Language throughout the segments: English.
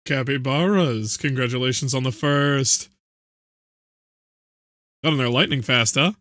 Capybaras, congratulations on the first. Got in there lightning fast, huh?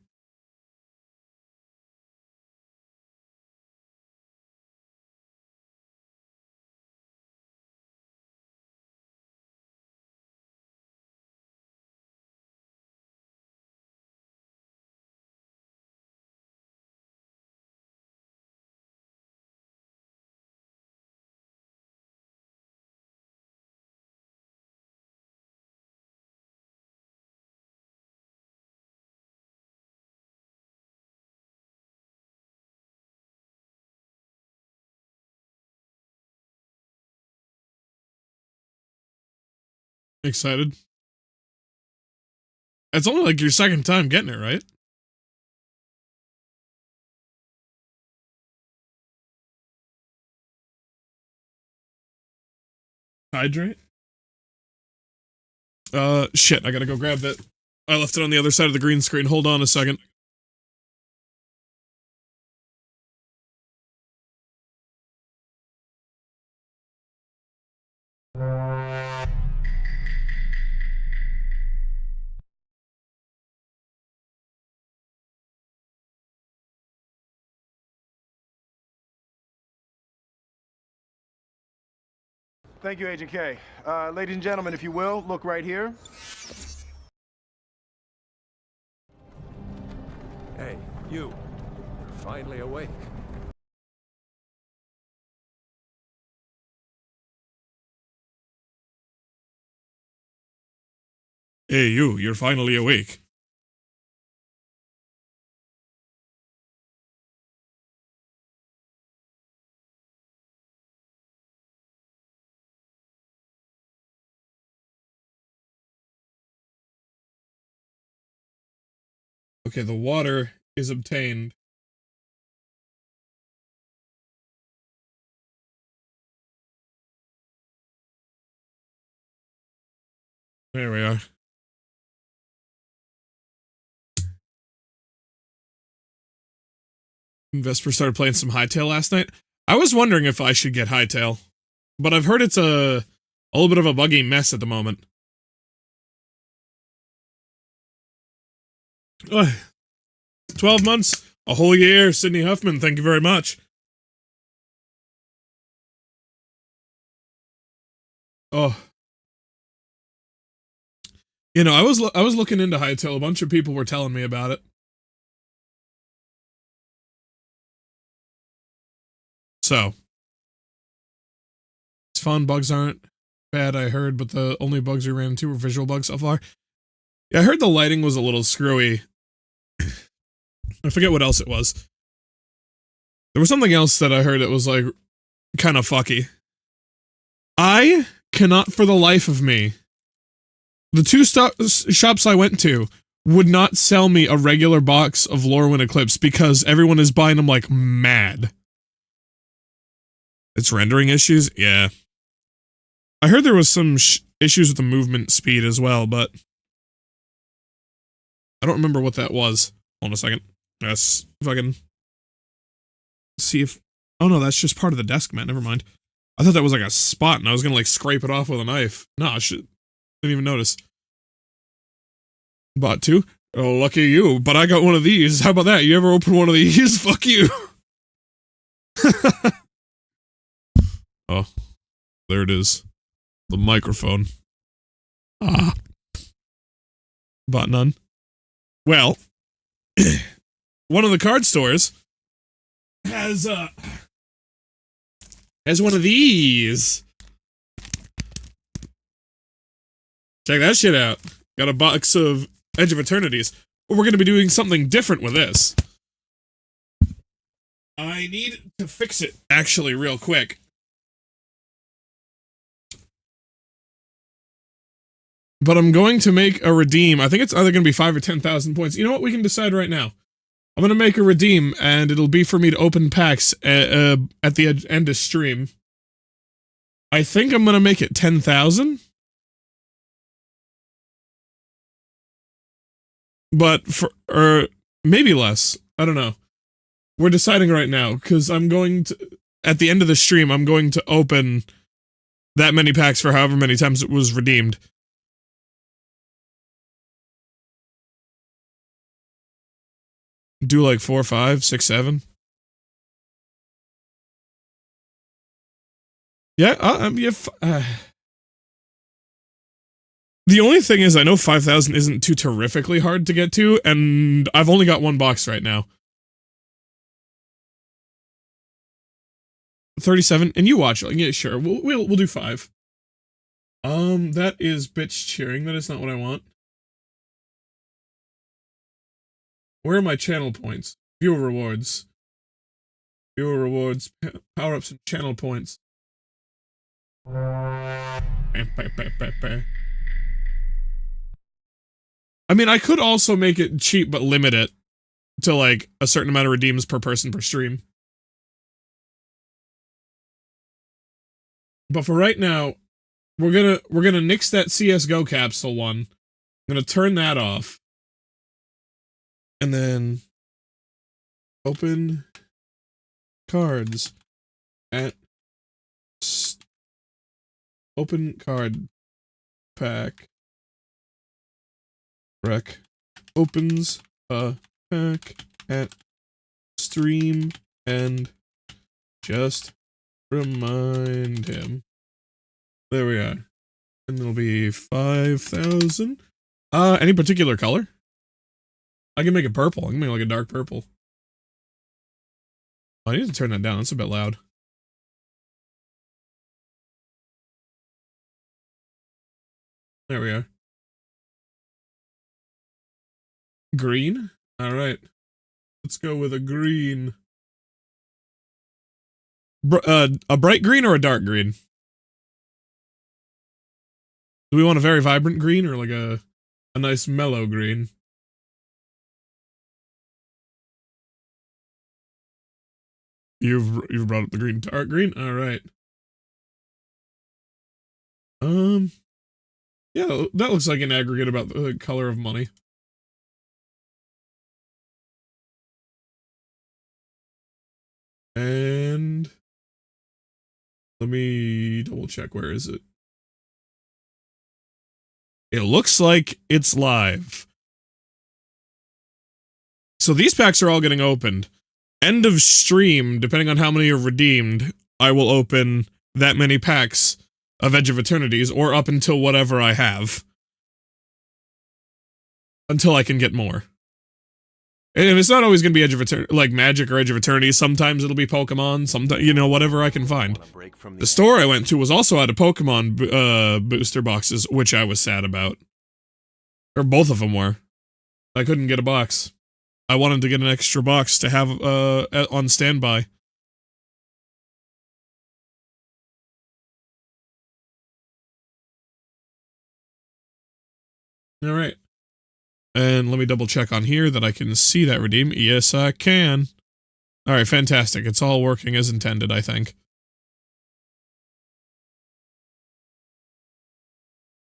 Excited. It's only like your second time getting it, right? Hydrate? Shit, I gotta go grab it. I left it on the other side of the green screen. Hold on a second. Thank you, Agent K. Ladies and gentlemen, if you will, look right here. Hey, you. You're finally awake. Hey, you're finally awake. Okay, the water is obtained. There we are. Vesper started playing some Hytale last night. I was wondering if I should get Hytale, but I've heard it's a little bit of a buggy mess at the moment. Ugh. 12 months, a whole year, Sydney Huffman, thank you very much. Oh. You know, I was looking into Hytale, a bunch of people were telling me about it. So. It's fun, bugs aren't bad, I heard, but the only bugs we ran into were visual bugs so far. Yeah, I heard the lighting was a little screwy. I forget what else it was. There was something else that I heard that was, like, kind of fucky. I cannot for the life of me. The two shops I went to would not sell me a regular box of Lorwyn Eclipsed because everyone is buying them like mad. It's rendering issues? Yeah. I heard there was some issues with the movement speed as well, but I don't remember what that was. Hold on a second. Yes, if I can see if... Oh no, that's just part of the desk, man. Never mind. I thought that was like a spot and I was gonna like scrape it off with a knife. No, I didn't even notice. Bought two? Oh, lucky you. But I got one of these. How about that? You ever open one of these? Fuck you. Oh, there it is. The microphone. Ah. Bought none. Well, one of the card stores has one of these. Check that shit out. Got a box of Edge of Eternities. But we're going to be doing something different with this. I need to fix it, actually, real quick. But I'm going to make a redeem. I think it's either going to be 5 or 10,000 points. You know what? We can decide right now. I'm going to make a redeem, and it'll be for me to open packs at the end of stream. I think I'm going to make it 10,000. But or maybe less. I don't know. We're deciding right now, because I'm going to, at the end of the stream, I'm going to open that many packs for however many times it was redeemed. Do like 4, 5, 6, 7. Yeah, the only thing is I know 5,000 isn't too terrifically hard to get to, and I've only got one box right now. 37, and you watch it. Yeah, sure. We'll do 5. That is bitch cheering. That is not what I want. Where are my channel points? Viewer rewards. Viewer rewards, power-ups, and channel points. I mean, I could also make it cheap, but limit it to, like, a certain amount of redeems per person per stream. But for right now, we're gonna nix that CSGO capsule one. I'm gonna turn that off. And then open cards at open card pack rec opens a pack at stream and just remind him. There we are. And it'll be 5,000. Any particular color? I can make it purple. I can make it like a dark purple. I need to turn that down. That's a bit loud. There we are. Green? Alright. Let's go with a green. A bright green or a dark green? Do we want a very vibrant green or like a nice mellow green? You've brought up the green. Dark green? Alright. Yeah, that looks like an aggregate about the color of money. And let me double check. Where is it? It looks like it's live. So these packs are all getting opened. End of stream, depending on how many are redeemed, I will open that many packs of Edge of Eternities, or up until whatever I have. Until I can get more. And it's not always going to be Edge of Eternity, like Magic or Edge of Eternity. Sometimes it'll be Pokemon, sometimes, you know, whatever I can find. The store I went to was also out of Pokemon booster boxes, which I was sad about. Or both of them were. I couldn't get a box. I wanted to get an extra box to have on standby. Alright. And let me double check on here that I can see that redeem. Yes, I can. Alright, fantastic. It's all working as intended, I think.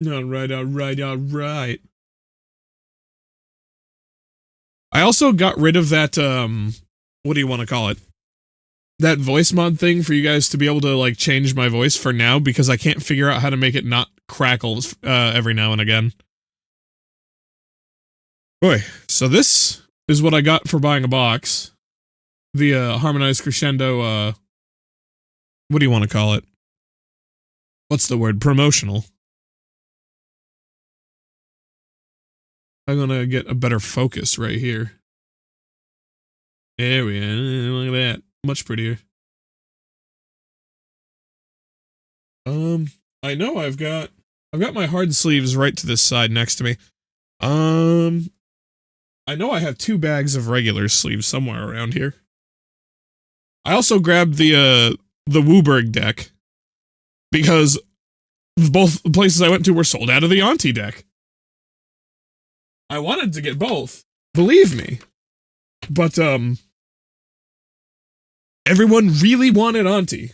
Alright. I also got rid of that, what do you want to call it? That voice mod thing for you guys to be able to, like, change my voice for now, because I can't figure out how to make it not crackle every now and again. Boy, so this is what I got for buying a box. The, Harmonized Crescendo, what do you want to call it? What's the word? Promotional. I'm gonna get a better focus right here. There we go. Look at that. Much prettier. I know I've got my hard sleeves right to this side next to me. I know I have 2 bags of regular sleeves somewhere around here. I also grabbed the Wooburg deck because both places I went to were sold out of the Auntie deck. I wanted to get both, believe me. But, everyone really wanted Auntie.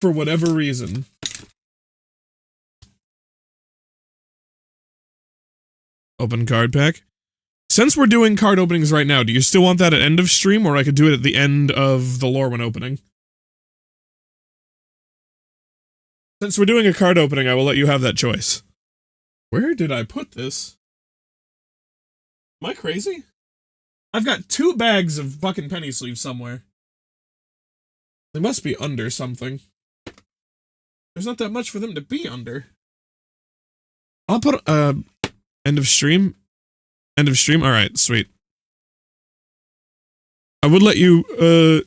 For whatever reason. Open card pack. Since we're doing card openings right now, do you still want that at end of stream, or I could do it at the end of the Lorwyn opening? Since we're doing a card opening, I will let you have that choice. Where did I put this? Am I crazy? I've got 2 bags of fucking penny sleeves somewhere. They must be under something. There's not that much for them to be under. I'll put, end of stream. End of stream? Alright, sweet. I would let you,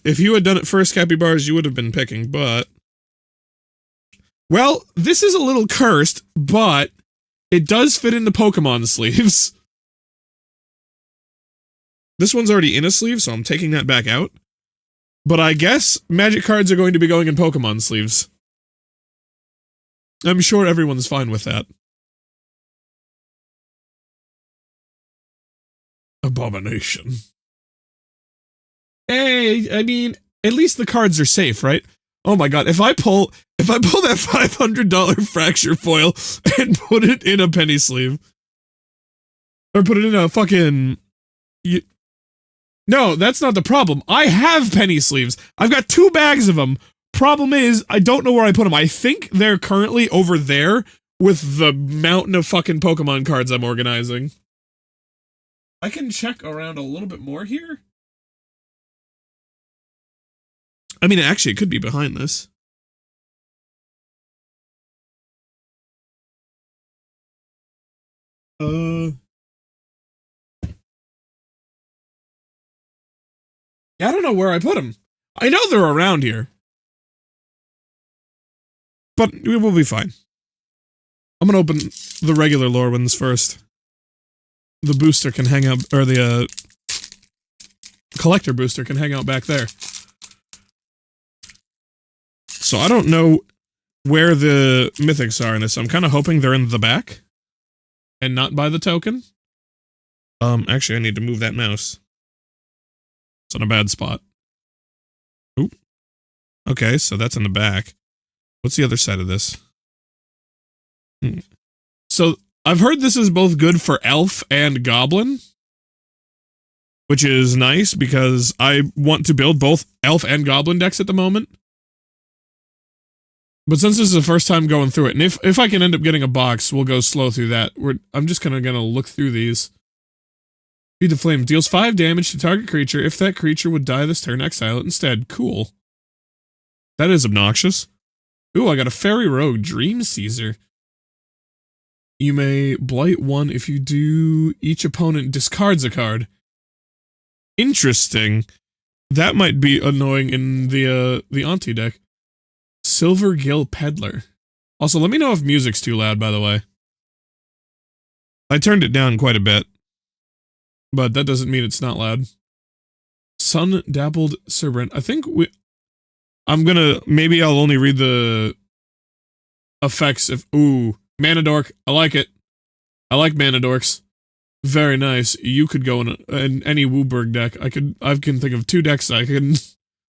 if you had done it first, Cappy Bars, you would have been picking, but... Well, this is a little cursed, but it does fit in the Pokemon sleeves. This one's already in a sleeve, so I'm taking that back out. But I guess Magic cards are going to be going in Pokemon sleeves. I'm sure everyone's fine with that. Abomination. Hey, I mean, at least the cards are safe, right? Oh my god, if I pull that $500 fracture foil and put it in a penny sleeve, or put it in a fucking... No, that's not the problem. I have penny sleeves. I've got 2 bags of them. Problem is, I don't know where I put them. I think they're currently over there with the mountain of fucking Pokemon cards I'm organizing. I can check around a little bit more here. I mean, actually, it could be behind this. Yeah, I don't know where I put them. I know they're around here. But we will be fine. I'm gonna open the regular Lorwyns first. The booster can hang out, or the, collector booster can hang out back there. So I don't know where the mythics are in this. I'm kind of hoping they're in the back. And not by the token. Actually, I need to move that mouse. It's on a bad spot. Oop. Okay, so that's in the back. What's the other side of this? So, I've heard this is both good for Elf and Goblin. Which is nice, because I want to build both Elf and Goblin decks at the moment. But since this is the first time going through it, and if I can end up getting a box, we'll go slow through that. I'm just gonna look through these. Feed the Flame deals 5 damage to target creature. If that creature would die this turn, exile it instead. Cool. That is obnoxious. Ooh, I got a Fairy Rogue, Dream Caesar. You may blight 1 if you do. Each opponent discards a card. Interesting. That might be annoying in the Auntie deck. Silver Gill Peddler. Also, let me know if music's too loud, by the way. I turned it down quite a bit. But that doesn't mean it's not loud. Sun Dappled Cerberus. I think maybe I'll only read the effects if... Ooh, Manadork. I like it. I like Manadorks. Very nice. You could go in any Wooburg deck. I can think of 2 decks that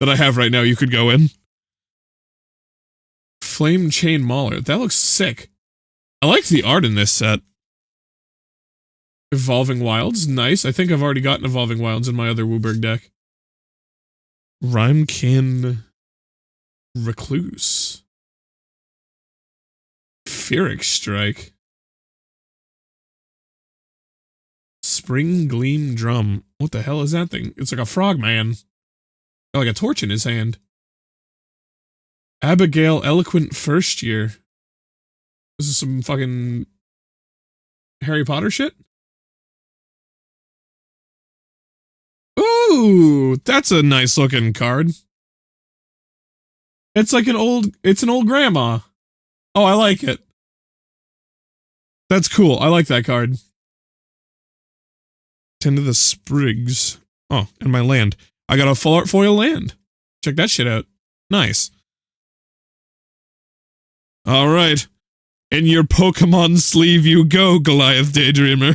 I have right now you could go in. Flame Chain Mauler. That looks sick. I like the art in this set. Evolving Wilds. Nice. I think I've already gotten Evolving Wilds in my other Wooburg deck. Rhymekin Recluse. Pyrrhic Strike. Spring Gleam Drum. What the hell is that thing? It's like a frogman. Got like a torch in his hand. Abigail Eloquent First Year. This is some fucking Harry Potter shit? Ooh, that's a nice looking card. It's like an old grandma. Oh, I like it. That's cool. I like that card. Tend to the Sprigs. Oh, and my land. I got a full art foil land. Check that shit out. Nice. Alright. In your Pokemon sleeve you go, Goliath Daydreamer.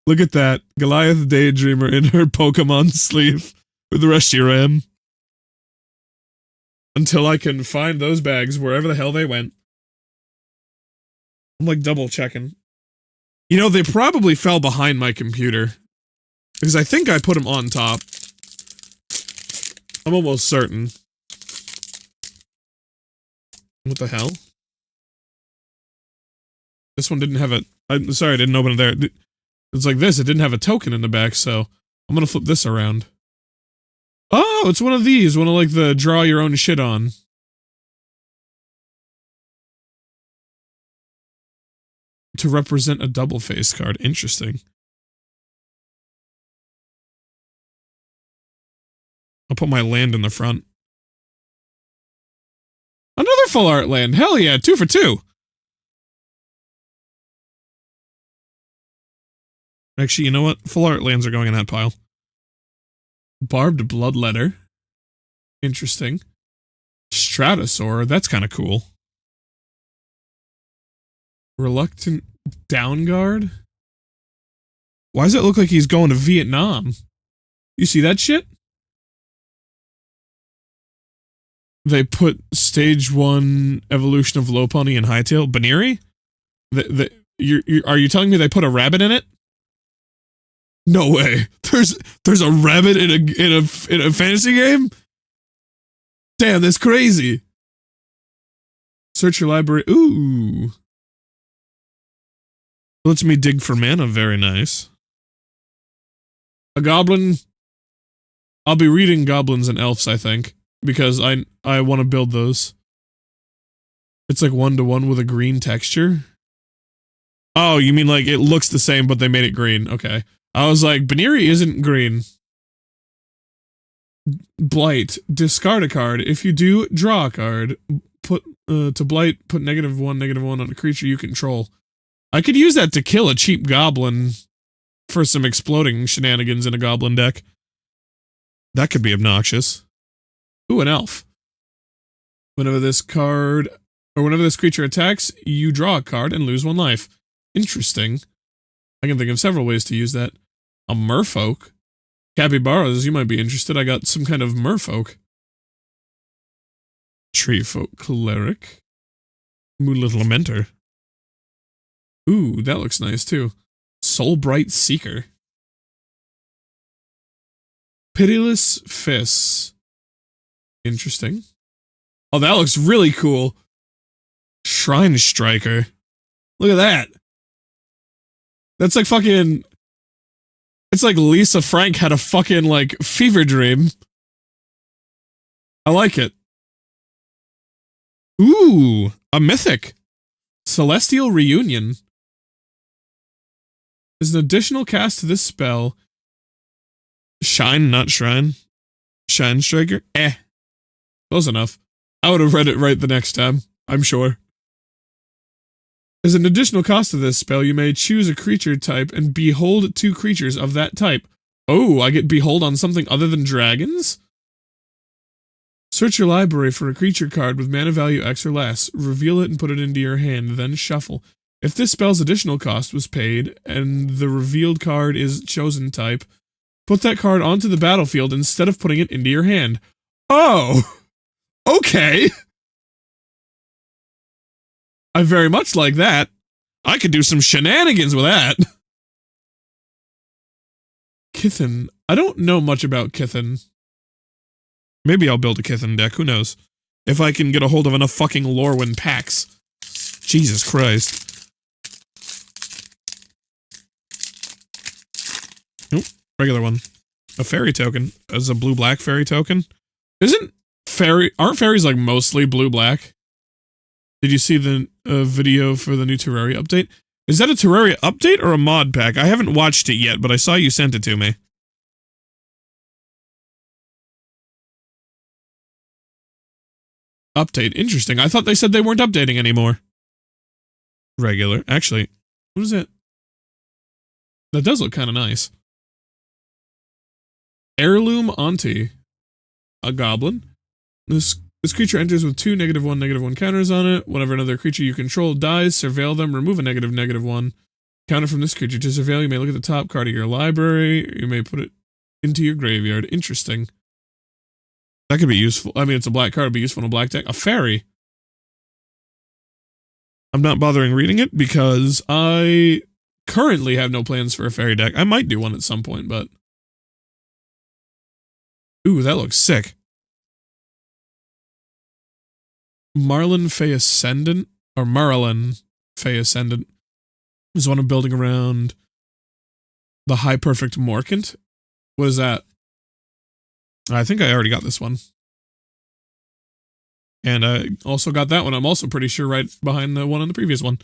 Look at that. Goliath Daydreamer in her Pokemon sleeve with Reshiram. Until I can find those bags wherever the hell they went. I'm like double checking. You know, they probably fell behind my computer. Because I think I put them on top. I'm almost certain. What the hell? This one didn't have a... I'm sorry, I didn't open it there. It's like this, it didn't have a token in the back, so I'm gonna flip this around. Oh, it's one of these, one of like the draw your own shit on. To represent a double face card. Interesting. I'll put my land in the front. Another full art land. Hell yeah, 2 for 2. Actually, you know what? Full art lands are going in that pile. Barbed Bloodletter. Interesting. Stratosaur. That's kind of cool. Reluctant Downguard? Why does it look like he's going to Vietnam? You see that shit? They put stage 1 evolution of Lopunny and Hytale. Baneri? Are you telling me they put a rabbit in it? No way. There's a rabbit in a fantasy game? Damn, that's crazy. Search your library. Ooh. Lets me dig for mana. Very nice. A goblin. I'll be reading goblins and elves, I think, because I want to build those. It's like 1-to-1 with a green texture. Oh, you mean like it looks the same, but they made it green. Okay. I was like, Baneri isn't green. Blight. Discard a card. If you do, draw a card. Put to Blight, put -1/-1 on a creature you control. I could use that to kill a cheap goblin for some exploding shenanigans in a goblin deck. That could be obnoxious. Ooh, an elf. Whenever this card, or whenever this creature attacks, you draw a card and lose 1 life. Interesting. I can think of several ways to use that. A merfolk? Capybaras, you might be interested. I got some kind of merfolk. Treefolk Cleric. Moonlit Lamenter. Ooh, that looks nice too. Soulbright Seeker. Pitiless Fists. Interesting. Oh, that looks really cool. Shrine Striker. Look at that. That's like fucking... It's like Lisa Frank had a fucking, like, fever dream. I like it. Ooh, a mythic. Celestial Reunion. There's an additional cast to this spell. Shine, not Shrine. Shine Striker? Close enough. I would have read it right the next time, I'm sure. As an additional cost to this spell, you may choose a creature type and behold 2 creatures of that type. Oh, I get behold on something other than dragons? Search your library for a creature card with mana value X or less. Reveal it and put it into your hand, then shuffle. If this spell's additional cost was paid, and the revealed card is chosen type, put that card onto the battlefield instead of putting it into your hand. Oh! Okay! I very much like that. I could do some shenanigans with that. Kithen. I don't know much about Kithen. Maybe I'll build a Kithen deck, who knows? If I can get a hold of enough fucking Lorwyn packs. Jesus Christ. Nope, regular one. A fairy token. As a blue-black fairy token. Aren't fairies like mostly blue-black? Did you see the video for the new Terraria update? Is that a Terraria update or a mod pack? I haven't watched it yet, but I saw you sent it to me. Update. Interesting. I thought they said they weren't updating anymore. Regular. Actually, what is it? That does look kind of nice. Heirloom Auntie. A goblin. This creature enters with 2 -1/-1 counters on it. Whenever another creature you control dies, surveil them, remove a -1 counter from this creature. To surveil, you may look at the top card of your library, or you may put it into your graveyard. Interesting. That could be useful. I mean, it's a black card, it'd be useful in a black deck. A fairy. I'm not bothering reading it because I currently have no plans for a fairy deck. I might do one at some point, but... Ooh, that looks sick. Marlin Fey Ascendant, or Marlin Fey Ascendant, is one I'm building around the High Perfect Morcant. What is that? I think I already got this one. And I also got that one. I'm also pretty sure right behind the one on the previous one.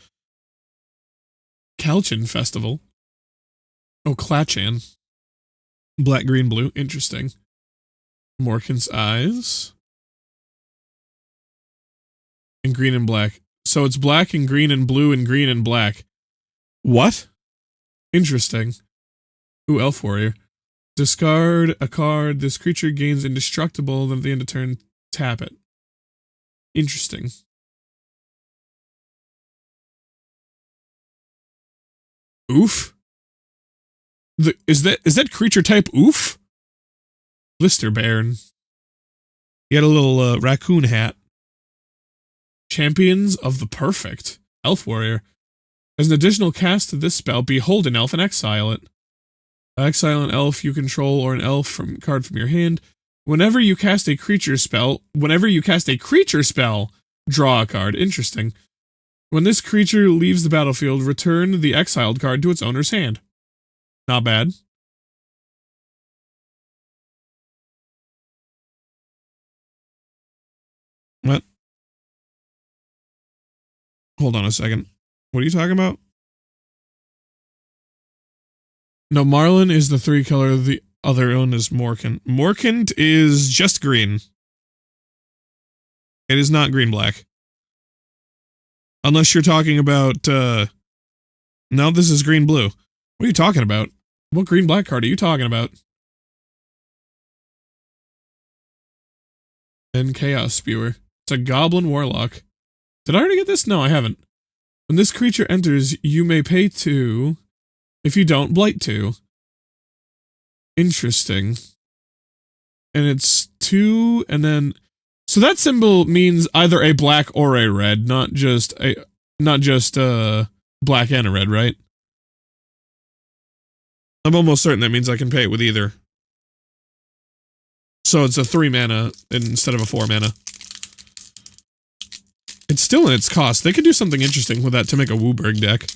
Calchin Festival. Oh, Clachan. Black, green, blue. Interesting. Morcant's Eyes. And green and black. So it's black and green and black. What? Interesting. Ooh, Elf Warrior. Discard a card. This creature gains indestructible. Then at the end of turn, tap it. Interesting. Oof. Is that creature type oof? Blister Baron. He had a little raccoon hat. Champions of the Perfect. Elf Warrior. As an additional cast to this spell, behold an elf and exile it. Exile an elf you control or an elf card from your hand. Whenever you cast a creature spell, draw a card. Interesting. When this creature leaves the battlefield, return the exiled card to its owner's hand. Not bad. What? Hold on a second. What are you talking about? No, Marlin is the 3 color, the other one is Morcant. Morcant is just green. It is not green-black. Unless you're talking about, no, this is green-blue. What are you talking about? What green-black card are you talking about? And Chaos Spewer. It's a Goblin Warlock. Did I already get this? No, I haven't. When this creature enters, you may pay 2. If you don't, blight 2. Interesting. And it's 2, and then... So that symbol means either a black or a red, not just black and a red, right? I'm almost certain that means I can pay it with either. So it's a 3 mana instead of a 4 mana. It's still in its cost. They could do something interesting with that to make a Wooburg deck.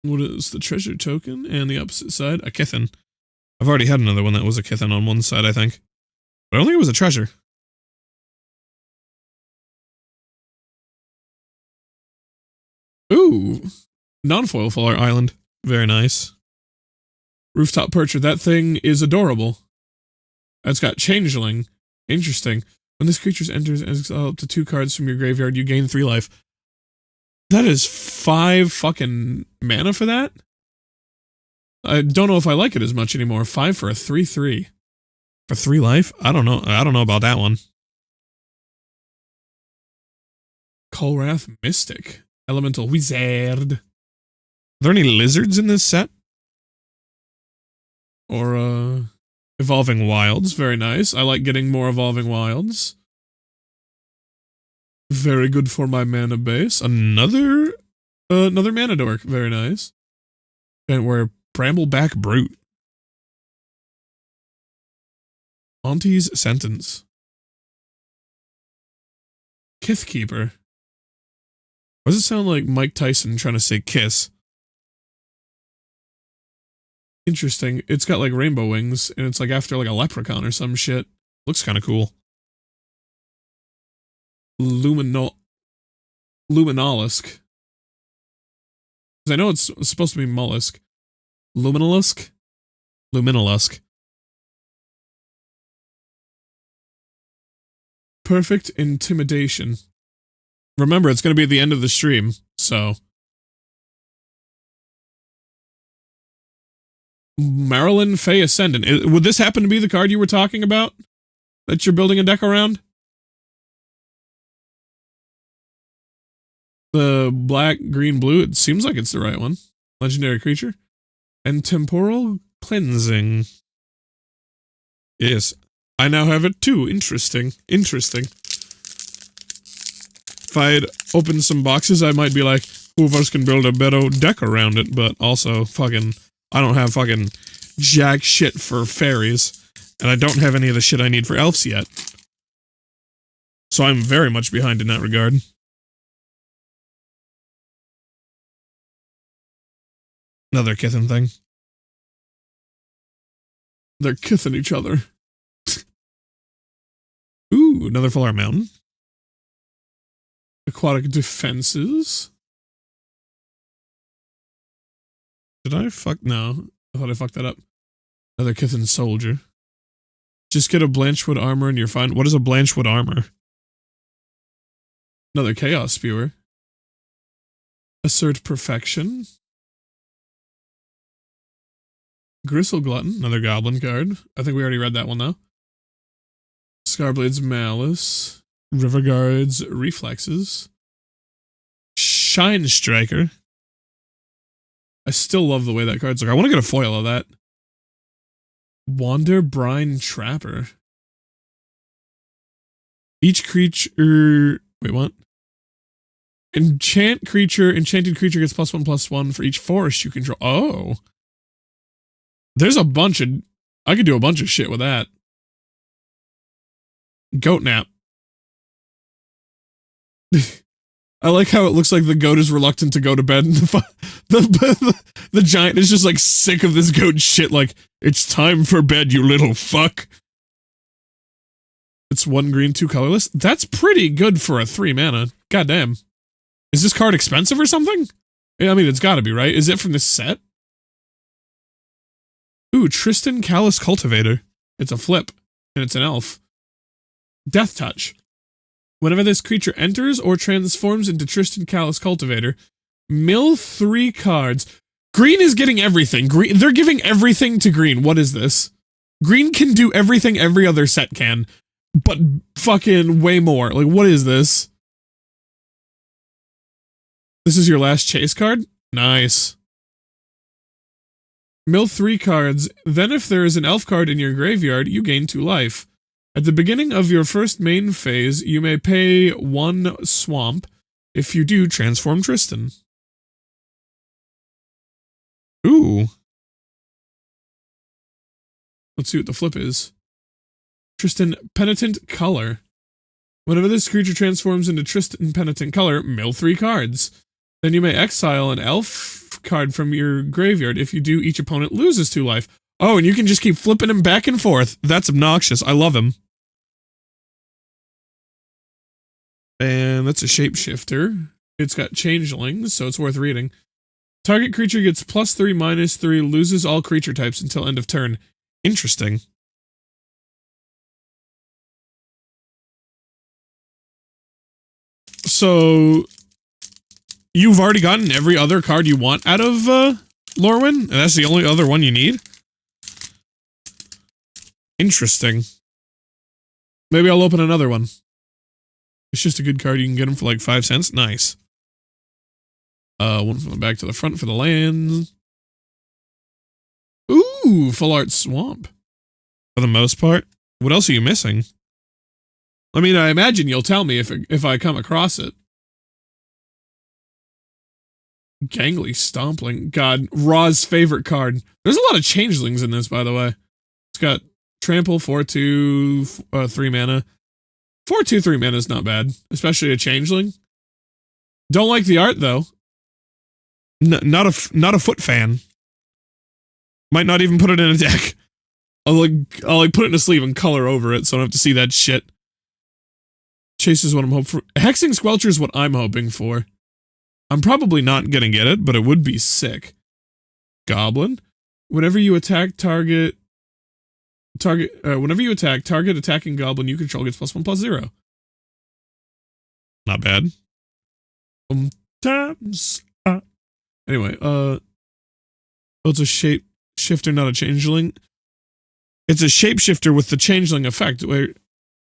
What is the treasure token? And the opposite side? A Kithen. I've already had another one that was a Kithen on one side, I think. But I don't think it was a treasure. Ooh. Non-foil Faller Island. Very nice. Rooftop Percher. That thing is adorable. It's got Changeling. Interesting. When this creature enters and exile up to 2 cards from your graveyard, you gain 3 life. That is 5 fucking mana for that? I don't know if I like it as much anymore. 5 for a 3/3. For 3 life? I don't know. I don't know about that one. Kolrath Mystic. Elemental Wizard. Are there any lizards in this set? Or, Evolving Wilds. Very nice. I like getting more Evolving Wilds. Very good for my mana base. Another mana dork. Very nice. And we're Brambleback Brute. Auntie's Sentence. Kithkeeper. Why does it sound like Mike Tyson trying to say kiss? Interesting. It's got like rainbow wings, and it's like after like a leprechaun or some shit. Looks kind of cool. Luminolisk. Because I know it's supposed to be mollusk. Luminolisk? Luminolisk. Perfect Intimidation. Remember, it's going to be at the end of the stream, so... Marilyn Fey Ascendant. Would this happen to be the card you were talking about? That you're building a deck around? The black, green, blue, it seems like it's the right one. Legendary creature. And Temporal Cleansing. Yes. I now have it too. Interesting. Interesting. If I'd opened some boxes, I might be like, who of us can build a better deck around it, but also fucking, I don't have fucking jack shit for fairies, and I don't have any of the shit I need for elves yet. So I'm very much behind in that regard. Another kitten thing. They're kissing each other. Ooh, another Fuller Mountain. Aquatic defenses. Did I fuck? No. I thought I fucked that up. Another Kithen soldier. Just get a Blanchwood armor and you're fine. What is a Blanchwood armor? Another Chaos Spewer. Assert perfection. Gristle Glutton, another goblin card. I think we already read that one though. Scarblade's Malice. Riverguard's Reflexes. Shine Striker. I still love the way that card's like. I want to get a foil of that. Wander Brine Trapper. Each creature... Wait, what? Enchanted creature gets +1/+1 for each forest you control. Oh. There's a bunch of... I could do a bunch of shit with that. Goat Nap. I like how it looks like the goat is reluctant to go to bed, and the giant is just like sick of this goat shit, like, it's time for bed, you little fuck. It's 1 green, 2 colorless. That's pretty good for a 3 mana. Goddamn. Is this card expensive or something? Yeah, I mean, it's gotta be, right? Is it from this set? Ooh, Tristan Callous Cultivator. It's a flip, and it's an elf. Death Touch. Whenever this creature enters or transforms into Tristan Callous Cultivator, mill 3 cards. Green is getting everything. Green, they're giving everything to green. What is this? Green can do everything every other set can, but fucking way more. Like, what is this? This is your last chase card? Nice. Mill 3 cards. Then if there is an elf card in your graveyard, you gain 2 life. At the beginning of your first main phase, you may pay 1 swamp. If you do, transform Tristan. Ooh. Let's see what the flip is. Tristan Penitent Color. Whenever this creature transforms into Tristan Penitent Color, mill 3 cards. Then you may exile an elf card from your graveyard. If you do, each opponent loses 2 life. Oh, and you can just keep flipping him back and forth. That's obnoxious. I love him. And that's a shapeshifter. It's got changelings, so it's worth reading. Target creature gets +3/-3, loses all creature types until end of turn. Interesting. So, you've already gotten every other card you want out of Lorwyn, and that's the only other one you need? Interesting. Maybe I'll open another one. It's just a good card. You can get them for like 5 cents. Nice. One from the back to the front for the lands. Ooh, Full Art Swamp. For the most part. What else are you missing? I mean, I imagine you'll tell me if I come across it. Gangly Stompling. God, Raw's favorite card. There's a lot of changelings in this, by the way. It's got Trample, 4/2, 3 mana. 4/2, 3 mana is not bad, especially a changeling. Don't like the art though. Not a foot fan. Might not even put it in a deck. I'll put it in a sleeve and color over it, so I don't have to see that shit. Chase is what I'm hoping for. Hexing Squelcher is what I'm hoping for. I'm probably not gonna get it, but it would be sick. Goblin. Whenever you attack target attacking goblin you control gets +1/+0. Not bad. Anyway, it's a shapeshifter, not a changeling. It's a shapeshifter with the changeling effect. Wait,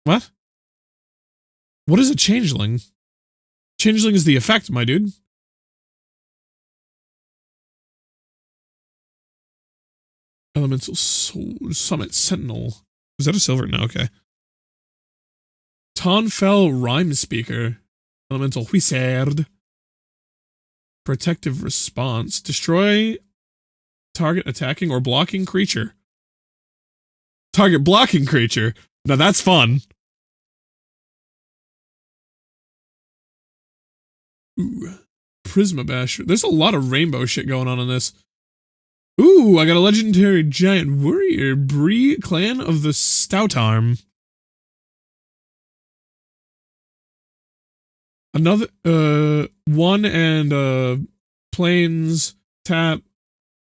what? What is a changeling? Changeling is the effect, my dude. Elemental Soul Summit Sentinel. Is that a silver? No, okay. Tonfell Rhyme Speaker. Elemental Wizard. Protective Response. Destroy target attacking or blocking creature. Target blocking creature. Now that's fun. Ooh. Prisma Bash. There's a lot of rainbow shit going on in this. Ooh, I got a legendary giant warrior. Bree clan of the Stout Arm. Another, one and, planes, tap.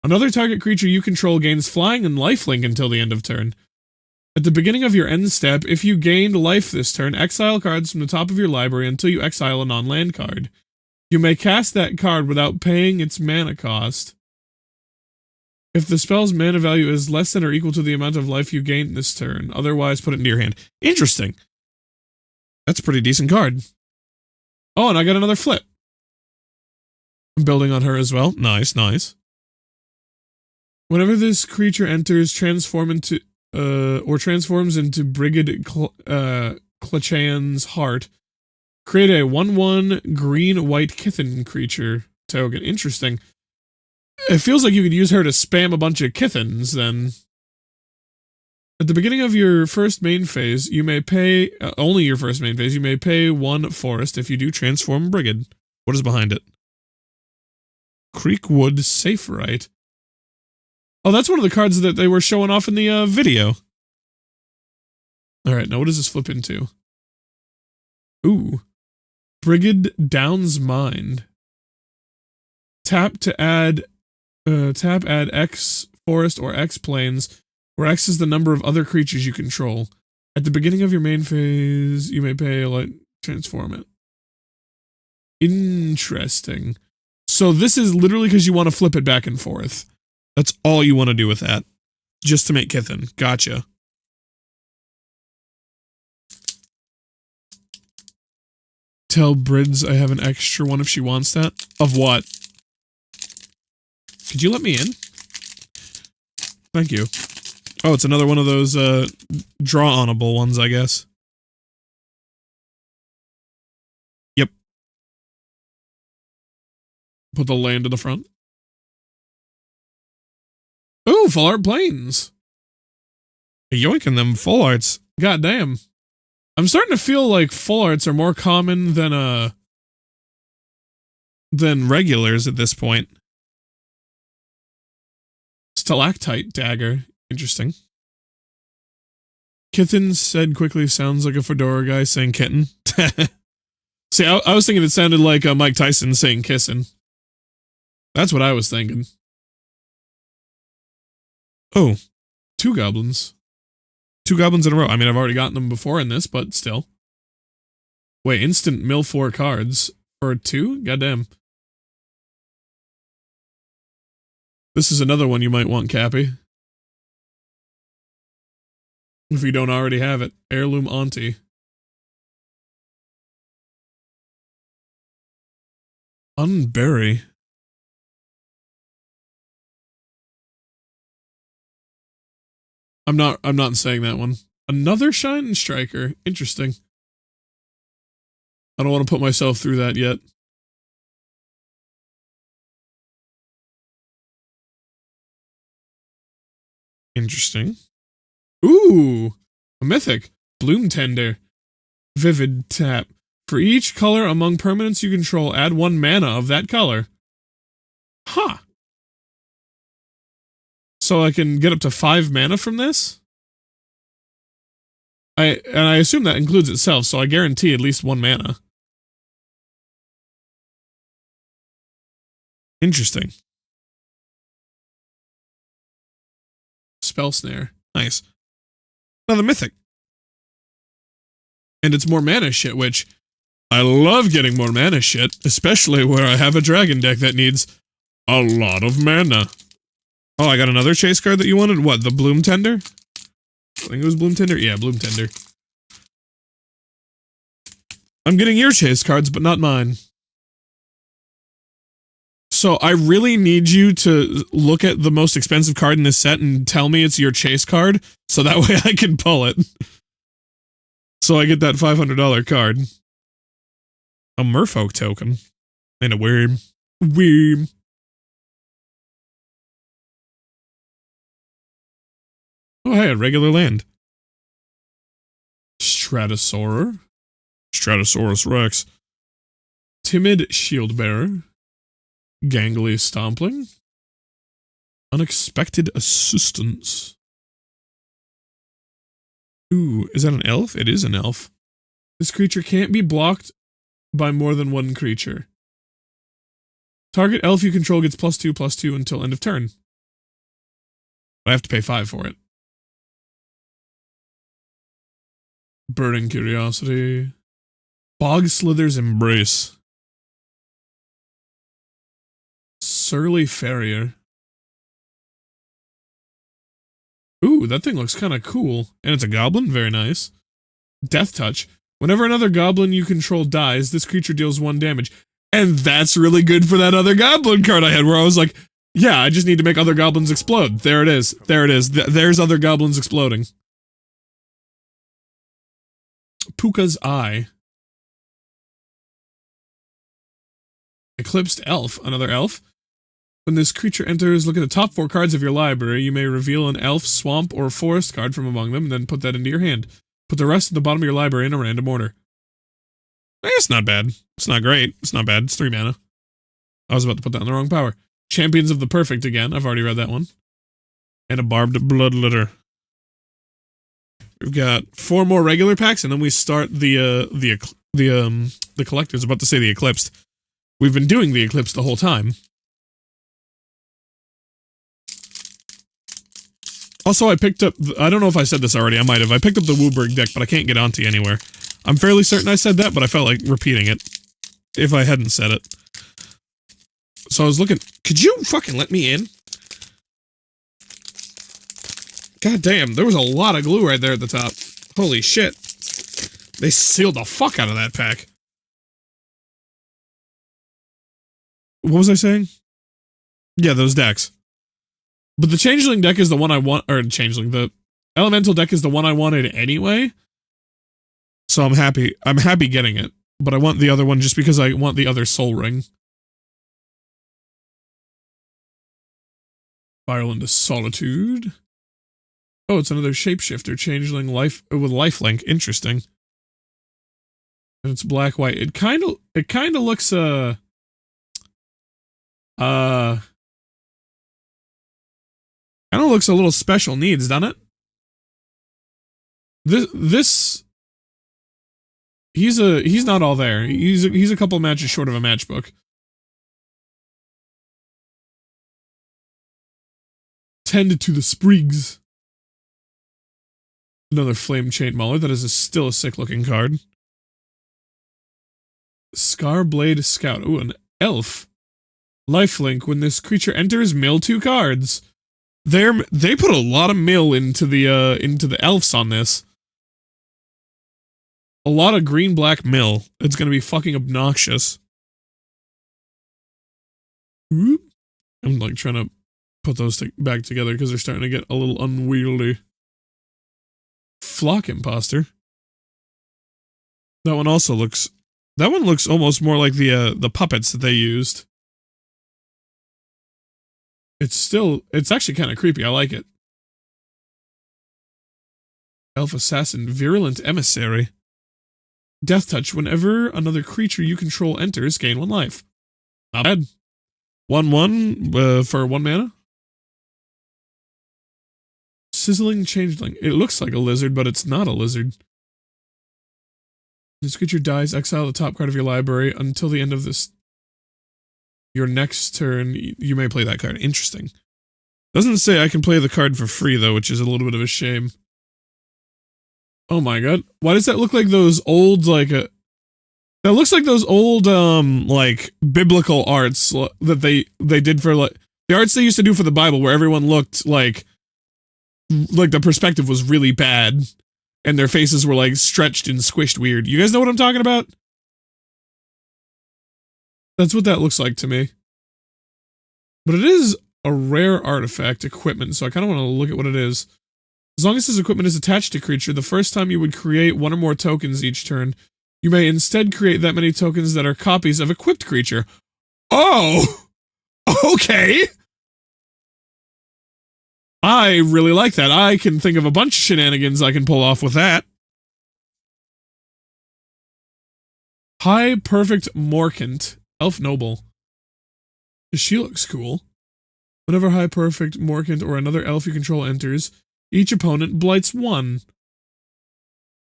Another target creature you control gains flying and lifelink until the end of turn. At the beginning of your end step, if you gained life this turn, exile cards from the top of your library until you exile a non-land card. You may cast that card without paying its mana cost. If the spell's mana value is less than or equal to the amount of life you gained this turn, otherwise put it into your hand. Interesting. That's a pretty decent card. Oh, and I got another flip. I'm building on her as well. Nice, nice. Whenever this creature enters, transforms into Brigid Klachan's Heart, create a 1/1 green-white Kithen creature token. Interesting. It feels like you could use her to spam a bunch of Kithens, then. At the beginning of your first main phase, you may pay, only your first main phase, you may pay 1 forest if you do transform Brigid. What is behind it? Creekwood Saferite. Oh, that's one of the cards that they were showing off in the video. Alright, now what does this flip into? Ooh. Brigid Down's Mind. Tap add X forest or X plains, where X is the number of other creatures you control. At the beginning of your main phase, you may pay transform it. Interesting. So this is literally because you want to flip it back and forth. That's all you want to do with that. Just to make Kithen. Gotcha. Tell Brids I have an extra one if she wants that. Of what? Could you let me in? Thank you. Oh, it's another one of those, draw-onable ones, I guess. Yep. Put the land in the front. Ooh, full art planes. Yoinking them full arts. God damn. I'm starting to feel like full arts are more common than regulars at this point. Stalactite dagger. Interesting. Kithen said quickly, sounds like a fedora guy saying kitten. See, I was thinking it sounded like Mike Tyson saying kissing. That's what I was thinking. Oh, 2 goblins. 2 goblins in a row. I mean, I've already gotten them before in this, but still. Wait, instant mill 4 cards for 2? Goddamn. This is another one you might want, Cappy. If you don't already have it. Heirloom Auntie. Unbury. I'm not saying that one. Another Shine Striker. Interesting. I don't want to put myself through that yet. Interesting. Ooh! A mythic. Bloom Tender. Vivid tap. For each color among permanents you control, add 1 mana of that color. Huh. So I can get up to 5 mana from this? And I assume that includes itself, so I guarantee at least 1 mana. Interesting. Spell Snare. Nice. Another mythic. And it's more mana shit, which I love getting more mana shit, especially where I have a dragon deck that needs a lot of mana. Oh, I got another chase card that you wanted? What, the Bloom Tender? I think it was Bloom Tender? Yeah, Bloom Tender. I'm getting your chase cards, but not mine. So I really need you to look at the most expensive card in this set and tell me it's your chase card, so that way I can pull it. So I get that $500 card. A Merfolk token. And a worm. Worm. Oh, hey, a regular land. Stratosaurer. Stratosaurus Rex. Timid Shield Bearer. Gangly Stompling. Unexpected Assistance. Ooh, is that an elf? It is an elf. This creature can't be blocked by more than one creature. Target elf you control gets +2/+2 until end of turn. I have to pay 5 for it. Burning Curiosity. Bog Slither's Embrace. Surly Farrier. Ooh, that thing looks kind of cool. And it's a goblin? Very nice. Death Touch. Whenever another goblin you control dies, this creature deals 1 damage. And that's really good for that other goblin card I had, where I was like, yeah, I just need to make other goblins explode. There it is. There it is. There's other goblins exploding. Puka's Eye. Eclipsed Elf. Another elf. When this creature enters, look at the top 4 cards of your library. You may reveal an elf, swamp, or forest card from among them, and then put that into your hand. Put the rest at the bottom of your library in a random order. It's not bad. It's not great. It's not bad. It's 3 mana. I was about to put that in the wrong power. Champions of the Perfect again. I've already read that one. And a Barbed Bloodletter. We've got 4 more regular packs, and then we start the collectors. About to say the Eclipsed. We've been doing the Eclipsed the whole time. Also, I picked up, I don't know if I said this already, I might have. I picked up the Wooburg deck, but I can't get onto anywhere. I'm fairly certain I said that, but I felt like repeating it. If I hadn't said it. So I was looking, could you fucking let me in? God damn, there was a lot of glue right there at the top. Holy shit. They sealed the fuck out of that pack. What was I saying? Yeah, those decks. But the Changeling deck is the one I want, or Changeling, the Elemental deck is the one I wanted anyway. So I'm happy getting it. But I want the other one just because I want the other Soul Ring. Spiral into Solitude. Oh, it's another Shapeshifter, Changeling life with lifelink. Interesting. And it's black-white. It kind of looks, kind of looks a little special needs, doesn't it? He's not all there. He's a couple matches short of a matchbook. Tend to the Sprigs. Another Flame Chain Mauler. That is still a sick looking card. Scarblade Scout. Ooh, an elf. Lifelink. When this creature enters, mill 2 cards. They put a lot of mill into the elves on this. A lot of green-black mill. It's gonna be fucking obnoxious. Oop. I'm like trying to put those back together because they're starting to get a little unwieldy. Flock Imposter. That one also looks. That one looks almost more like the puppets that they used. It's actually kind of creepy. I like it. Elf Assassin, Virulent Emissary. Death Touch. Whenever another creature you control enters, gain 1 life. Not bad. 1/1 for 1 mana. Sizzling Changeling. It looks like a lizard, but it's not a lizard. This creature dies, exile the top card of your library until the end of your next turn. You may play that card. Interesting. Doesn't say I can play the card for free, though, which is a little bit of a shame. Oh my god. Why does that look like those old, like, that looks like those old, like, biblical arts that they did for, like, the arts they used to do for the Bible, where everyone looked like the perspective was really bad, and their faces were, like, stretched and squished weird. You guys know what I'm talking about? That's what that looks like to me. But it is a rare artifact equipment, so I kind of want to look at what it is. As long as this equipment is attached to creature, the first time you would create 1 or more tokens each turn, you may instead create that many tokens that are copies of equipped creature. Oh! Okay! I really like that. I can think of a bunch of shenanigans I can pull off with that. High Perfect Morkant, Elf Noble. She looks cool. Whenever High Perfect Morkant or another elf you control enters, each opponent blights 1.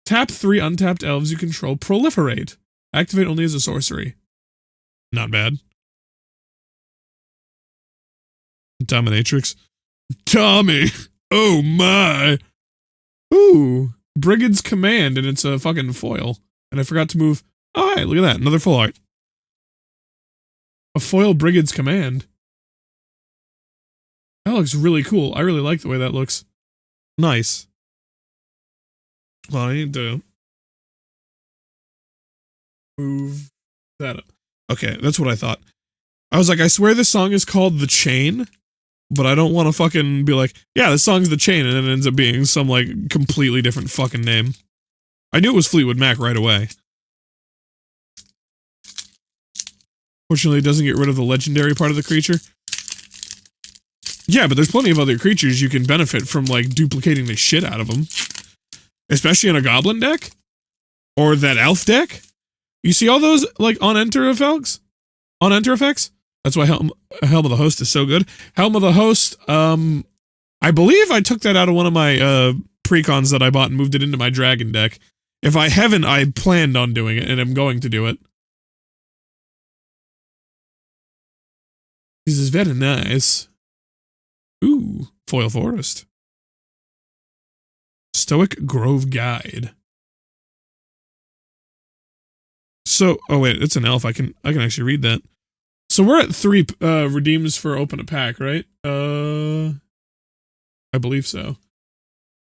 Tap 3 untapped elves you control proliferate. Activate only as a sorcery. Not bad. Dominatrix. Tommy! Oh my! Ooh! Brigand's Command, and it's a fucking foil. And I forgot to move. Oh, hey, look at that. Another full art. A foil Brigand's Command. That looks really cool. I really like the way that looks. Nice. Well, I need to move that up. Okay, that's what I thought. I was like, I swear this song is called The Chain, but I don't want to fucking be like, yeah, this song's The Chain, and then it ends up being some, like, completely different fucking name. I knew it was Fleetwood Mac right away. Fortunately, it doesn't get rid of the legendary part of the creature. Yeah, but there's plenty of other creatures you can benefit from, like, duplicating the shit out of them. Especially in a goblin deck? Or that elf deck? You see all those, like, on enter effects? On enter effects? That's why Helm of the Host is so good. Helm of the Host, I believe I took that out of one of my, precons that I bought and moved it into my dragon deck. If I haven't, I planned on doing it, and I'm going to do it. This is very nice. Ooh, Foil Forest. Stoic Grove Guide. So, oh wait, it's an elf. I can actually read that. So we're at 3 redeems for open a pack, right? I believe so.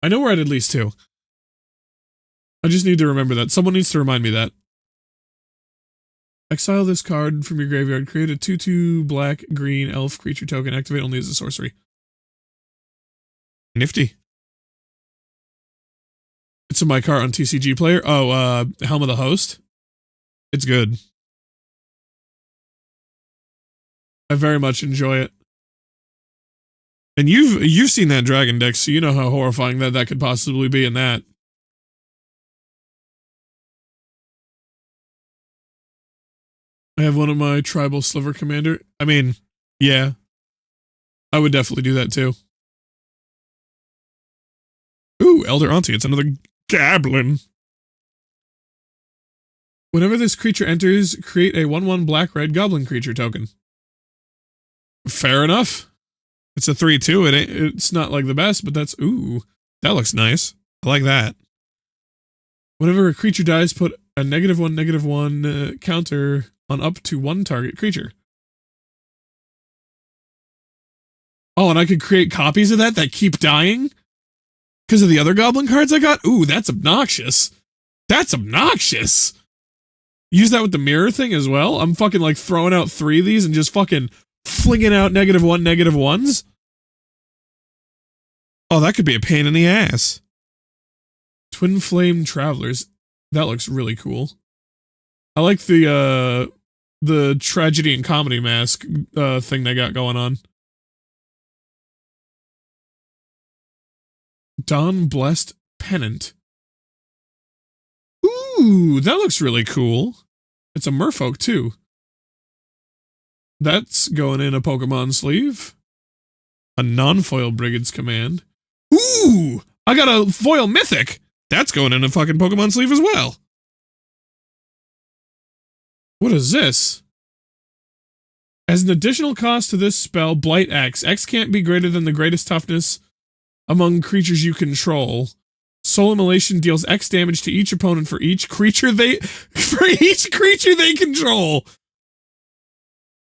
I know we're at least 2. I just need to remember that. Someone needs to remind me that. Exile this card from your graveyard. Create a 2/2 black-green elf creature token. Activate only as a sorcery. Nifty. It's in my cart on TCG Player. Oh, Helm of the Host. It's good. I very much enjoy it. And you've seen that dragon deck, so you know how horrifying that could possibly be in that. I have one of my tribal sliver commander. I mean, yeah. I would definitely do that too. Ooh, Elder Auntie. It's another goblin. Whenever this creature enters, create a 1/1 black-red goblin creature token. Fair enough. It's a 3/2. It's not like the best, but that's, ooh, that looks nice. I like that. Whenever a creature dies, put a -1/-1 counter on up to 1 target creature. Oh, and I could create copies of that keep dying? Because of the other goblin cards I got? Ooh, that's obnoxious. That's obnoxious. Use that with the mirror thing as well? I'm fucking like throwing out 3 of these and just fucking flinging out -1/-1s? Oh, that could be a pain in the ass. Twin Flame Travelers. That looks really cool. I like the tragedy and comedy mask thing they got going on. Dawn Blessed Pennant. Ooh, that looks really cool. It's a merfolk too. That's going in a Pokemon sleeve. A non-foil Brigand's Command. Ooh, I got a foil mythic. That's going in a fucking Pokemon sleeve as well. What is this? As an additional cost to this spell, Blight X. X can't be greater than the greatest toughness among creatures you control. Soul Immolation deals X damage to each opponent for each creature they control.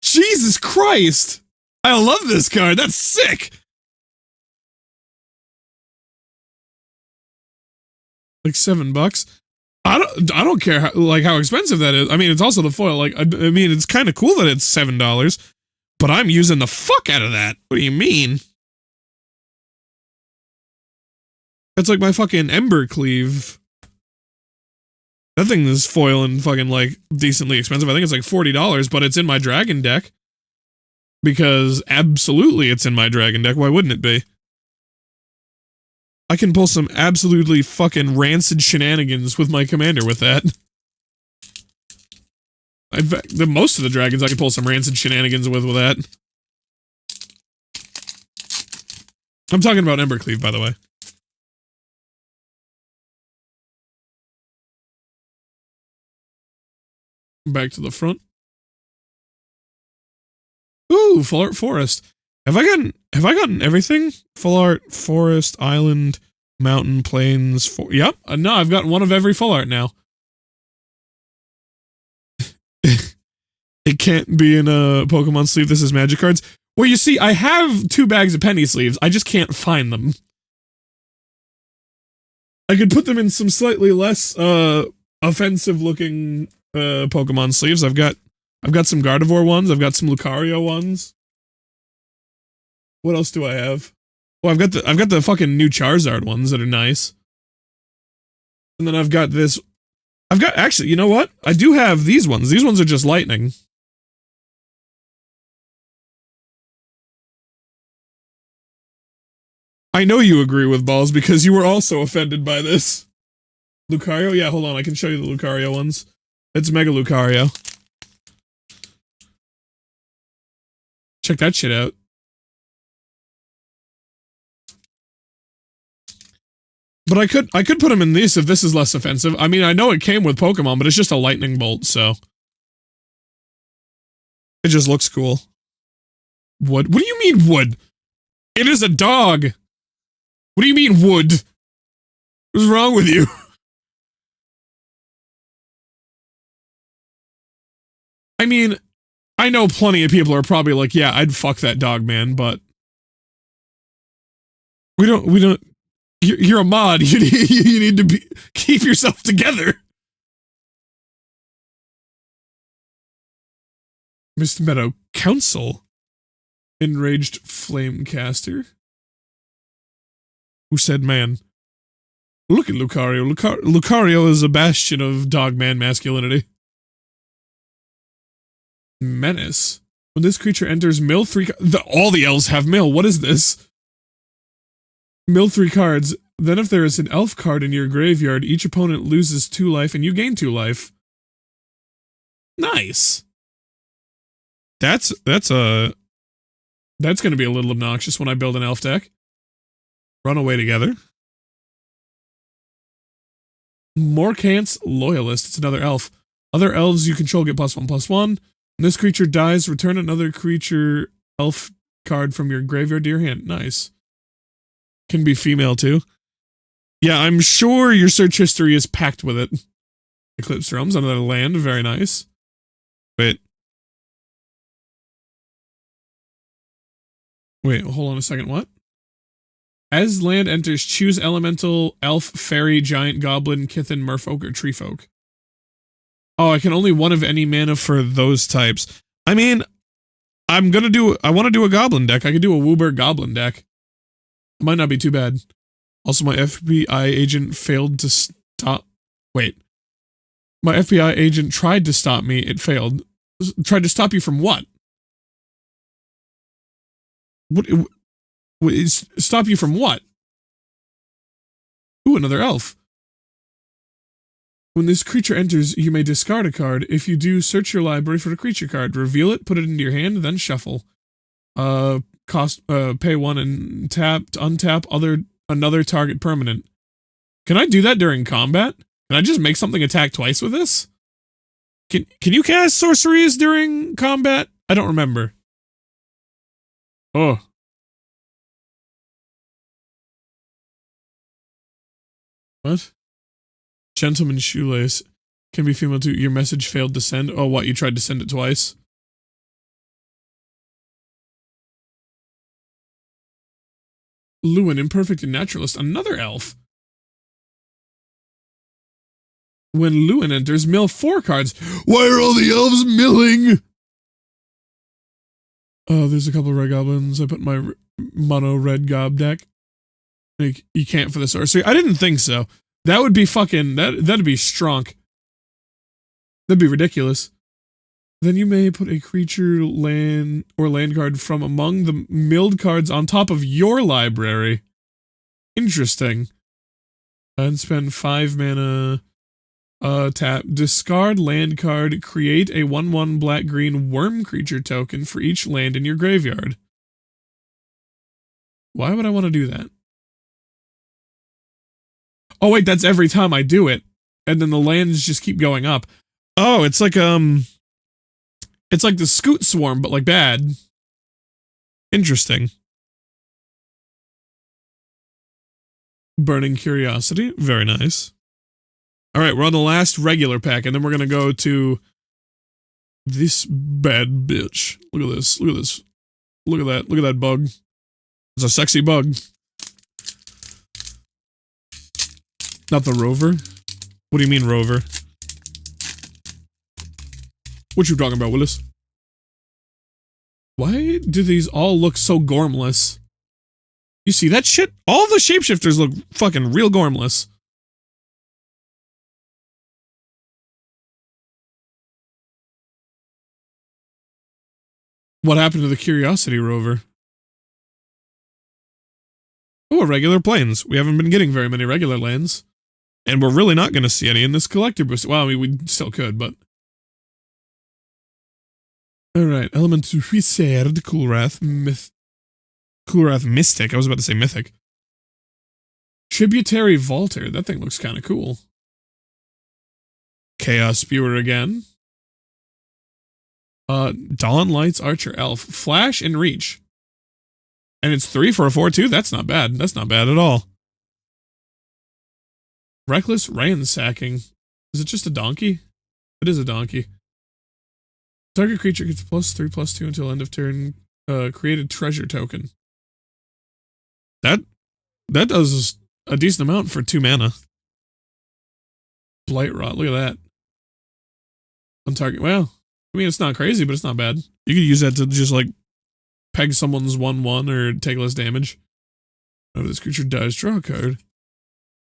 Jesus Christ! I love this card. That's sick. Like $7. I don't care how expensive that is. I mean, it's also the foil. Like, I mean, it's kind of cool that it's $7, but I'm using the fuck out of that. What do you mean? That's like my fucking Ember Cleave. That thing is foil and fucking, like, decently expensive. I think it's like $40, but it's in my dragon deck. Because absolutely it's in my dragon deck. Why wouldn't it be? I can pull some absolutely fucking rancid shenanigans with my commander with that. In fact, most of the dragons I can pull some rancid shenanigans with that. I'm talking about Embercleave, by the way. Back to the front. Ooh, full art forest. Have I gotten everything? Full art, forest, island, mountain, plains, yep. No, I've gotten one of every full art now. It can't be in a Pokemon sleeve. This is magic cards. Well, you see, I have 2 bags of penny sleeves. I just can't find them. I could put them in some slightly less offensive looking Pokemon sleeves. I've got some Gardevoir ones. I've got some Lucario ones. What else do I have? Well, I've got the fucking new Charizard ones that are nice. And then I've got this. Actually, you know what? I do have these ones. These ones are just lightning. I know you agree with Balls because you were also offended by this. Lucario? Yeah, hold on. I can show you the Lucario ones. It's Mega Lucario. Check that shit out. But I could put him in this if this is less offensive. I mean, I know it came with Pokemon, but it's just a lightning bolt, so. It just looks cool. Wood? What do you mean wood? It is a dog! What do you mean wood? What's wrong with you? I mean, I know plenty of people are probably like, yeah, I'd fuck that dog, man, but we don't, you're a mod, you need to keep yourself together. Mr. Meadow Council. Enraged Flamecaster. Who said man? Look at Lucario. Lucario is a bastion of dog-man masculinity. Menace. When this creature enters, mill 3... all the elves have mill. What is this? Mill 3 cards. Then if there is an elf card in your graveyard, each opponent loses 2 life and you gain 2 life. Nice. That's gonna be a little obnoxious when I build an elf deck. Run away together. Morkant's Loyalist. It's another elf. Other elves you control get +1/+1. When this creature dies, return another creature elf card from your graveyard to your hand. Nice. Can be female too. Yeah, I'm sure your search history is packed with it. Eclipsed Realms, another land. Very nice. Wait, hold on a second. What? As land enters, choose elemental, elf, fairy, giant, goblin, kitten, merfolk, or treefolk. Oh, I can only one of any mana for those types. I mean, I want to do a goblin deck. I could do a Wooburg goblin deck. It might not be too bad. Also, my FBI agent failed to stop. Wait. My FBI agent tried to stop me. It failed. Tried to stop you from what? Stop you from what? Ooh, another elf. When this creature enters, you may discard a card. If you do, search your library for the creature card. Reveal it, put it into your hand, then shuffle. Pay 1 and untap another target permanent. Can I do that during combat? Can I just make something attack twice with this? Can you cast sorceries during combat? I don't remember. Oh. What? Gentleman Shoelace. Can be female too. Your message failed to send. Oh, what? You tried to send it twice? Lewin, Imperfect and Naturalist. Another elf. When Lewin enters, mill 4 cards. Why are all the elves milling? Oh, there's a couple of red goblins. I put my mono red gob deck. Like, you can't for the sorcery. I didn't think so. That would be fucking... That'd be strong. That'd be ridiculous. Then you may put a creature, land, or land card from among the milled cards on top of your library. Interesting. And spend 5 mana. Tap. Discard land card. Create a 1/1 black-green worm creature token for each land in your graveyard. Why would I want to do that? Oh wait, that's every time I do it. And then the lands just keep going up. Oh, it's like the Scoot Swarm, but like bad. Interesting. Burning Curiosity, very nice. Alright, we're on the last regular pack, and then we're gonna go to this bad bitch. Look at this, look at this. Look at that bug. It's a sexy bug. Not the rover? What do you mean, rover? What you talking about, Willis? Why do these all look so gormless? You see that shit? All the shapeshifters look fucking real gormless. What happened to the Curiosity rover? Oh, regular planes. We haven't been getting very many regular lands. And we're really not going to see any in this collector boost. Well, I mean, we still could, but... Alright, Element Wizard, Coolwrath, Coolwrath Mystic. I was about to say Mythic. Tributary Vaulter. That thing looks kind of cool. Chaos Spewer again. Dawn Lights Archer Elf. Flash and Reach. And it's 3 for a 4/2? That's not bad. That's not bad at all. Reckless Ransacking. Is it just a donkey? It is a donkey. Target creature gets +3/+2 until end of turn. Created treasure token. That does a decent amount for 2 mana. Blight Rot, look at that. On target, well, I mean, it's not crazy, but it's not bad. You could use that to just, like, peg someone's 1/1 or take less damage. Whenever this creature dies, draw a card.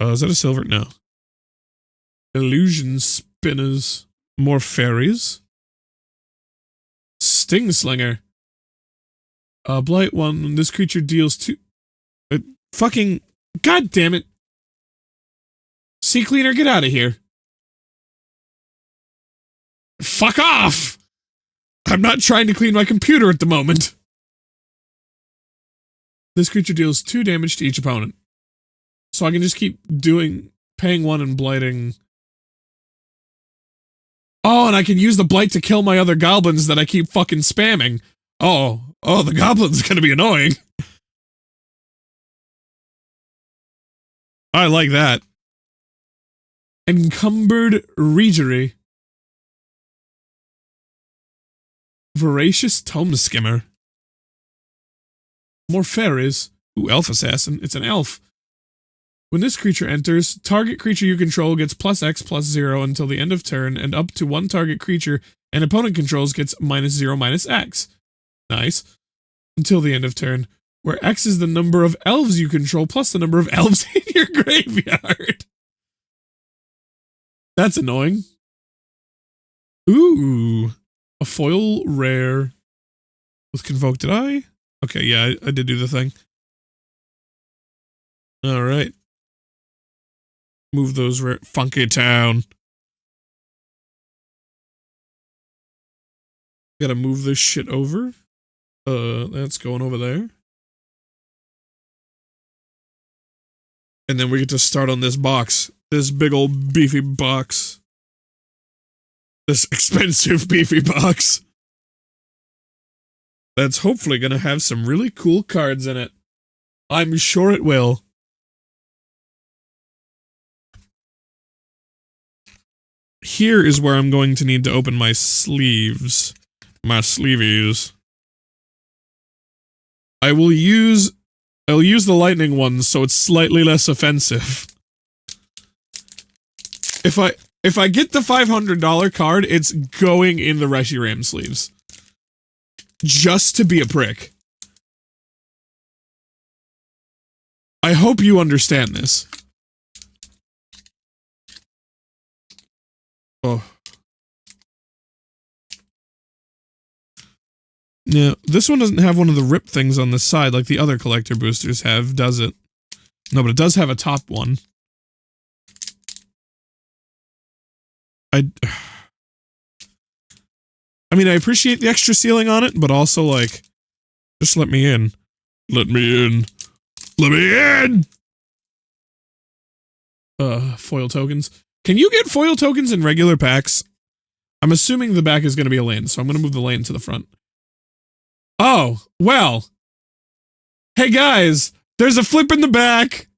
Is that a silver? No. Illusion Spinners. More fairies. Sting Slinger. Blight 1. This creature deals 2... fucking... God damn it. Sea Cleaner, get out of here. Fuck off! I'm not trying to clean my computer at the moment. This creature deals 2 damage to each opponent. So I can just keep paying 1 and blighting. Oh, and I can use the blight to kill my other goblins that I keep fucking spamming. Oh, the goblin's gonna be annoying. I like that. Encumbered Regery. Voracious Tome Skimmer. More fairies. Ooh, Elf Assassin. It's an elf. When this creature enters, target creature you control gets +X/+0 until the end of turn, and up to 1 target creature an opponent controls gets -0/-X. Nice. Until the end of turn, where X is the number of elves you control plus the number of elves in your graveyard. That's annoying. Ooh. A foil rare. With Convoke, did I? Okay, yeah, I did do the thing. Alright. Move those rare. Funky Town. Gotta move this shit over. That's going over there. And then we get to start on this box. This big old beefy box. This expensive beefy box. That's hopefully gonna have some really cool cards in it. I'm sure it will. Here is where I'm going to need to open my sleeves. My sleeveys. I'll use the lightning ones so it's slightly less offensive. If I get the $500 card, it's going in the Reshiram sleeves. Just to be a prick. I hope you understand this. Oh. Yeah, this one doesn't have one of the rip things on the side like the other collector boosters have, does it? No, but it does have a top one. I mean, I appreciate the extra ceiling on it, but also, like, just let me in. Let me in. Let me in! Foil tokens. Can you get foil tokens in regular packs? I'm assuming the back is going to be a land, so I'm going to move the land to the front. Oh, well. Hey, guys, there's a flip in the back.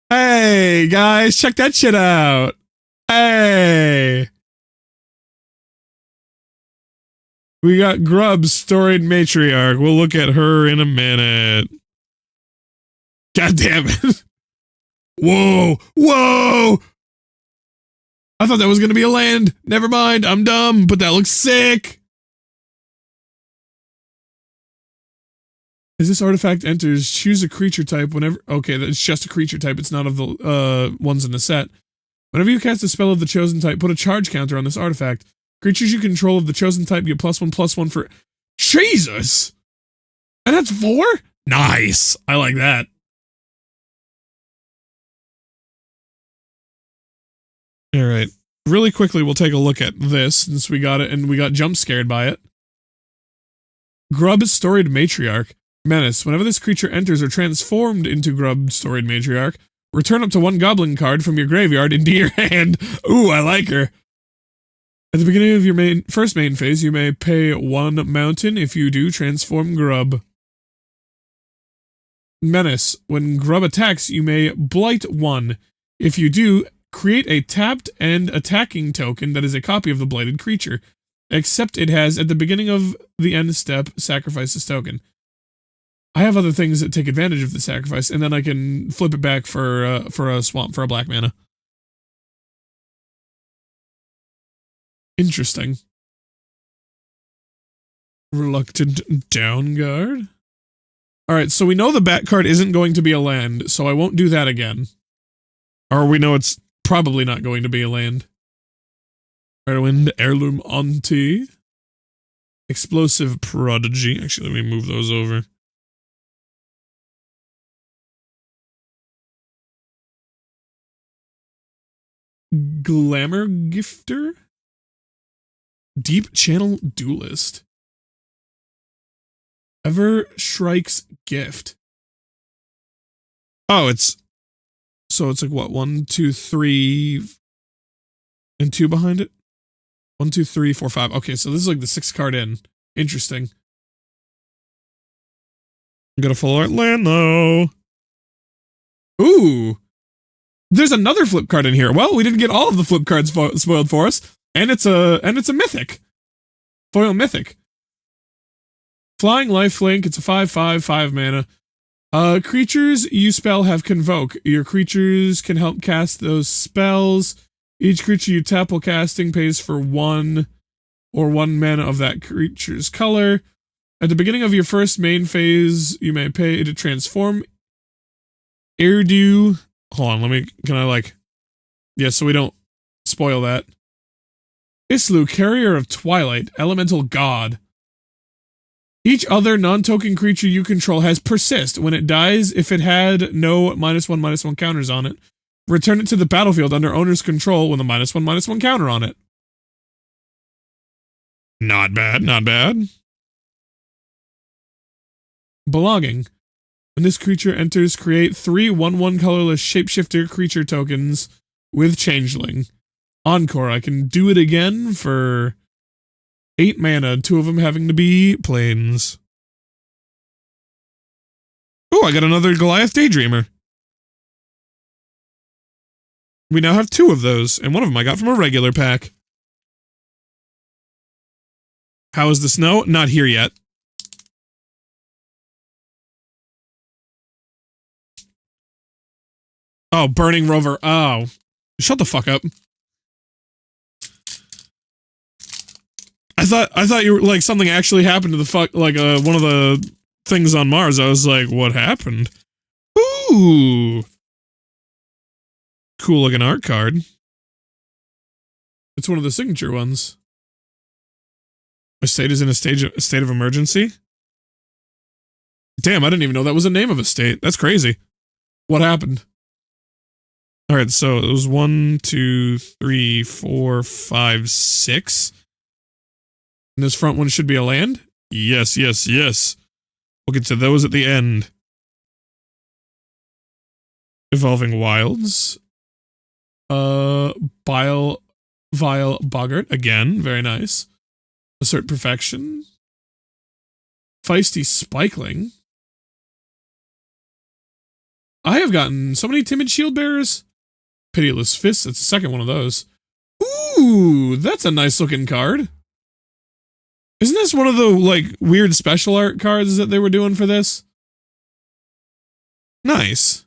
Hey, guys, check that shit out. Hey. We got Grub's storied matriarch. We'll look at her in a minute. God damn it. Whoa. Whoa. I thought that was going to be a land. Never mind. I'm dumb, but that looks sick. As this artifact enters, choose a creature type whenever... Okay, that's just a creature type. It's not of the ones in the set. Whenever you cast a spell of the chosen type, put a charge counter on this artifact. Creatures you control of the chosen type get +1/+1 for... Jesus! And that's 4? Nice! I like that. Alright. Really quickly, we'll take a look at this, since we got it and we got jump scared by it. Grub's storied matriarch. Menace. Whenever this creature enters or transformed into Grub's storied matriarch, return up to 1 goblin card from your graveyard into your hand. Ooh, I like her. At the beginning of your first main phase, you may pay 1 mountain. If you do, transform Grub. Menace. When Grub attacks, you may blight 1. If you do, create a tapped and attacking token that is a copy of the blighted creature, except it has, at the beginning of the end step, sacrifice this token. I have other things that take advantage of the sacrifice, and then I can flip it back for a swamp, for a black mana. Interesting. Reluctant Downguard. Alright, so we know the back card isn't going to be a land, so I won't do that again. Or we know it's probably not going to be a land. Wind Heirloom Auntie. Explosive Prodigy. Actually, let me move those over. Glamour Gifter? Deep Channel Duelist. Ever Shrike's Gift. Oh, it's... So it's like, what, 1, 2, 3... And 2 behind it? 1, 2, 3, 4, 5. Okay, so this is like the 6th card in. Interesting. I'm gonna full art land, though. Ooh! There's another flip card in here. Well, we didn't get all of the flip cards spoiled for us, and it's a mythic, foil mythic. Flying Lifelink. It's a 5/5, 5 mana. Creatures you spell have Convoke. Your creatures can help cast those spells. Each creature you tap while casting pays for 1 or 1 mana of that creature's color. At the beginning of your first main phase, you may pay to transform Erdu. Hold on, can I like... Yeah, so we don't spoil that. Islu, Carrier of Twilight, Elemental God. Each other non-token creature you control has Persist. When it dies, if it had no -1/-1 counters on it, return it to the battlefield under owner's control with a -1/-1 counter on it. Not bad, not bad. Belonging. When this creature enters, create 3 1/1 colorless shapeshifter creature tokens with Changeling. Encore, I can do it again for 8 mana, 2 of them having to be planes. Oh, I got another Goliath Daydreamer. We now have 2 of those, and one of them I got from a regular pack. How is the snow? Not here yet. Oh, Burning Rover. Oh. Shut the fuck up. I thought you were like something actually happened to the one of the things on Mars. I was like, what happened? Ooh. Cool looking art card. It's one of the signature ones. Estate is in a state of emergency. Damn, I didn't even know that was the name of a state. That's crazy. What happened? All right, so it was 1, 2, 3, 4, 5, 6. And this front one should be a land? Yes, yes, yes. We'll get to those at the end. Evolving Wilds. Vile Boggart. Again, very nice. Assert Perfection. Feisty Spikeling. I have gotten so many Timid Shield Bearers. Pitiless Fist, that's the second one of those. Ooh, that's a nice looking card. Isn't this one of the, like, weird special art cards that they were doing for this? Nice.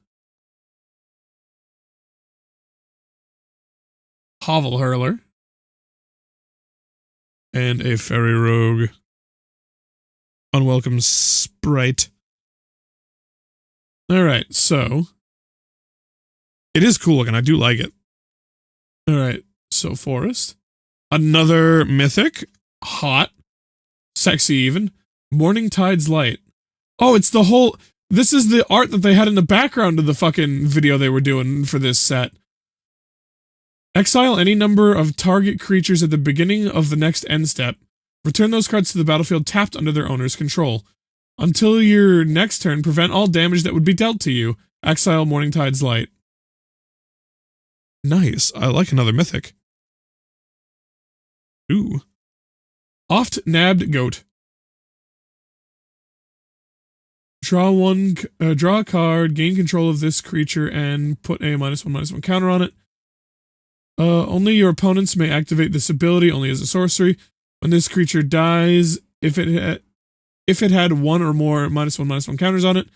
Hovel Hurler. And a Fairy Rogue. Unwelcome Sprite. Alright, so. It is cool looking, I do like it. Alright, so Forest. Another Mythic. Hot. Sexy even. Morning Tide's Light. Oh, it's the whole... This is the art that they had in the background of the fucking video they were doing for this set. Exile any number of target creatures at the beginning of the next end step. Return those cards to the battlefield tapped under their owner's control. Until your next turn, prevent all damage that would be dealt to you. Exile Morning Tide's Light. Nice. I like another Mythic. Ooh. Oft Nabbed Goat. Draw a card, gain control of this creature, and put a -1/-1 counter on it. Only your opponents may activate this ability, only as a sorcery. When this creature dies, if it had one or more -1/-1 counters on it,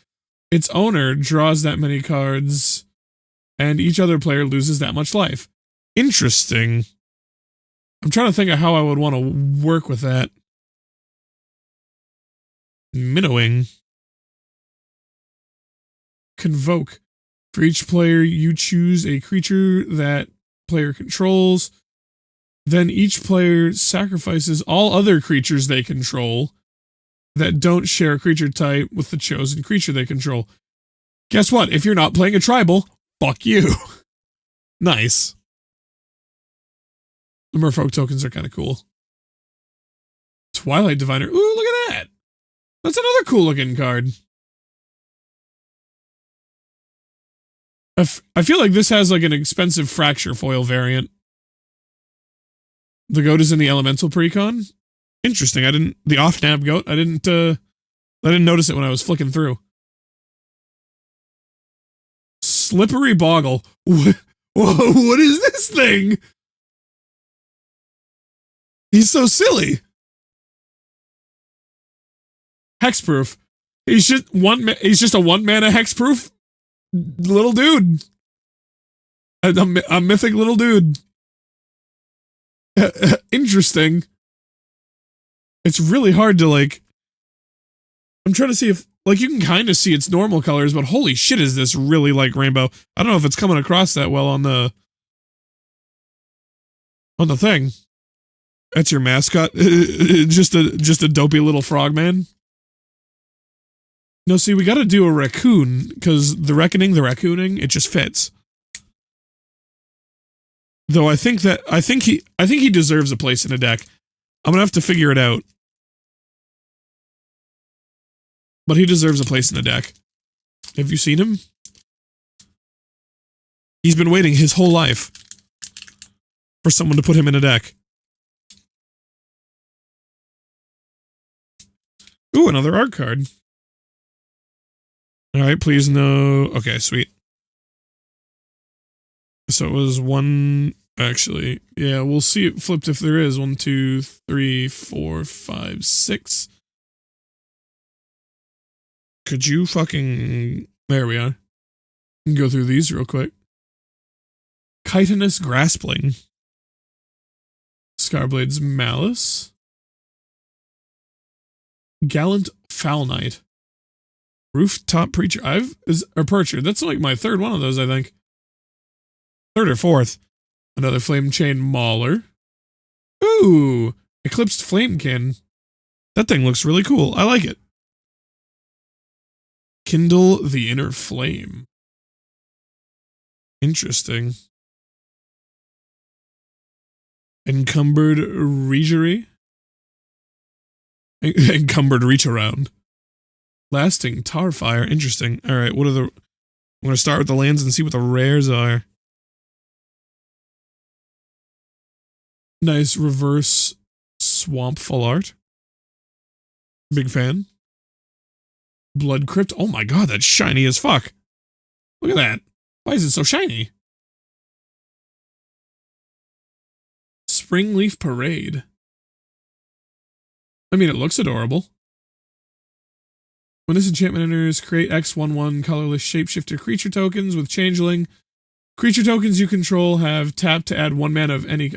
its owner draws that many cards, and each other player loses that much life. Interesting. I'm trying to think of how I would want to work with that. Minnowing. Convoke. For each player, you choose a creature that player controls. Then each player sacrifices all other creatures they control that don't share a creature type with the chosen creature they control. Guess what? If you're not playing a tribal, fuck you. Nice. The Merfolk tokens are kind of cool. Twilight Diviner. Ooh, look at that. That's another cool looking card. I feel like this has like an expensive Fracture foil variant. The goat is in the elemental precon. Interesting. The off-nab goat. I didn't notice it when I was flicking through. Slippery Boggle. Whoa, what is this thing? He's so silly. Hexproof. He's just a one-mana hexproof little dude. A mythic little dude. Interesting. It's really hard to, like... I'm trying to see if... Like, you can kind of see its normal colors, but holy shit, is this really like rainbow. I don't know if it's coming across that well on the thing. That's your mascot? just a dopey little frogman? No, see, we gotta do a raccoon, because the raccooning, it just fits. Though I think he deserves a place in a deck. I'm gonna have to figure it out. But he deserves a place in the deck. Have you seen him? He's been waiting his whole life for someone to put him in a deck. Ooh, another art card. Alright, please no... Okay, sweet. So it was one... Actually, yeah, we'll see it flipped if there is. 1, 2, 3, 4, 5, 6. Could you fucking... There we are. Go through these real quick. Chitinous Graspling. Scarblade's Malice. Gallant Foul Knight. Rooftop Preacher. Or Percher. That's like my third one of those, I think. Third or fourth. Another Flame Chain Mauler. Ooh! Eclipsed Flamekin. That thing looks really cool. I like it. Kindle the Inner Flame. Interesting. Encumbered Regery. Encumbered Reach Around. Lasting Tar Fire. Interesting. Alright, what are the... I'm gonna start with the lands and see what the rares are. Nice reverse swamp full art. Big fan. Blood Crypt. Oh my god, that's shiny as fuck. Look at that. Why is it so shiny? Spring Leaf Parade. I mean, it looks adorable. When this enchantment enters, create X11 colorless shapeshifter creature tokens with Changeling. Creature tokens you control have tap to add 1 mana of any...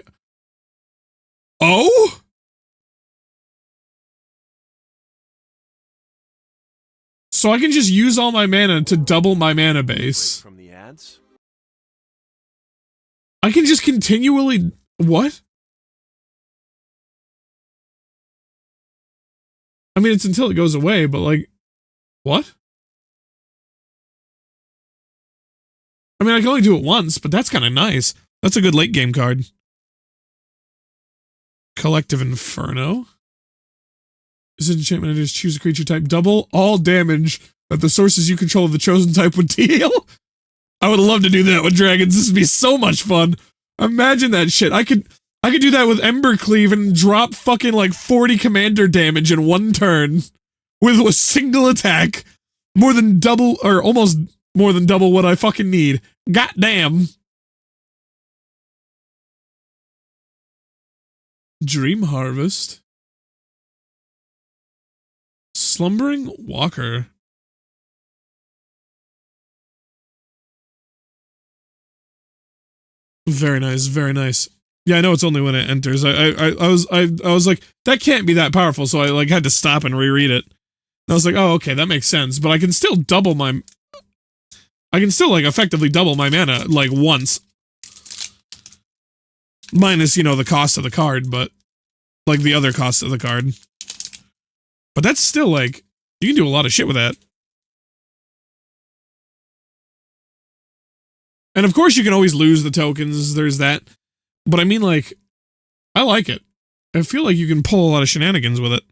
Oh? So I can just use all my mana to double my mana base. From the ads? I can just continually... What? I mean, it's until it goes away, but like... What? I mean, I can only do it once, but that's kind of nice. That's a good late game card. Collective Inferno. This enchantment is choose a creature type. Double all damage that the sources you control of the chosen type would deal. I would love to do that with dragons. This would be so much fun. Imagine that shit. I could do that with Embercleave and drop fucking like 40 commander damage in 1 turn. With a single attack. More than double, or almost more than double what I fucking need. Goddamn. Dream Harvest. Slumbering Walker. Very nice, very nice. Yeah, I know it's only when it enters. I was like, that can't be that powerful, so I like had to stop and reread it. And I was like, oh, okay, that makes sense. But I can still double my... I can still, like, effectively double my mana, like, once. Minus, you know, the cost of the card, but... Like, the other cost of the card. But that's still, like... You can do a lot of shit with that. And of course you can always lose the tokens, there's that. But I mean, like... I like it. I feel like you can pull a lot of shenanigans with it.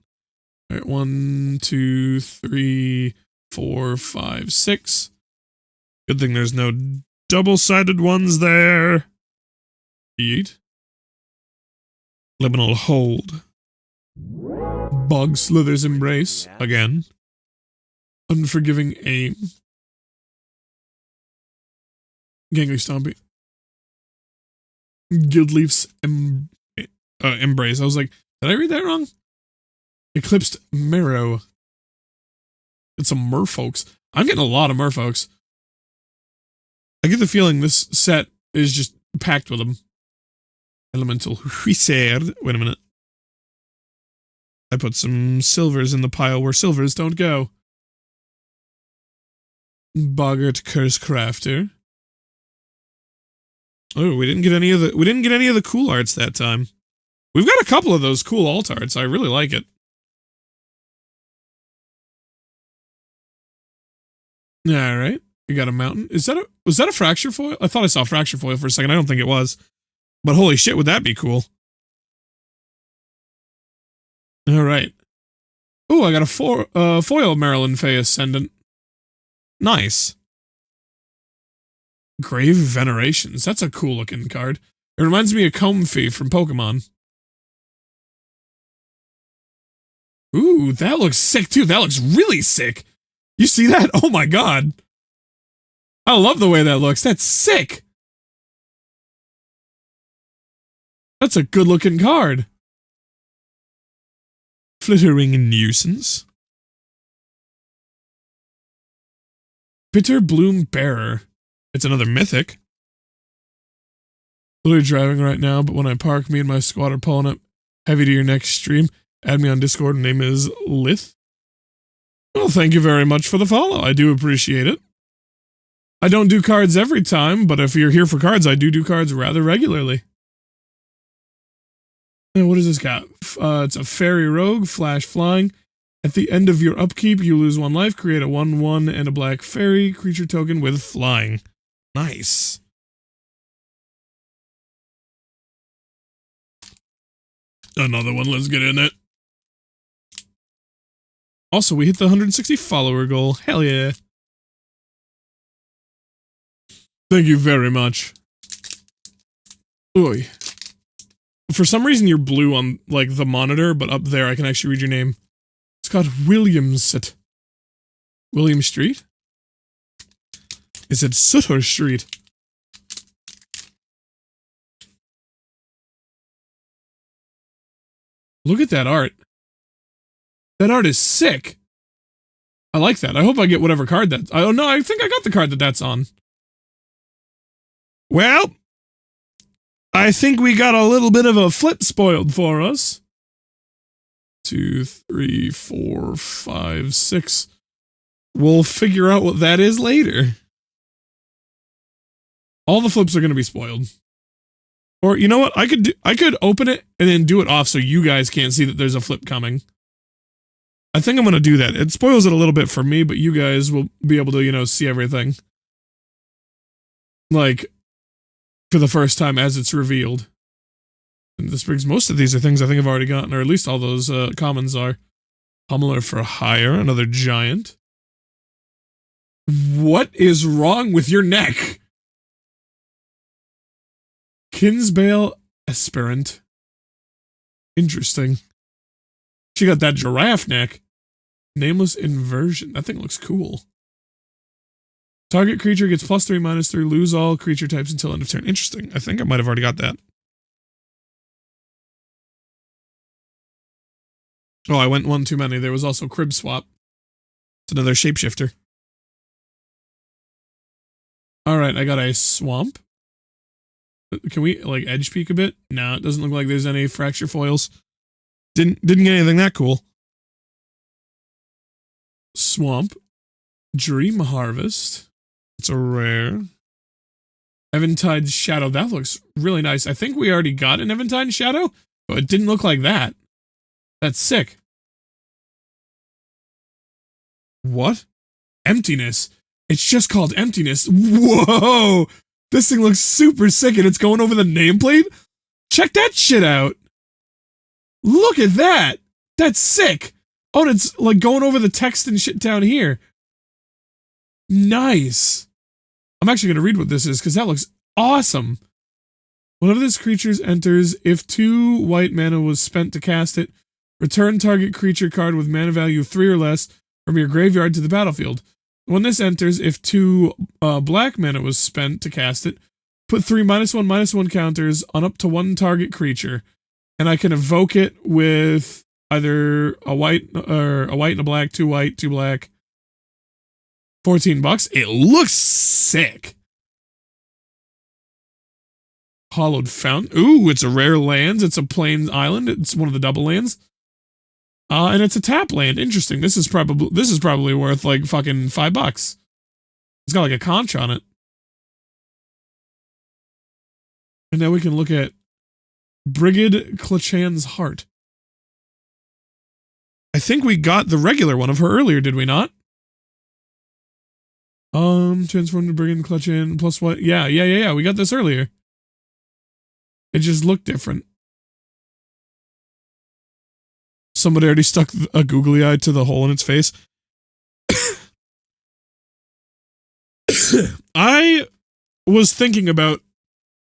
Alright, 1, 2, 3, 4, 5, 6. Good thing there's no double-sided ones there. 8. Liminal Hold. Bog Slither's Embrace. Again. Unforgiving Aim. Gangly Stompy. Guildleaf's Embrace. I was like, did I read that wrong? Eclipsed Marrow. It's some merfolks. I'm getting a lot of merfolks. I get the feeling this set is just packed with them. Elemental Huisair. Wait a minute. I put some silvers in the pile where silvers don't go. Boggart Curse Crafter. Oh, we didn't get any of the cool arts that time. We've got a couple of those cool alt arts. I really like it. Alright. We got a mountain. Was that a fracture foil? I thought I saw fracture foil for a second. I don't think it was. But holy shit, would that be cool? Alright. Oh, I got a foil Marilyn Faye Ascendant. Nice. Grave Venerations. That's a cool looking card. It reminds me of Comfey from Pokemon. Ooh, that looks sick too. That looks really sick. You see that? Oh my god. I love the way that looks. That's sick. That's a good looking card. Flittering Nuisance. Bitter Bloom Bearer. It's another mythic. Literally driving right now, but when I park, me and my squad are pulling up. Heavy to your next stream. Add me on Discord. Name is Lith. Well, thank you very much for the follow. I do appreciate it. I don't do cards every time, but if you're here for cards, I do cards rather regularly. Now, what does this got? It's a Fairy Rogue, Flash Flying. At the end of your upkeep, you lose 1 life. Create a 1/1 and a black fairy creature token with flying. Nice. Another one, let's get in it. Also, we hit the 160 follower goal. Hell yeah. Thank you very much. Oy. For some reason, you're blue on, like, the monitor, but up there I can actually read your name. Scott Williams. William Street? Is it Sutter Street? Look at that art. That art is sick. I like that. I hope I get whatever card that's... Oh, no, I think I got the card that's on. Well, I think we got a little bit of a flip spoiled for us. 2, 3, 4, 5, 6. We'll figure out what that is later. All the flips are going to be spoiled. Or, you know what? I could open it and then do it off so you guys can't see that there's a flip coming. I think I'm going to do that. It spoils it a little bit for me, but you guys will be able to, you know, see everything. Like, for the first time as it's revealed. And this brings most of these are things I think I've already gotten, or at least all those commons are. Pummeler for hire, another giant. What is wrong with your neck? Kinsbale Aspirant. Interesting. She got that giraffe neck. Nameless Inversion. That thing looks cool. Target creature gets +3/-3. Lose all creature types until end of turn. Interesting. I think I might have already got that. Oh, I went one too many. There was also Crib Swap. It's another shapeshifter. Alright, I got a Swamp. Can we, like, edge peek a bit? No, it doesn't look like there's any fracture foils. Didn't get anything that cool. Swamp. Dream Harvest. It's a rare. Eventide Shadow. That looks really nice. I think we already got an Eventide Shadow, but it didn't look like that. That's sick. What? Emptiness. It's just called Emptiness. Whoa! This thing looks super sick and it's going over the nameplate? Check that shit out! Look at that! That's sick! Oh, and it's like going over the text and shit down here. Nice! I'm actually going to read what this is because that looks awesome. Whenever this creature enters, if 2 white mana was spent to cast it, return target creature card with mana value of 3 or less from your graveyard to the battlefield. When this enters, if 2 black mana was spent to cast it, put 3 -1/-1 counters on up to 1 target creature, and I can evoke it with either a white and a black, 2 white, 2 black. $14. It looks sick. Hollowed Fountain. Ooh, it's a rare land. It's a plains island. It's one of the double lands. And it's a tap land. Interesting. This is probably worth like fucking $5. It's got like a conch on it. And now we can look at Brigid Clachan's Heart. I think we got the regular one of her earlier, did we not? Transform to Brigid Clachan plus what? Yeah. We got this earlier. It just looked different. Somebody already stuck a googly eye to the hole in its face. I was thinking about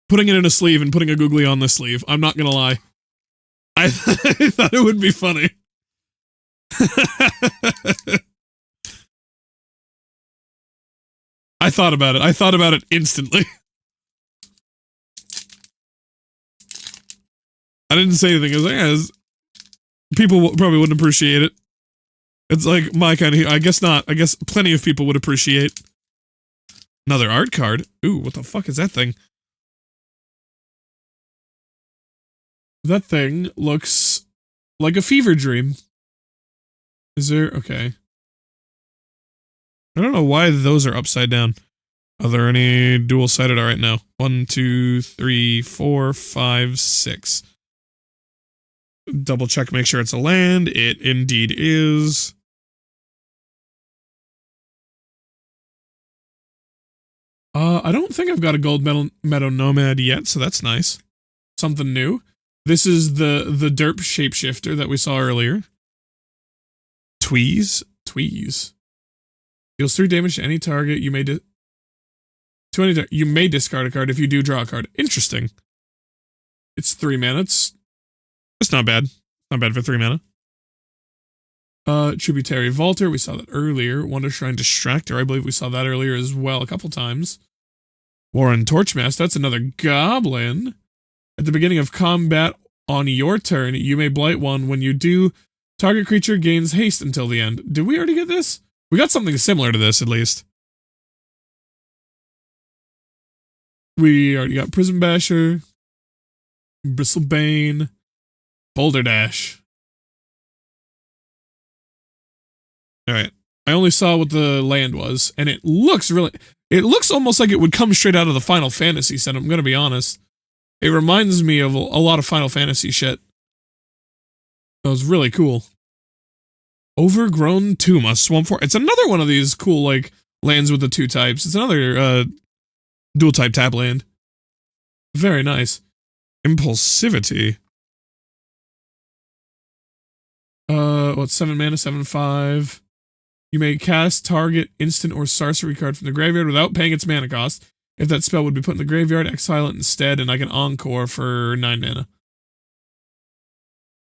putting it in a sleeve and putting a googly on the sleeve. I'm not gonna lie. I thought it would be funny. I thought about it. I thought about it instantly. I didn't say anything. I was like, yeah, people probably wouldn't appreciate it. It's like my kind of... I guess not. I guess plenty of people would appreciate. Another art card. Ooh, what the fuck is that thing? That thing looks like a fever dream. Is there... Okay. I don't know why those are upside down. Are there any dual-sided? All right, no. 1, 2, 3, 4, 5, 6. Double check, make sure it's a land. It indeed is. I don't think I've got a Gold Meadow Nomad yet, so that's nice. Something new. This is the derp shapeshifter that we saw earlier. Tweeze. Deals 3 damage to any target. You may discard a card if you do draw a card. Interesting. It's 3 mana. It's not bad. Not bad for 3 mana. Tributary Vaulter, we saw that earlier. Wonder Shrine Distractor, I believe we saw that earlier as well a couple times. Warren Torchmaster, that's another goblin. At the beginning of combat on your turn, you may blight one. When you do, target creature gains haste until the end. Did we already get this? We got something similar to this, at least. We already got Prism Basher, Bristlebane, Boulder Dash. Alright, I only saw what the land was, and it looks almost like it would come straight out of the Final Fantasy set, I'm gonna be honest. It reminds me of a lot of Final Fantasy shit. That was really cool. Overgrown Tomb, a Swamp Forest. It's another one of these cool, like, lands with the 2 types. It's another, dual type tap land. Very nice. Impulsivity. What, 7 mana, 7/5. You may cast target instant or sorcery card from the graveyard without paying its mana cost. If that spell would be put in the graveyard, exile it instead, and I can encore for 9 mana.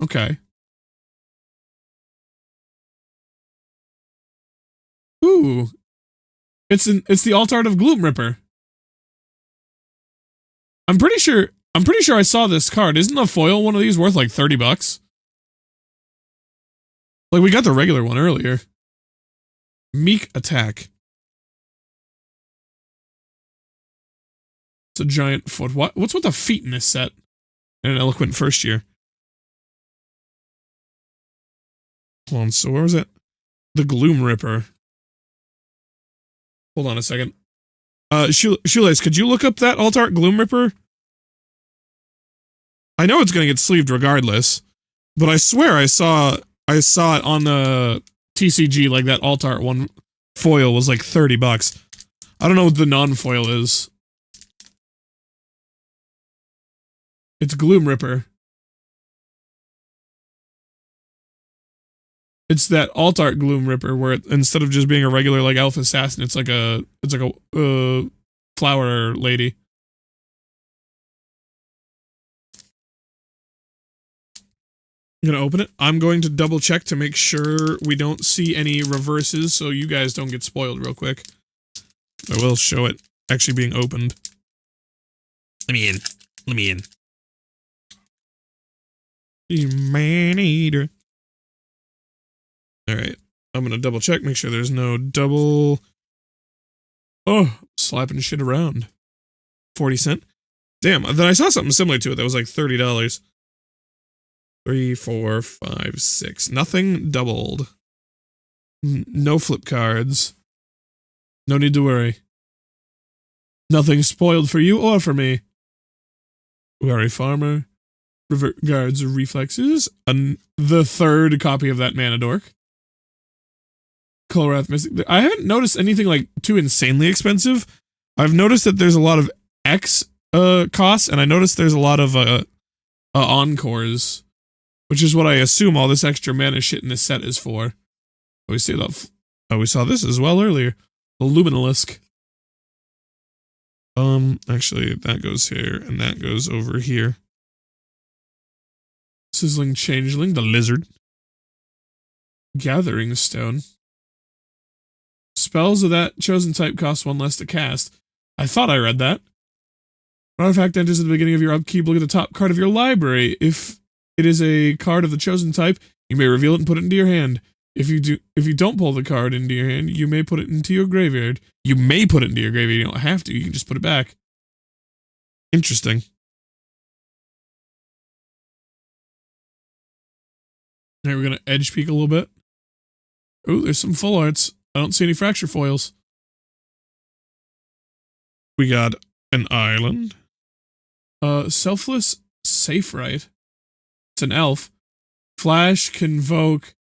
Okay. Ooh. It's the Alt Art of Gloom Ripper. I'm pretty sure I saw this card. Isn't the foil one of these worth like $30? Like, we got the regular one earlier. Meek Attack. It's a giant foot. What's with the feet in this set? And an Eloquent First Year. Hold on, so where was it? The Gloom Ripper. Hold on a second. Shoelace, could you look up that Alt Art Gloom Ripper? I know it's gonna get sleeved regardless, but I swear I saw it on the TCG, like that Alt Art one foil was like $30. I don't know what the non-foil is. It's Gloom Ripper. It's that Alt Art Gloom Ripper where instead of just being a regular like Elf Assassin, it's like a flower lady. I'm gonna open it. I'm going to double check to make sure we don't see any reverses so you guys don't get spoiled real quick. I will show it actually being opened. Let me in. You man-eater. Alright. I'm gonna double check, make sure there's no double... Oh, slapping shit around. 40 cents. Damn, then I saw something similar to it that was like $30. 3, 4, 5, 6. Nothing doubled. No flip cards. No need to worry. Nothing spoiled for you or for me. Wary Farmer. Revert Guards Reflexes. The 3rd copy of that Mana Dork. Colorwrath Mystic. I haven't noticed anything like too insanely expensive. I've noticed that there's a lot of X costs, and I noticed there's a lot of encores, which is what I assume all this extra mana shit in this set is for. We see that. Oh, we saw this as well earlier. The Luminalisk. Actually, that goes here, and that goes over here. Sizzling Changeling, the Lizard. Gathering Stone. Spells of that chosen type cost 1 less to cast. I thought I read that. An artifact enters at the beginning of your upkeep. Look at the top card of your library. If it is a card of the chosen type, you may reveal it and put it into your hand. If you don't pull the card into your hand, you may put it into your graveyard. You may put it into your graveyard. You don't have to. You can just put it back. Interesting. All right, we're gonna edge peek a little bit. Oh, there's some full arts. I don't see any fracture foils. We got an island. Selfless Safe Right. It's an elf. Flash, Convoke.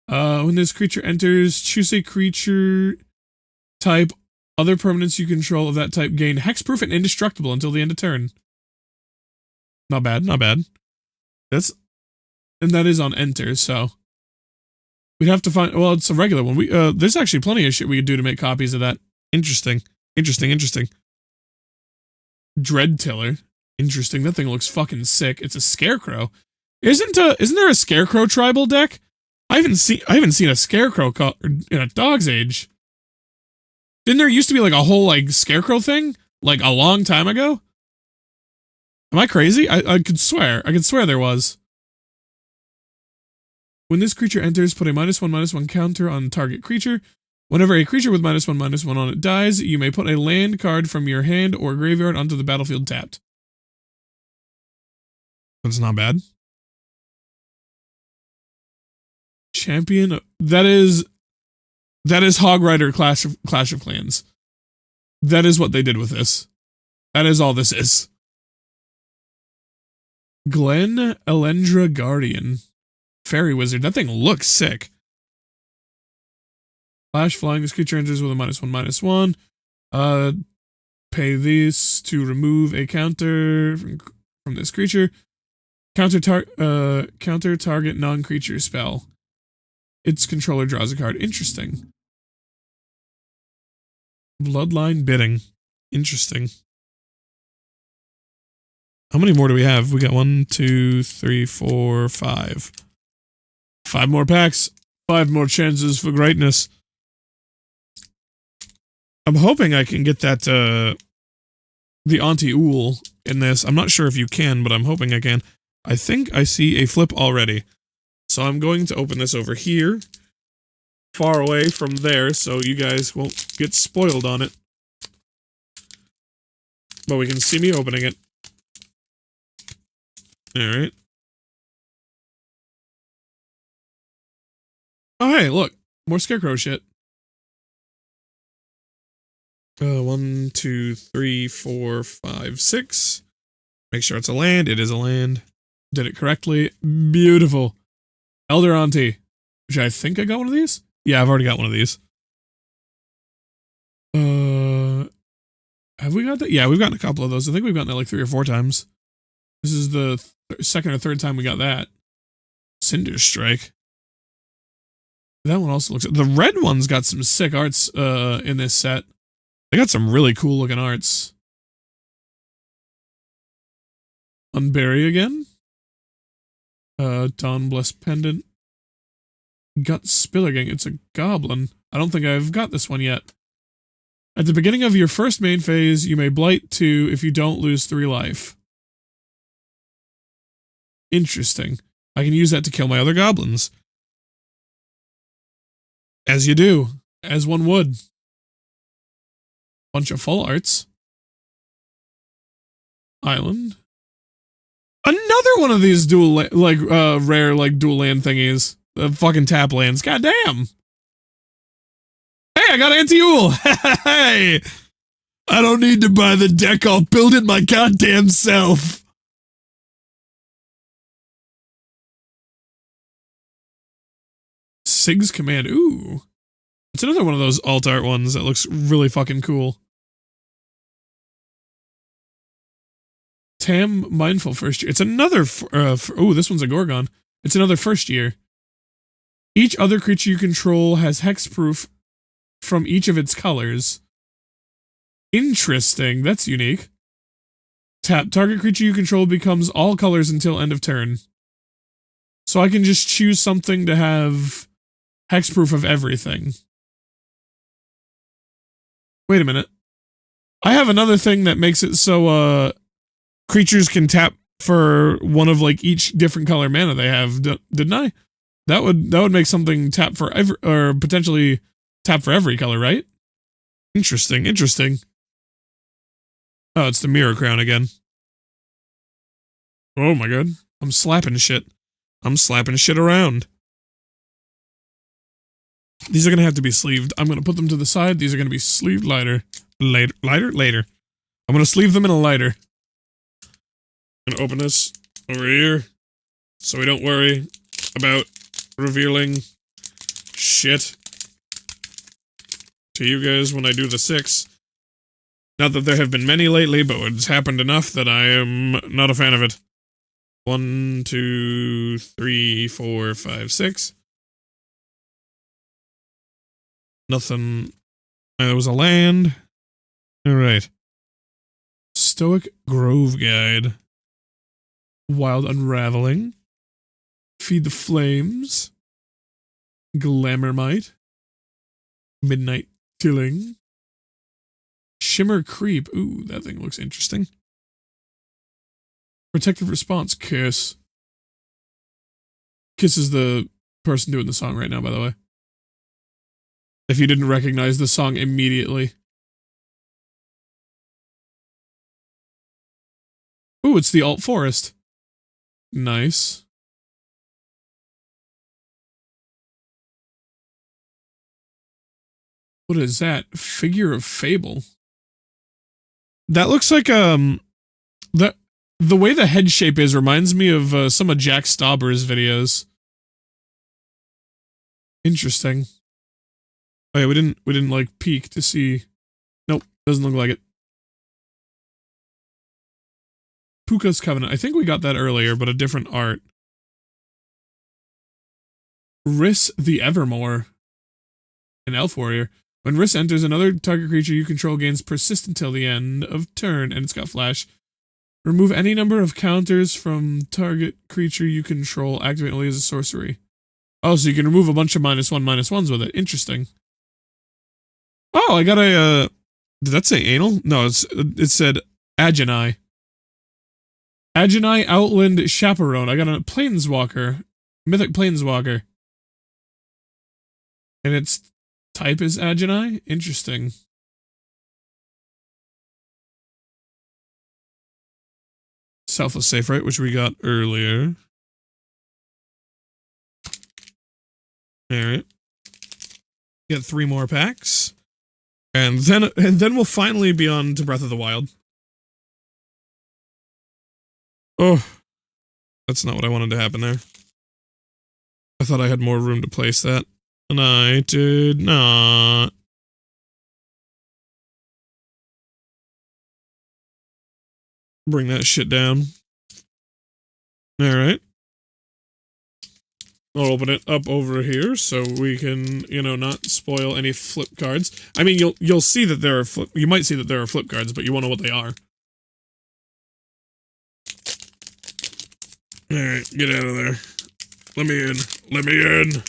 When this creature enters, choose a creature type. Other permanents you control of that type gain hexproof and indestructible until the end of turn. Not bad, not bad. And that is on enter, so we'd have to find, well, it's a regular one. There's actually plenty of shit we could do to make copies of that. Interesting. Dread Tiller. Interesting. That thing looks fucking sick. It's a scarecrow. Isn't there a scarecrow tribal deck? I haven't seen a scarecrow in a dog's age. Didn't there used to be like a whole like scarecrow thing like a long time ago? Am I crazy? I could swear there was. When this creature enters, put a -1/-1 counter on target creature. Whenever a creature with -1/-1 on it dies, you may put a land card from your hand or graveyard onto the battlefield tapped. That's not bad. Champion. That is Hog Rider Clash of Clans. That is what they did with this. That is all this is. Glen Elendra Guardian. Fairy Wizard. That thing looks sick. Flash flying. This creature enters with a -1/-1. Pay this to remove a counter from this creature. Counter target non-creature spell. Its controller draws a card. Interesting. Bloodline Bidding. Interesting. How many more do we have? We got 1, 2, 3, 4, 5. 5 more packs. 5 more chances for greatness. I'm hoping I can get that, the Auntie Ool in this. I'm not sure if you can, but I'm hoping I can. I think I see a flip already. So I'm going to open this over here, far away from there, so you guys won't get spoiled on it. But we can see me opening it. Alright. Oh, hey, look. More scarecrow shit. 1, 2, 3, 4, 5, 6. Make sure it's a land. It is a land. Did it correctly. Beautiful. Elder Auntie. Which I think I got one of these? Yeah, I've already got one of these. Have we got that? Yeah, we've gotten a couple of those. I think we've gotten it like 3 or 4 times. This is the second or third time we got that. Cinder Strike. That one also looks... The red one's got some sick arts in this set. They got some really cool looking arts. Unbury again. Dawn Blessed Pendant. Gut Spillergang. It's a goblin. I don't think I've got this one yet. At the beginning of your first main phase, you may blight 2 if you don't lose 3 life. Interesting. I can use that to kill my other goblins. As you do. As one would. Bunch of full arts. Island. Another one of these dual, rare, dual land thingies. The fucking tap lands. God damn. Hey, I got Auntie Ool. Hey. I don't need to buy the deck. I'll build it my goddamn self. Sig's Command. Ooh. It's another one of those alt art ones that looks really fucking cool. Tam Mindful First Year. It's another... oh, this one's a Gorgon. It's another first year. Each other creature you control has hexproof from each of its colors. Interesting. That's unique. Tap. Target creature you control becomes all colors until end of turn. So I can just choose something to have hexproof of everything. Wait a minute. I have another thing that makes it so, creatures can tap for one of, each different color mana they have, didn't I? That would make something tap for every, or potentially tap for every color, right? Interesting, interesting. Oh, it's the Mirror Crown again. Oh my god. I'm slapping shit. I'm slapping shit around. These are gonna have to be sleeved. I'm gonna put them to the side. These are gonna be sleeved later. Later. I'm gonna sleeve them in a lighter. I'm gonna open this over here so we don't worry about revealing shit to you guys when I do the 6. Not that there have been many lately, but it's happened enough that I am not a fan of it. 1, 2, 3, 4, 5, 6. Nothing. There was a land. Alright. Stoic Grove Guide. Wild Unraveling. Feed the Flames. Glamourmite. Midnight Tilling. Shimmer Creep. Ooh, that thing looks interesting. Protective Response. Kiss. Kiss is the person doing the song right now, by the way. If you didn't recognize the song immediately. Ooh, it's the Alt Forest. Nice. What is that? Figure of Fable. That looks like the way the head shape is reminds me of some of Jack Stauber's videos. Interesting. Oh yeah, we didn't like peek to see. Nope, doesn't look like it. Puka's Covenant. I think we got that earlier, but a different art. Riss the Evermore. An elf warrior. When Riss enters, another target creature you control gains persist until the end of turn, and it's got flash. Remove any number of counters from target creature you control. Activate only as a sorcery. Oh, so you can remove a bunch of -1/-1s with it. Interesting. Oh, I got a, did that say anal? No, it said Agenai. Agenai Outland Chaperone. I got a Planeswalker. Mythic Planeswalker. And its type is Agenai? Interesting. Selfless Safe Right, which we got earlier. Alright. Get 3 more packs. And then we'll finally be on to Breath of the Wild. Oh, that's not what I wanted to happen there. I thought I had more room to place that, and I did not. Bring that shit down. Alright. I'll open it up over here so we can, you know, not spoil any flip cards. I mean, you'll see that there are you might see that there are flip cards, but you won't know what they are. Alright, get out of there. Let me in. Let me in.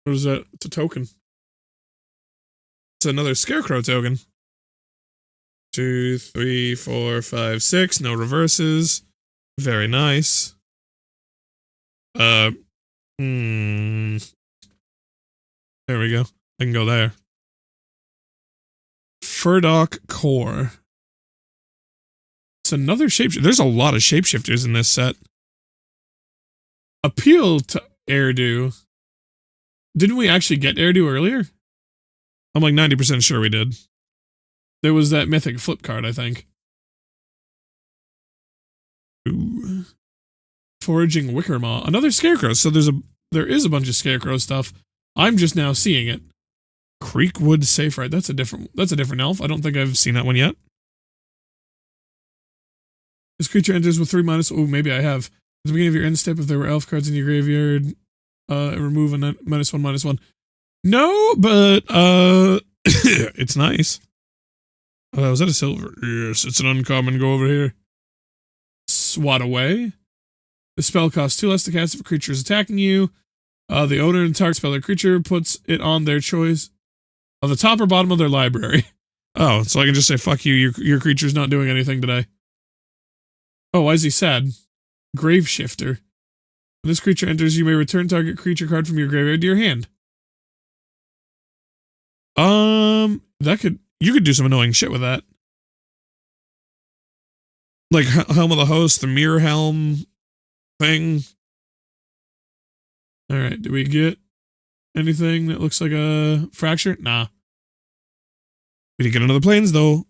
What is that? It's a token. It's another Scarecrow token. 2, 3, 4, 5, 6. No reverses. Very nice. There we go. I can go there. Furdock Core. It's another shapeshifter. There's a lot of shapeshifters in this set. Appeal to Erdu. Didn't we actually get Erdu earlier? I'm like 90% sure we did. There was that mythic flip card, I think. Ooh. Foraging Wickermaw. Another Scarecrow. So there is a bunch of Scarecrow stuff. I'm just now seeing it. Creekwood Safe Right. That's a different elf. I don't think I've seen that one yet. This creature enters with 3-. Oh, maybe I have. At the beginning of your end step, if there were elf cards in your graveyard, remove a -1/-1. No, but it's nice. Was that a silver? Yes, it's an uncommon. Go over here. Swat Away. The spell costs 2 less to cast if a creature is attacking you. The owner and target spell or creature puts it on their choice on the top or bottom of their library. Oh, so I can just say, fuck you, your creature's not doing anything today. Oh, why is he sad? Grave Shifter. When this creature enters, you may return target creature card from your graveyard to your hand. You could do some annoying shit with that. Like Helm of the Host, the Mirror Helm thing. Alright, do we get anything that looks like a fracture? Nah. We didn't get another planes though.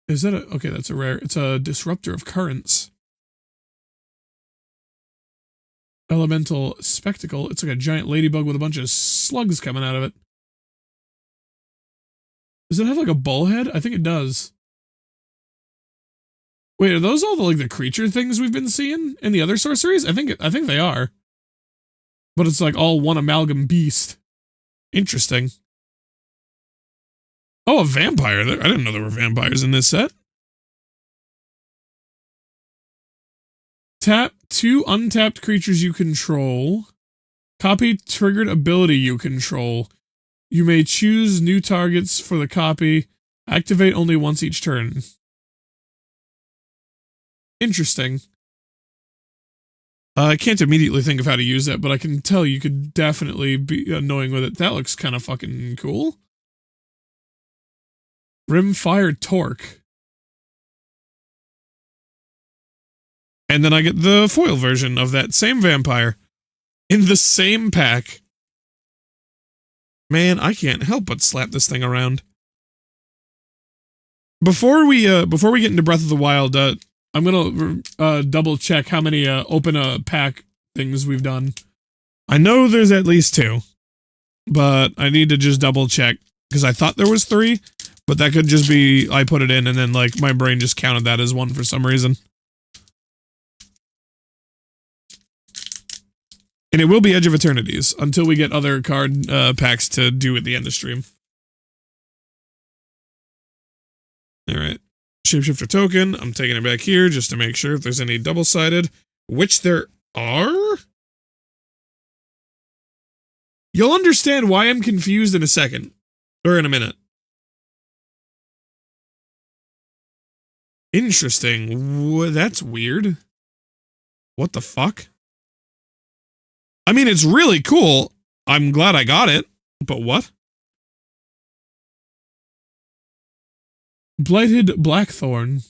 Is that okay, that's a rare. It's a Disruptor of Currents. Elemental Spectacle. It's like a giant ladybug with a bunch of slugs coming out of it. Does it have like a bull head? I think it does. Wait, are those all the, like, the creature things we've been seeing in the other sorceries? I think they are. But it's like all one amalgam beast. Interesting. Oh, a vampire. I didn't know there were vampires in this set. Tap 2 untapped creatures you control. Copy triggered ability you control. You may choose new targets for the copy. Activate only once each turn. Interesting. I can't immediately think of how to use that, but I can tell you could definitely be annoying with it. That looks kind of fucking cool. Rimfire Torque. And then I get the foil version of that same vampire in the same pack. Man, I can't help but slap this thing around. Before we get into Breath of the Wild, I'm gonna double check how many open a pack things we've done. I know there's at least 2, but I need to just double check because I thought there was 3, but that could just be I put it in and then like my brain just counted that as 1 for some reason. And it will be Edge of Eternities until we get other card packs to do at the end of stream. Alright. Shapeshifter token. I'm taking it back here just to make sure if there's any double-sided, which there are. You'll understand why I'm confused in a second. Or in a minute. Interesting. That's weird. What the fuck? I mean, it's really cool. I'm glad I got it. But what? Blighted Blackthorn.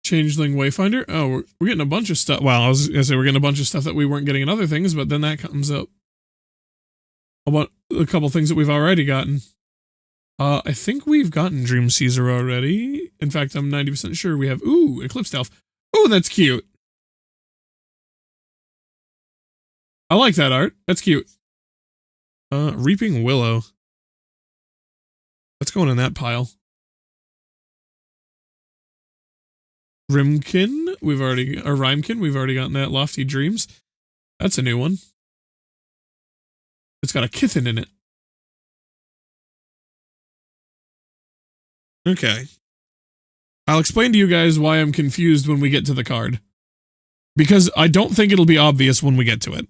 Changeling Wayfinder. Oh, we're getting a bunch of stuff. Well, I was gonna say we're getting a bunch of stuff that we weren't getting in other things, but then that comes up about a couple things that we've already gotten. I think we've gotten Dream Caesar already. In fact, I'm 90% sure we have. Ooh, Eclipsed Elf. Ooh, that's cute. I like that art. That's cute. Reaping Willow. Let's go in that pile. Rymkin, we've already gotten that. Lofty Dreams. That's a new one. It's got a Kithen in it. Okay. I'll explain to you guys why I'm confused when we get to the card. Because I don't think it'll be obvious when we get to it.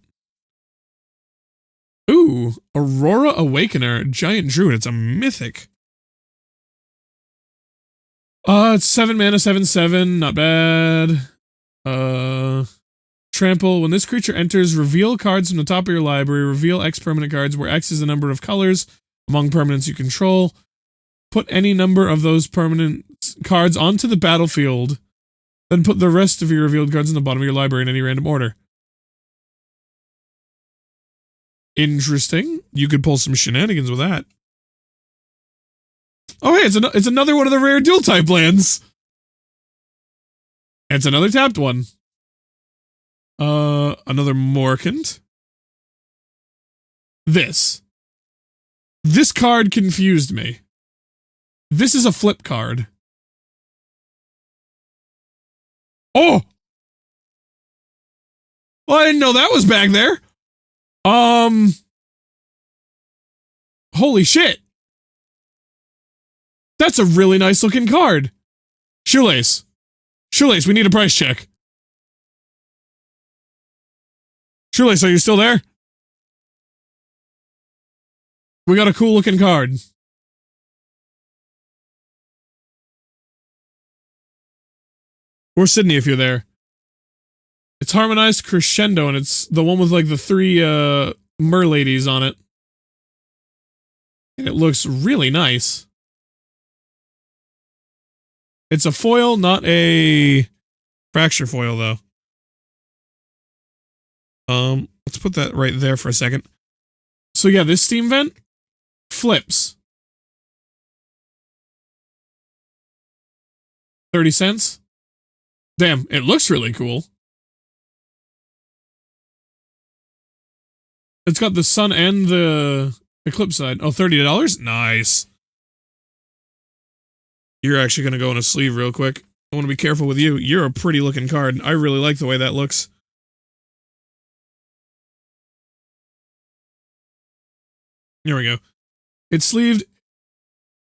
Ooh, Aurora Awakener, Giant Druid. It's a mythic. It's 7 mana, 7/7, not bad. Trample. When this creature enters, reveal cards from the top of your library. Reveal X permanent cards, where X is the number of colors among permanents you control. Put any number of those permanent cards onto the battlefield. Then put the rest of your revealed cards in the bottom of your library in any random order. Interesting. You could pull some shenanigans with that. Oh, hey, it's another one of the rare dual type lands. It's another tapped one. Another Morkant. This card confused me. This is a flip card. Oh! Well, I didn't know that was back there. Holy shit. That's a really nice looking card. Shoelace. Shoelace, we need a price check. Shoelace, are you still there? We got a cool looking card. Or Sydney if you're there. It's Harmonized Crescendo, and it's the one with like the 3 merladies on it. And it looks really nice. It's a foil, not a fracture foil, though. Let's put that right there for a second. So yeah, this steam vent flips. 30 cents. Damn, it looks really cool. It's got the sun and the eclipse side. Oh, $30? Nice. You're actually going to go in a sleeve real quick. I want to be careful with you. You're a pretty looking card. I really like the way that looks. Here we go. It's sleeved.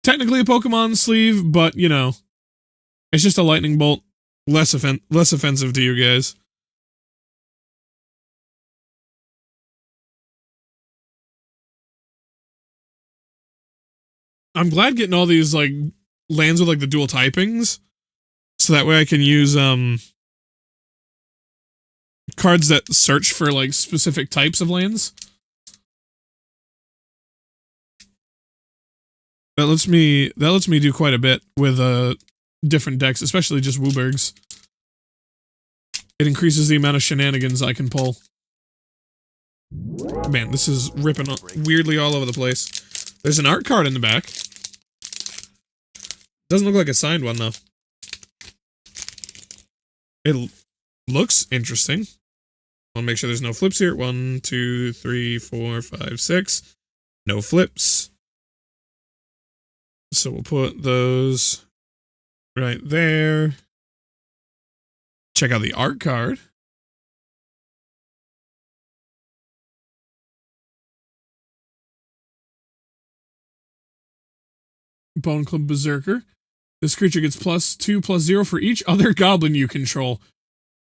Technically a Pokemon sleeve, but, you know, it's just a lightning bolt. Less offensive to you guys. I'm glad getting all these, like, lands with, like, the dual typings. So that way I can use, cards that search for, like, specific types of lands. That lets me do quite a bit with, different decks, especially just Woobergs. It increases the amount of shenanigans I can pull. Man, this is ripping weirdly all over the place. There's an art card in the back. Doesn't look like a signed one, though. It looks interesting. I'll make sure there's no flips here. 1, 2, 3, 4, 5, 6. No flips. So we'll put those right there. Check out the art card. Bone Club Berserker. This creature gets +2/+0 for each other goblin you control.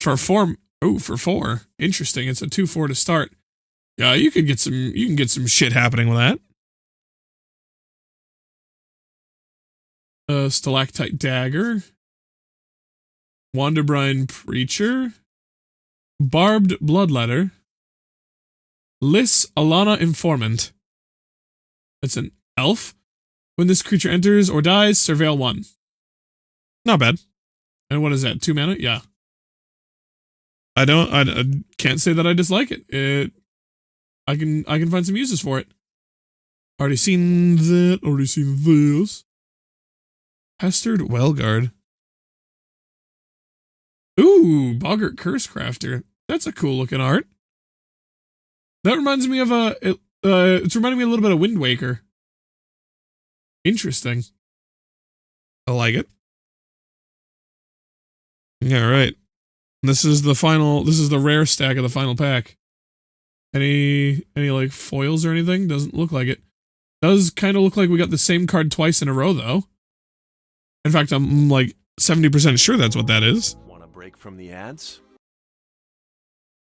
For 4. Oh, for 4. Interesting. It's a 2/4 to start. Yeah, you can get some shit happening with that. Stalactite Dagger. Wanderbrine Preacher. Barbed Bloodletter. Lys Alana Informant. That's an elf. When this creature enters or dies, surveil 1. Not bad. And what is that? 2 mana? Yeah. I can't say that I dislike it. I can find some uses for it. Already seen that. Already seen this. Pestered Wellguard. Ooh, Boggart Cursecrafter. That's a cool looking art. That reminds me of it's reminding me a little bit of Wind Waker. Interesting. I like it. All right. This is the rare stack of the final pack. Any like foils or anything? Doesn't look like it. Does kind of look like we got the same card twice in a row though. In fact, I'm like 70% sure that's what that is. Want a break from the ads?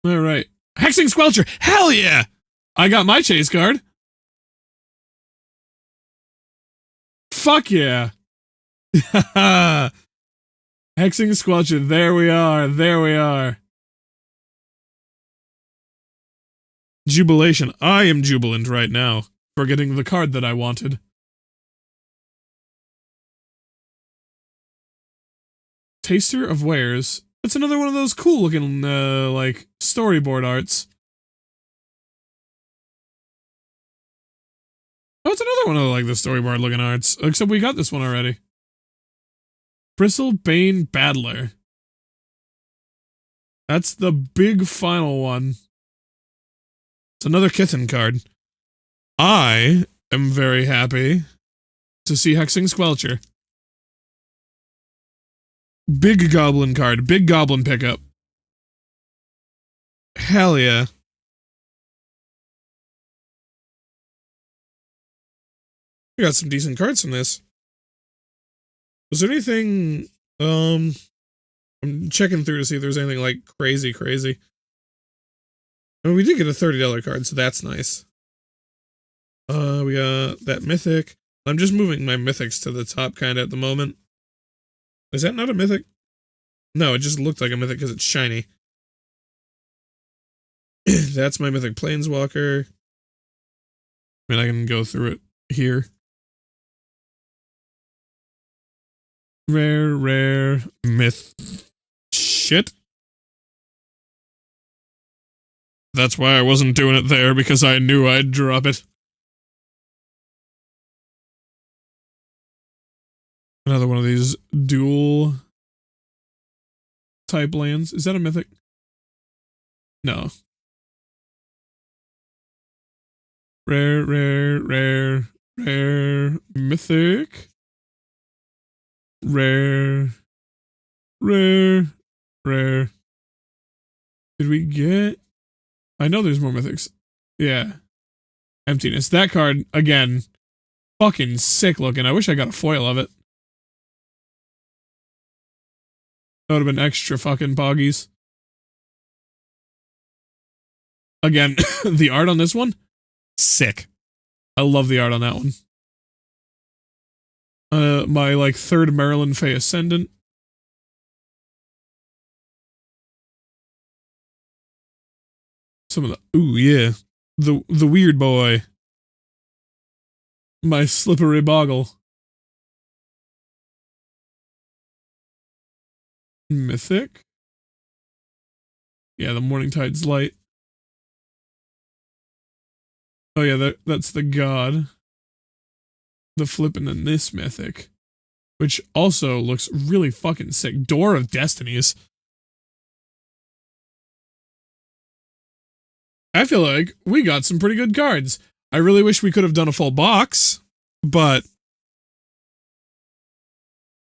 All right. Hexing Squelcher. Hell yeah. I got my chase card. Fuck yeah. Hexing Squelcher. There we are. There we are. Jubilation. I am jubilant right now for getting the card that I wanted. Taster of Wares. It's another one of those cool looking, like, storyboard arts. Oh, it's another one of, like, the storyboard looking arts. Except we got this one already. Bristlebane Battler. That's the big final one. It's another Kitten card. I am very happy to see Hexing Squelcher. Big goblin card. Big goblin pickup. Hell yeah. We got some decent cards from this. Was there anything, I'm checking through to see if there's anything like crazy. I mean, we did get a $30 card, so that's nice. We got that mythic. I'm just moving my mythics to the top kind of at the moment. Is that not a mythic? No, it just looked like a mythic because it's shiny. That's my mythic planeswalker. I mean, I can go through it here. Rare myth shit. That's why I wasn't doing it there, because I knew I'd drop it. Another one of these dual type lands. Is that a mythic? No. Rare mythic. Rare. Rare. Rare. Did we get... I know there's more mythics. Yeah. Emptiness. That card, again, fucking sick looking. I wish I got a foil of it. That would have been extra fucking poggies. Again, the art on this one, sick. I love the art on that one. My, like, third Maryland Fae Ascendant. Some of the... Ooh, yeah. The weird boy. My slippery boggle. Mythic. Yeah, the Morningtide's Light. Oh yeah, that's the god. The flip and then this mythic. Which also looks really fucking sick. Door of Destinies. I feel like we got some pretty good cards. I really wish we could have done a full box, but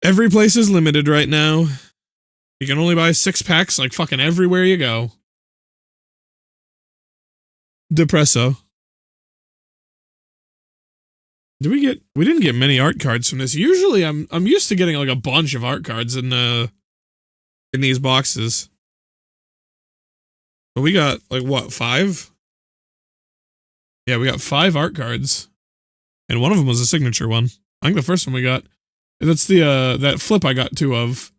every place is limited right now. You can only buy 6 packs like fucking everywhere you go. Depresso. We didn't get many art cards from this. Usually I'm used to getting like a bunch of art cards in these boxes. But we got like what, 5? Yeah, we got 5 art cards. And one of them was a signature one. I think the first one we got. That's the that flip I got 2 of.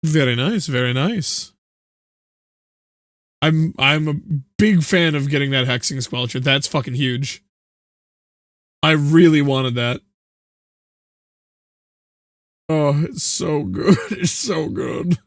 Very nice, very nice. I'm a big fan of getting that hexing squelcher. That's fucking huge. I really wanted that. Oh, it's so good. It's so good.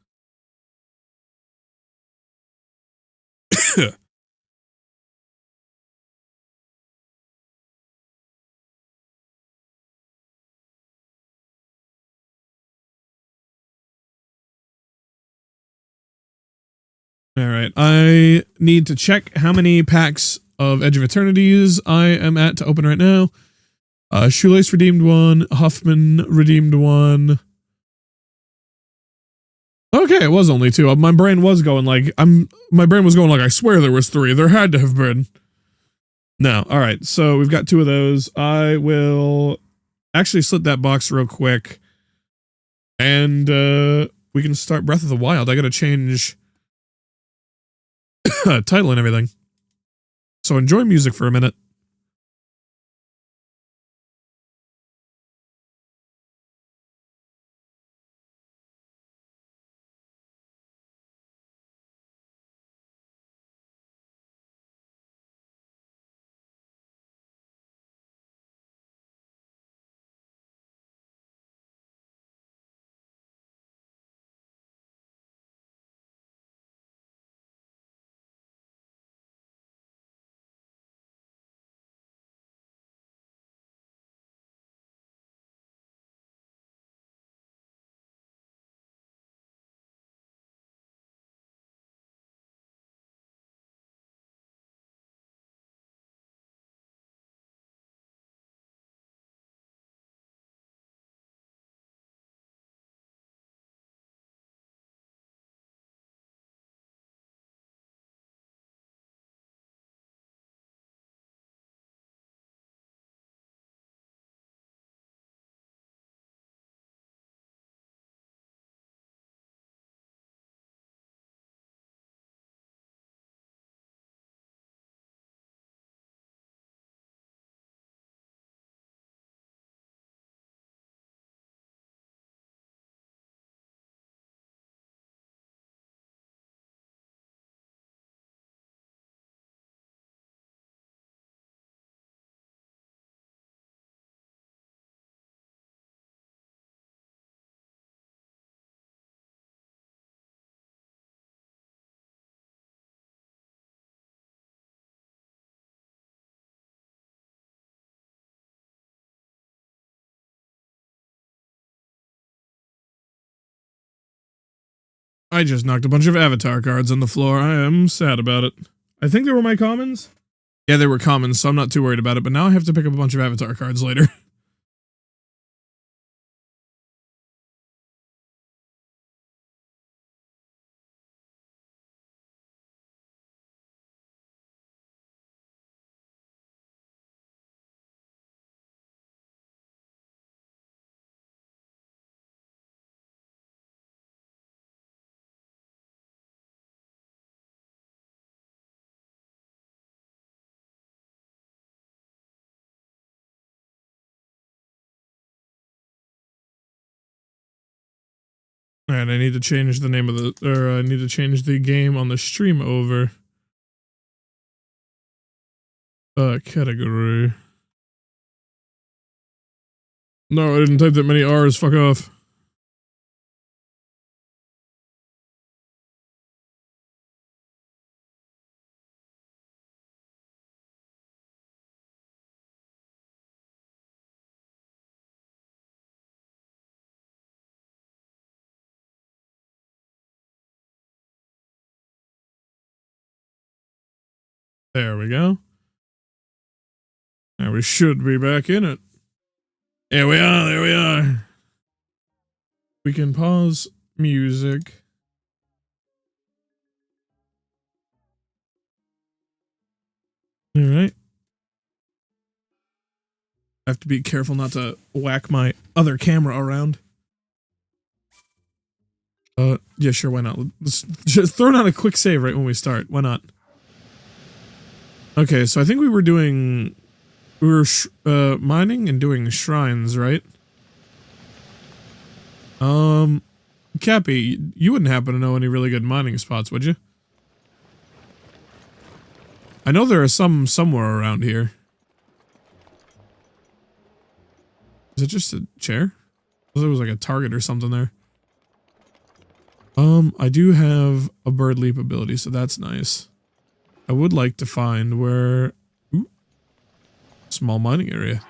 All right, I need to check how many packs of Edge of Eternities I am at to open right now. Shoelace redeemed 1, Huffman redeemed 1. Okay, it was only 2. My brain was going like my brain was going like I swear there was 3. There had to have been. No, all right. So we've got 2 of those. I will actually slit that box real quick, and we can start Breath of the Wild. I got to change title and everything. So enjoy music for a minute. I just knocked a bunch of avatar cards on the floor. I am sad about it. I think they were my commons. Yeah, they were common, so I'm not too worried about it, but now I have to pick up a bunch of avatar cards later. Alright, I need to change the name of the, or I need to change the game on the stream over. Category. No, I didn't type that many R's, fuck off. There we go. Now we should be back in it. There we are, there we are. We can pause music. Alright. I have to be careful not to whack my other camera around. Yeah, sure, why not? Let's just throw down a quick save right when we start. Why not? Okay, so I think we were doing... We were mining and doing shrines, right? Cappy, you wouldn't happen to know any really good mining spots, would you? I know there are some somewhere around here. Is it just a chair? I thought it was like a target or something there. I do have a bird leap ability, so that's nice. I would like to find where... Ooh, small mining area.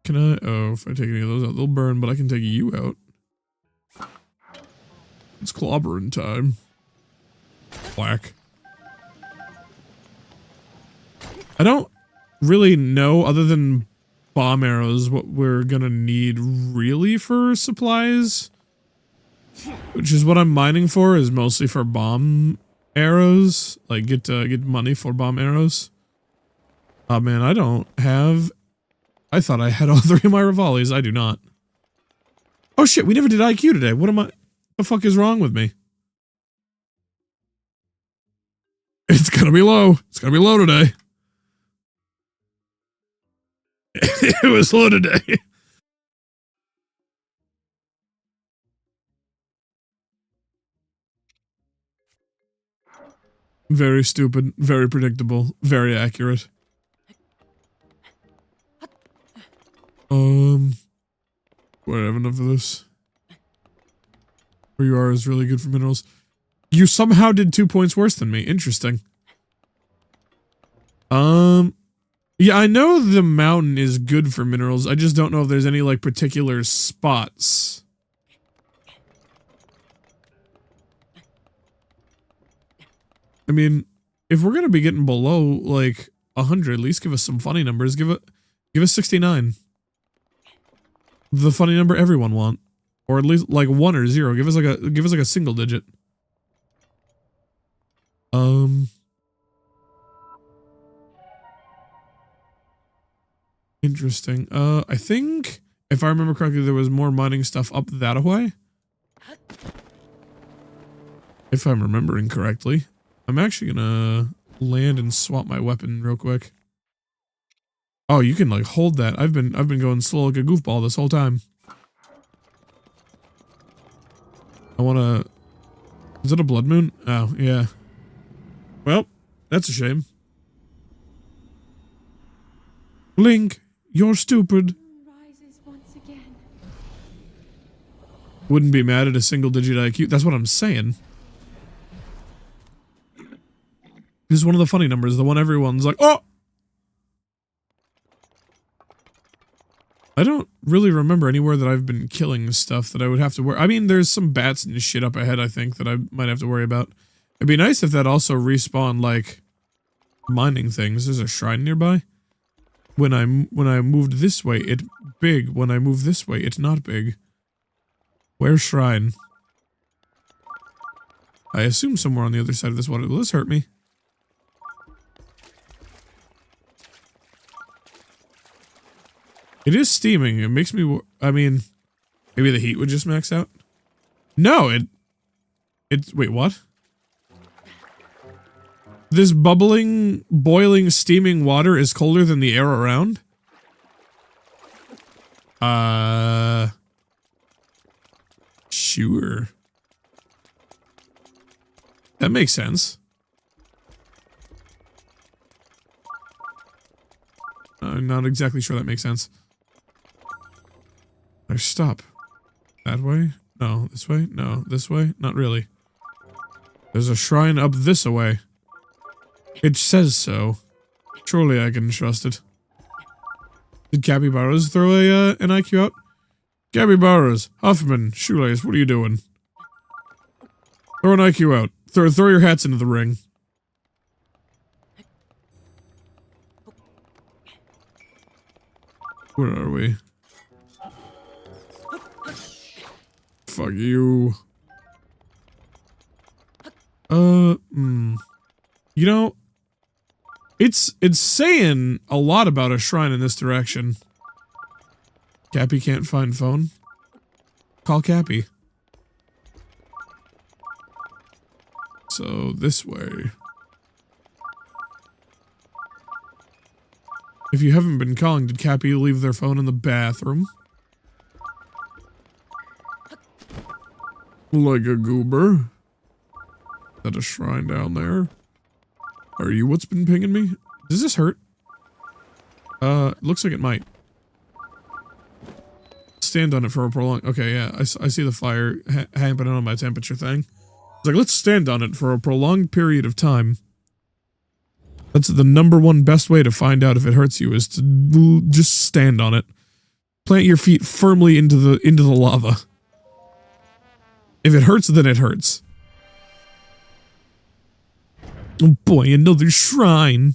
Can I... Oh, if I take any of those out, they'll burn, but I can take you out. It's clobbering time. Whack. I don't really know, other than bomb arrows, what we're gonna need really for supplies. Which is what I'm mining for, is mostly for bomb arrows. Like, get money for bomb arrows. Oh man, I don't have... I thought I had all three of my Rivalis. I do not. Oh shit, we never did IQ today. What am I... The fuck is wrong with me? It's gonna be low. It's gonna be low today. It was low today. Very stupid, very predictable, very accurate. Do I have enough of this? Where you are is really good for minerals. You somehow did 2 points worse than me. Interesting. Yeah, I know the mountain is good for minerals. I just don't know if there's any, like, particular spots. I mean, if we're gonna be getting below, like, 100, at least give us some funny numbers. Give us 69. The funny number everyone want. Or at least, like, 1 or 0. Give us like a single digit. Interesting. I think, if I remember correctly, there was more mining stuff up that way. If I'm remembering correctly. I'm actually gonna land and swap my weapon real quick. Oh, you can, like, hold that. I've been going slow like a goofball this whole time. I wanna... Is it a blood moon? Oh, yeah. Well, that's a shame. Link, you're stupid. Rises once again. Wouldn't be mad at a single digit IQ. That's what I'm saying. This is one of the funny numbers, the one everyone's like, oh! I don't really remember anywhere that I've been killing stuff that I would have to worry. I mean, there's some bats and shit up ahead, I think, that I might have to worry about. It'd be nice if that also respawned, like, mining things. There's a shrine nearby. When I moved this way, it big. When I move this way, it's not big. Where's shrine? I assume somewhere on the other side of this water. Will this hurt me? It is steaming. It makes me... I mean, maybe the heat would just max out? No, wait, what? This bubbling, boiling, steaming water is colder than the air around? Sure. That makes sense. I'm not exactly sure that makes sense. I stop. That way? No. This way? No. This way? Not really. There's a shrine up this way. It says so. Surely I can trust it. Did Capybaras throw an IQ out? Capybaras, Huffman, Shoelace, what are you doing? Throw an IQ out. Throw your hats into the ring. Where are we? Fuck you. You know, it's saying a lot about a shrine in this direction. Cappy can't find phone. Call Cappy. So this way. If you haven't been calling, did Cappy leave their phone in the bathroom? Like a goober. Is that a shrine down there? Are you what's been pinging me? Does this hurt? Looks like it might. Stand on it for a prolonged... Okay, yeah, I see the fire happening on my temperature thing. It's like, let's stand on it for a prolonged period of time. That's the #1 best way to find out if it hurts you, is to just stand on it. Plant your feet firmly into the lava. If it hurts, then it hurts. Oh boy, another shrine.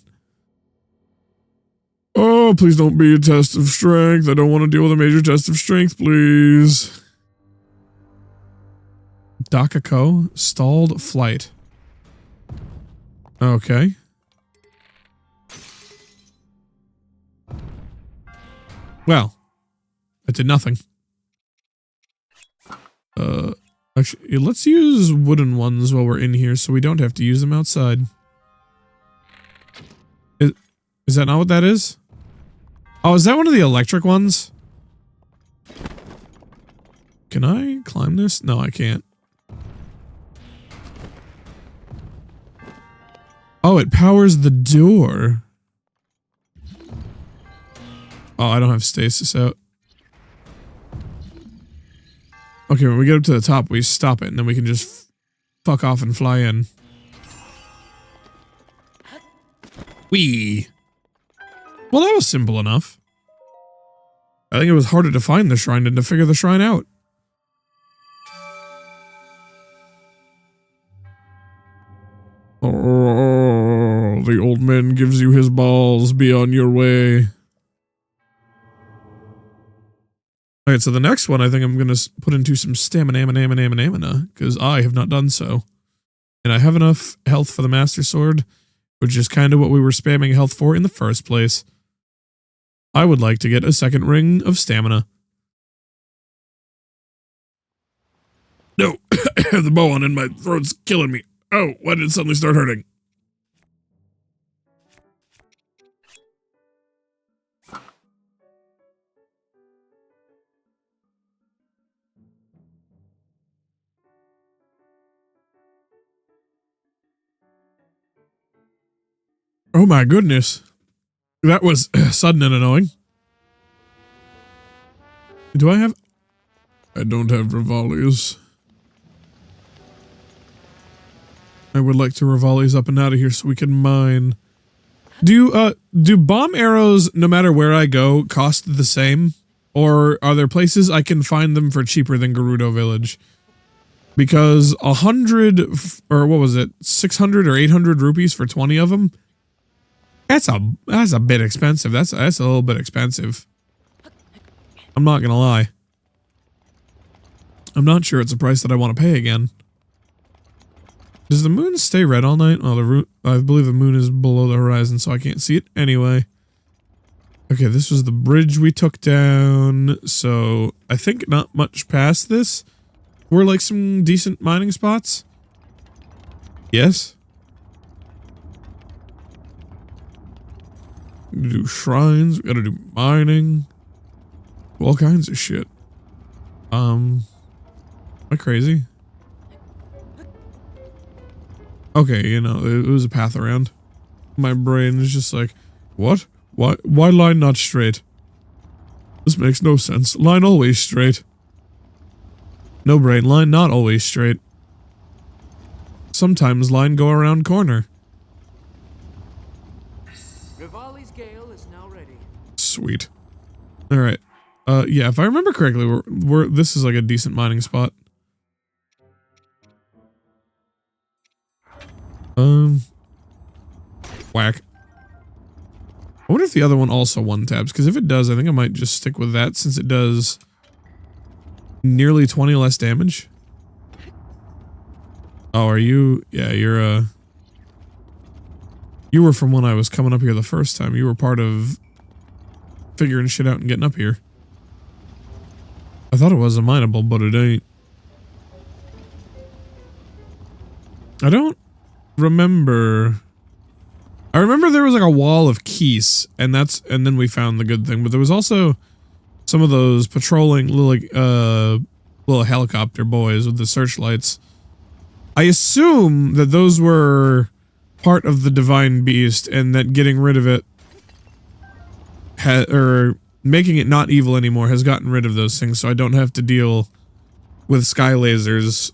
Oh, please don't be a test of strength. I don't want to deal with a major test of strength, please. Dakako, stalled flight. Okay. Well, it did nothing. Actually, let's use wooden ones while we're in here so we don't have to use them outside. Is that not what that is? Oh, is that one of the electric ones? Can I climb this? No, I can't. Oh, it powers the door. Oh, I don't have stasis out. Okay, when we get up to the top, we stop it, and then we can just fuck off and fly in. Whee! Well, that was simple enough. I think it was harder to find the shrine than to figure the shrine out. Oh, the old man gives you his balls. Be on your way. Alright, so the next one I think I'm going to put into some stamina, because I have not done so. And I have enough health for the Master Sword, which is kind of what we were spamming health for in the first place. I would like to get a second ring of stamina. No, I have the bow on and my throat's killing me. Oh, why did it suddenly start hurting? Oh my goodness. That was sudden and annoying. Do I have... I don't have Rivali's. I would like to Rivali's up and out of here so we can mine. Do bomb arrows, no matter where I go, cost the same? Or are there places I can find them for cheaper than Gerudo Village? Because 100, or what was it, 600 or 800 rupees for 20 of them? That's a bit expensive. That's a little bit expensive. I'm not gonna lie. I'm not sure it's a price that I want to pay again. Does the moon stay red all night? Oh, I believe the moon is below the horizon, so I can't see it anyway. Okay, this was the bridge we took down, so I think not much past this were like some decent mining spots. Yes? We gotta do shrines, we gotta do mining. All kinds of shit. Am I crazy? Okay, you know, it was a path around. My brain is just like, what? Why line not straight? This makes no sense. Line always straight. No brain, line not always straight. Sometimes line go around corner. Rivali's Gale is now ready. Sweet. Alright. Yeah, if I remember correctly, this is like a decent mining spot. Whack. I wonder if the other one also one tabs, because if it does, I think I might just stick with that since it does nearly 20 less damage. Oh, are you? Yeah, you're, you were from when I was coming up here the first time. You were part of figuring shit out and getting up here. I thought it was a mineable, but it ain't. I don't remember. I remember there was like a wall of keys, and then we found the good thing. But there was also some of those patrolling little helicopter boys with the searchlights. I assume that those were part of the divine beast, and that getting rid of it or making it not evil anymore has gotten rid of those things, so I don't have to deal with sky lasers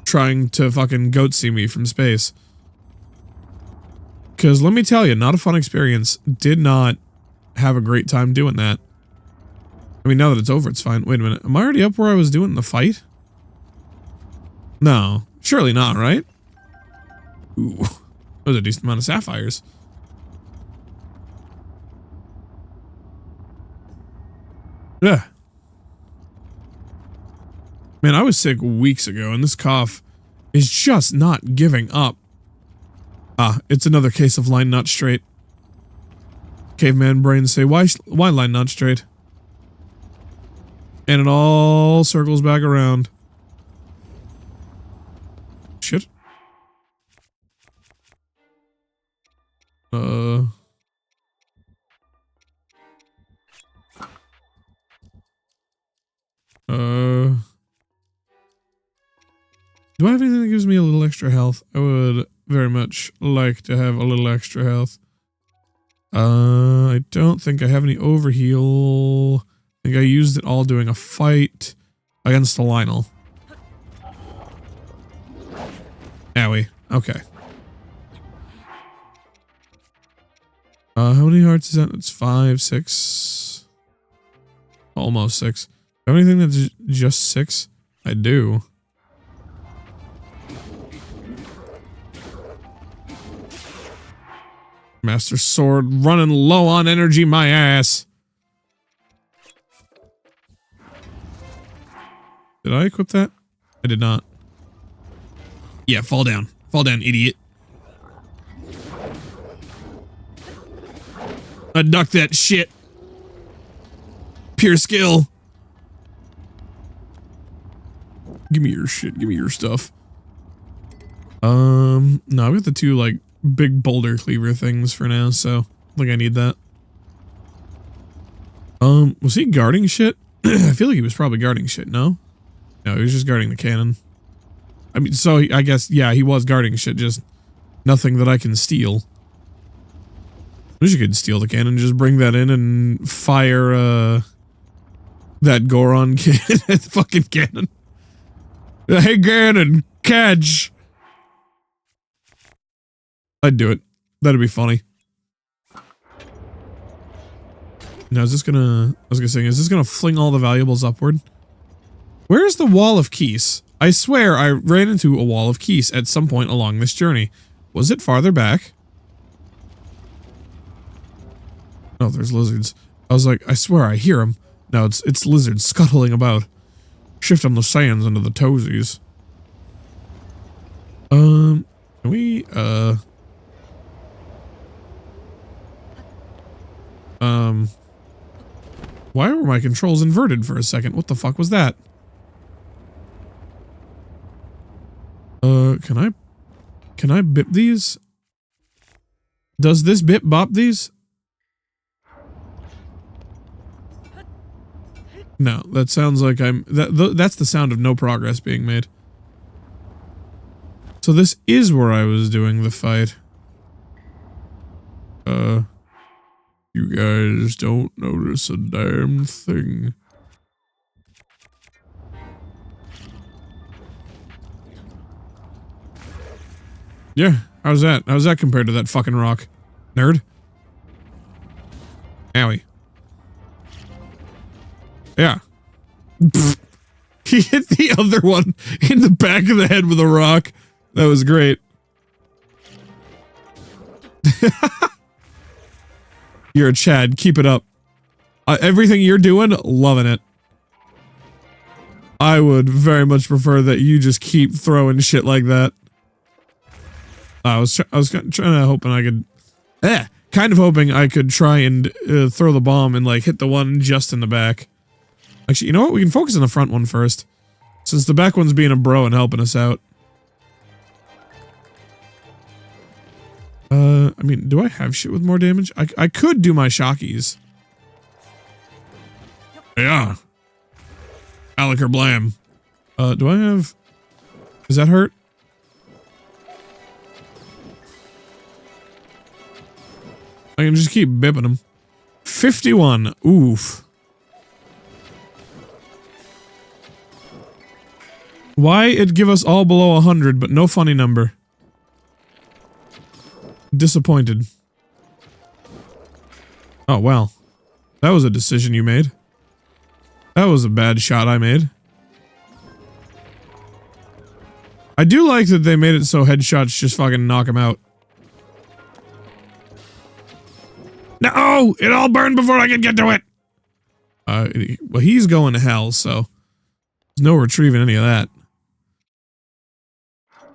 trying to fucking goat-see me from space. Because let me tell you, not a fun experience. Did not have a great time doing that. I mean, now that it's over, it's fine. Wait a minute. Am I already up where I was doing the fight? No. Surely not, right? Ooh. That was a decent amount of sapphires. Yeah. Man, I was sick weeks ago, and this cough is just not giving up. Ah, it's another case of line not straight. Caveman brains say, why line not straight? And it all circles back around. Shit. Do I have anything that gives me a little extra health? I would very much like to have a little extra health. I don't think I have any overheal. I think I used it all doing a fight against the Lionel. Owie. Okay. How many hearts is that? It's 5, 6. Almost 6. Do I have anything that's just 6? I do. Master Sword running low on energy, my ass. Did I equip that? I did not. Yeah, fall down. Fall down, idiot. I duck that shit. Pure skill. Give me your shit. Give me your stuff. No, I've got the two, like, big boulder cleaver things for now, so I think I need that. Was he guarding shit? I feel like he was probably guarding shit, no? No, he was just guarding the cannon. I mean, so I guess, yeah, he was guarding shit, just nothing that I can steal. I wish you could steal the cannon, just bring that in and fire, that Goron kid at the fucking cannon. Hey, cannon, catch! I'd do it. That'd be funny. Now is this gonna, I was gonna say, is this gonna fling all the valuables upward? Where's the wall of keys? I swear I ran into a wall of keys at some point along this journey. Was it farther back? Oh, there's lizards. I was like, I swear I hear them. No, it's lizards scuttling about. Shift on the sands under the toesies. Can we, why were my controls inverted for a second? What the fuck was that? Can I bip these? Does this bip bop these? No, that sounds like that's the sound of no progress being made. So this is where I was doing the fight. You guys don't notice a damn thing. Yeah, how's that? How's that compared to that fucking rock? Nerd? Owie. Yeah. He hit the other one in the back of the head with a rock. That was great. You're a Chad. Keep it up. Everything you're doing, loving it. I would very much prefer that you just keep throwing shit like that. I was trying to hoping I could, kind of hoping I could try and throw the bomb and like hit the one just in the back. Actually, you know what? We can focus on the front one first, since the back one's being a bro and helping us out. I mean, do I have shit with more damage? I could do my shockies. Yeah. Alec or blam. Do I have... Does that hurt? I can just keep bipping them. 51. Oof. Why it give us all below 100, but no funny number? Disappointed. Oh, well. That was a decision you made. That was a bad shot I made. I do like that they made it so headshots just fucking knock him out. No! It all burned before I could get to it! Well, he's going to hell, so... There's no retrieving any of that.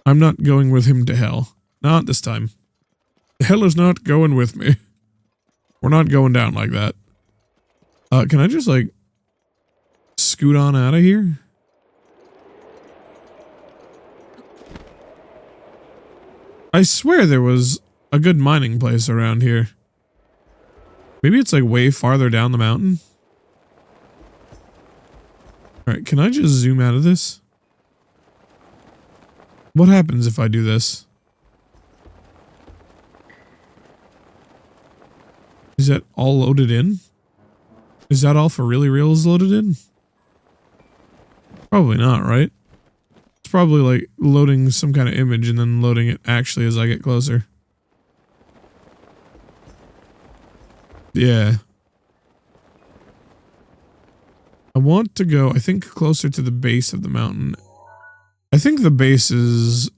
I'm not going with him to hell. Not this time. Hell is not going with me. We're not going down like that. Can I just, like... scoot on out of here? I swear there was a good mining place around here. Maybe it's like way farther down the mountain. Alright, can I just zoom out of this? What happens if I do this? Is that all loaded in? Is that all for really real is loaded in? Probably not, right? It's probably like loading some kind of image and then loading it actually as I get closer. Yeah. I want to go, I think, closer to the base of the mountain. I think the base is...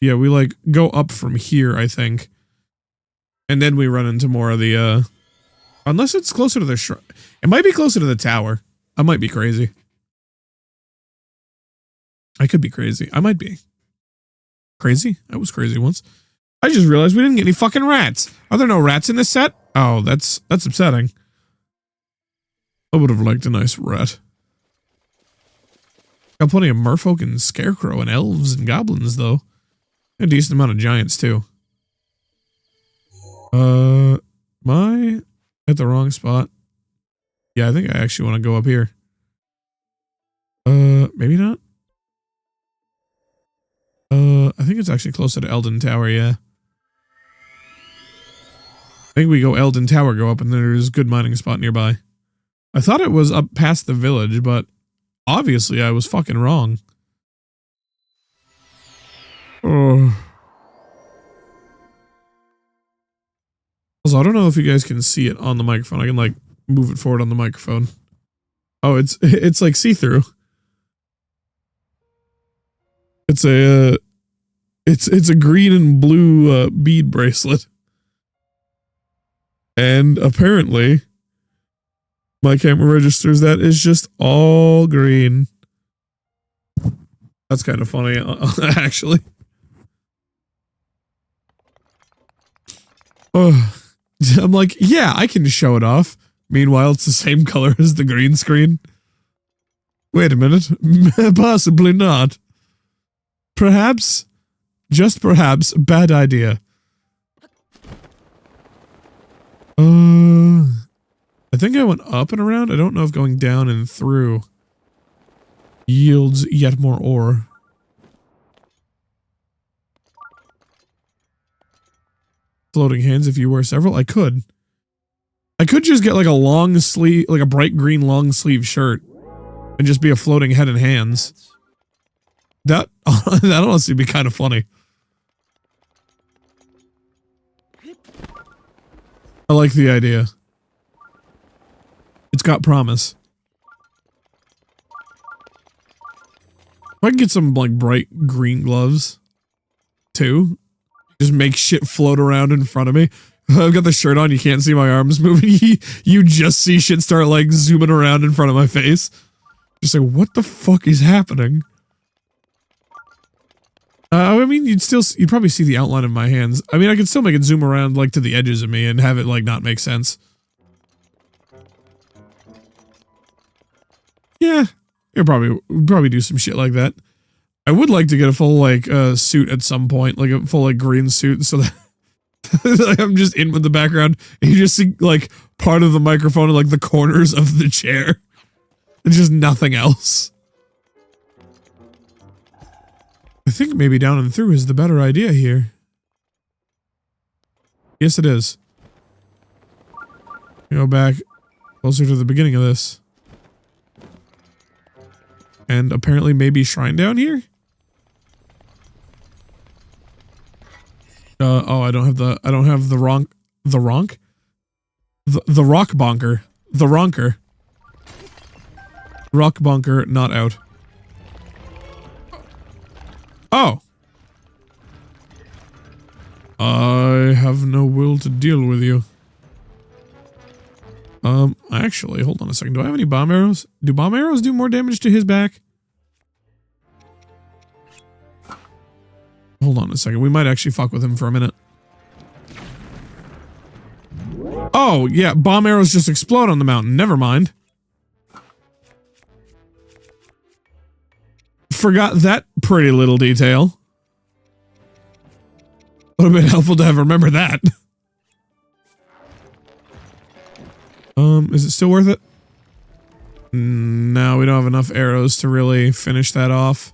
Yeah, we like go up from here, I think. And then we run into more of the, unless it's closer to the shrine. It might be closer to the tower. I might be crazy. I could be crazy. I might be. Crazy? I was crazy once. I just realized we didn't get any fucking rats. Are there no rats in this set? Oh, that's upsetting. I would have liked a nice rat. Got plenty of merfolk and scarecrow and elves and goblins, though. A decent amount of giants, too. Am I at the wrong spot? Yeah, I think I actually want to go up here. Maybe not. I think it's actually closer to Eldon Tower, yeah. I think we go Eldon Tower, go up, and there's a good mining spot nearby. I thought it was up past the village, but obviously I was fucking wrong. Oh. I Also, I don't know if you guys can see it on the microphone. I can like move it forward on the microphone. Oh, it's like see-through. It's a it's a green and blue bead bracelet. And apparently my camera registers that is just all green. That's kind of funny, actually. Oh, I'm like, yeah, I can show it off. Meanwhile, it's the same color as the green screen. Wait a minute. Possibly not. Perhaps, just perhaps, bad idea. I think I went up and around. I don't know if going down and through yields yet more ore. Floating hands if you wear several. I could just get like a long sleeve, like a bright green long sleeve shirt and just be a floating head and that honestly would be kind of funny. I like the idea. It's got promise. If I can get some like bright green gloves too, just make shit float around in front of me. I've got the shirt on, you can't see my arms moving. You just see shit start like zooming around in front of my face. Just like, what the fuck is happening? I mean, you'd probably see the outline of my hands. I mean, I could still make it zoom around like to the edges of me and have it like not make sense. Yeah, you'll probably do some shit like that. I would like to get a full like suit at some point, like a full like green suit, so that like, I'm just in with the background and you just see like part of the microphone and like the corners of the chair and just nothing else. I think maybe down and through is the better idea here. Yes, it is. Go back closer to the beginning of this. And apparently maybe shrine down here? Oh, I don't have the rock bonker. The ronker. Rock bonker not out. Oh. I have no will to deal with you. Actually, hold on a second. Do I have any bomb arrows? Do bomb arrows do more damage to his back? Hold on a second. We might actually fuck with him for a minute. Oh, yeah. Bomb arrows just explode on the mountain. Never mind. Forgot that pretty little detail. Would have been helpful to have remembered that. Is it still worth it? No, we don't have enough arrows to really finish that off.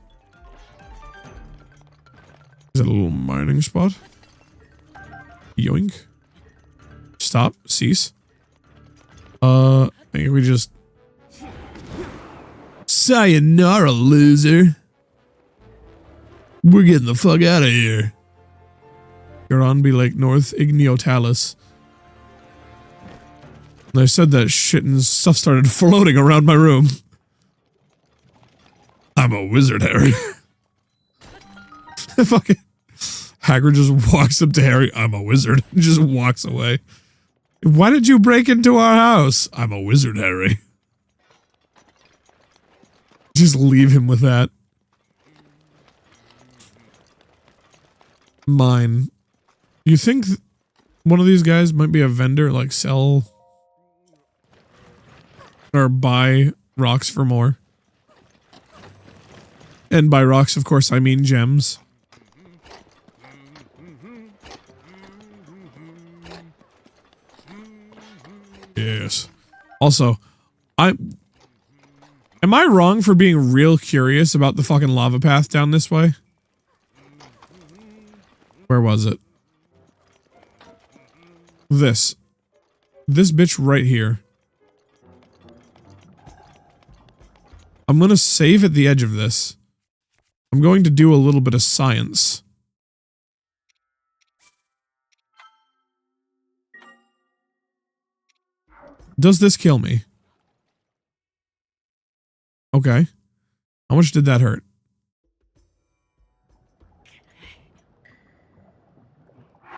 Is it a little mining spot? Yoink. Stop. Cease. I think we just... Sayonara, loser. We're getting the fuck out of here. Garonby Lake North, Igniotalis. And I said that shit and stuff started floating around my room. I'm a wizard, Harry. Fucking Hagrid just walks up to Harry. I'm a wizard. And just walks away. Why did you break into our house? I'm a wizard, Harry. Just leave him with that. Mine. You think one of these guys might be a vendor, like sell or buy rocks for more? And by rocks, of course, I mean gems. Yes. Also, am I wrong for being real curious about the fucking lava path down this way? Where was it? This bitch right here. I'm gonna save at the edge of this. I'm going to do a little bit of science. Does this kill me? Okay. How much did that hurt?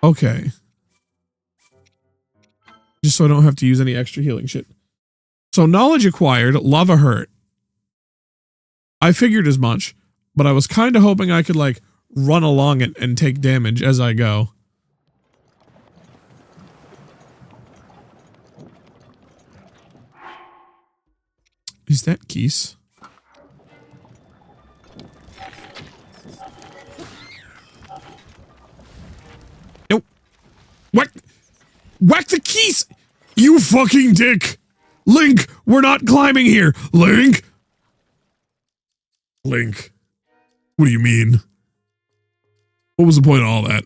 Okay. Just so I don't have to use any extra healing shit. So knowledge acquired, lava hurt. I figured as much, but I was kind of hoping I could like run along it and take damage as I go. Is that Keys? Nope. Whack! Whack the Keys! You fucking dick! Link, we're not climbing here! Link! Link. What do you mean? What was the point of all that?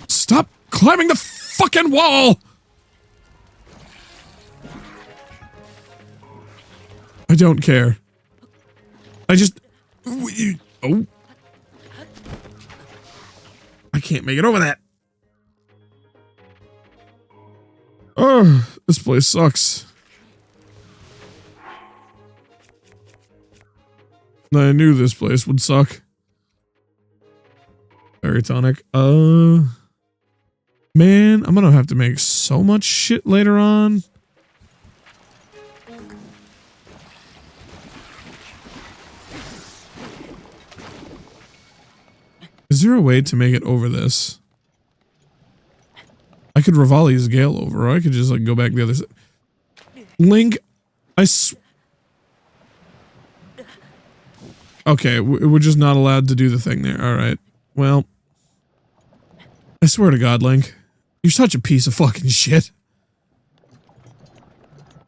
Stop climbing the fucking wall! I don't care. I just... Oh. I can't make it over that. Oh, this place sucks. I knew this place would suck. Baritonic. Man, I'm gonna have to make so much shit later on. Is there a way to make it over this? I could Rivali's Gale over, or I could just like go back the other side. Link, okay, we're just not allowed to do the thing there. Alright. Well, I swear to God, Link, you're such a piece of fucking shit.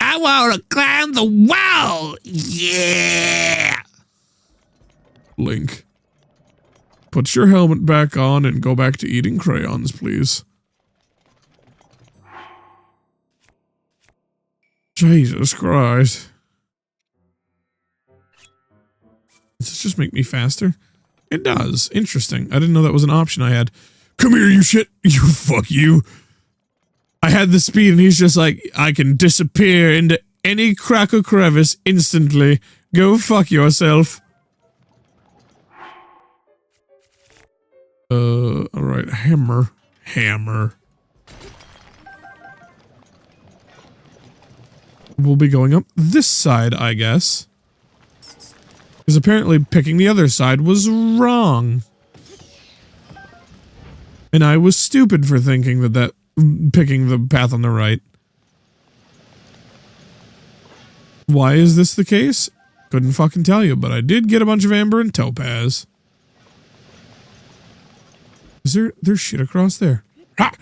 I want to climb the wall! Yeah! Link, put your helmet back on and go back to eating crayons, please. Jesus Christ. Does this just make me faster? It does. Interesting. I didn't know that was an option I had. Come here, you shit. You fuck you. I had the speed and he's just like, I can disappear into any crack or crevice instantly. Go fuck yourself. Alright. Hammer. Hammer. We'll be going up this side, I guess. Because apparently picking the other side was wrong. And I was stupid for thinking that picking the path on the right. Why is this the case? Couldn't fucking tell you, but I did get a bunch of amber and topaz. Is there's shit across there? Ha!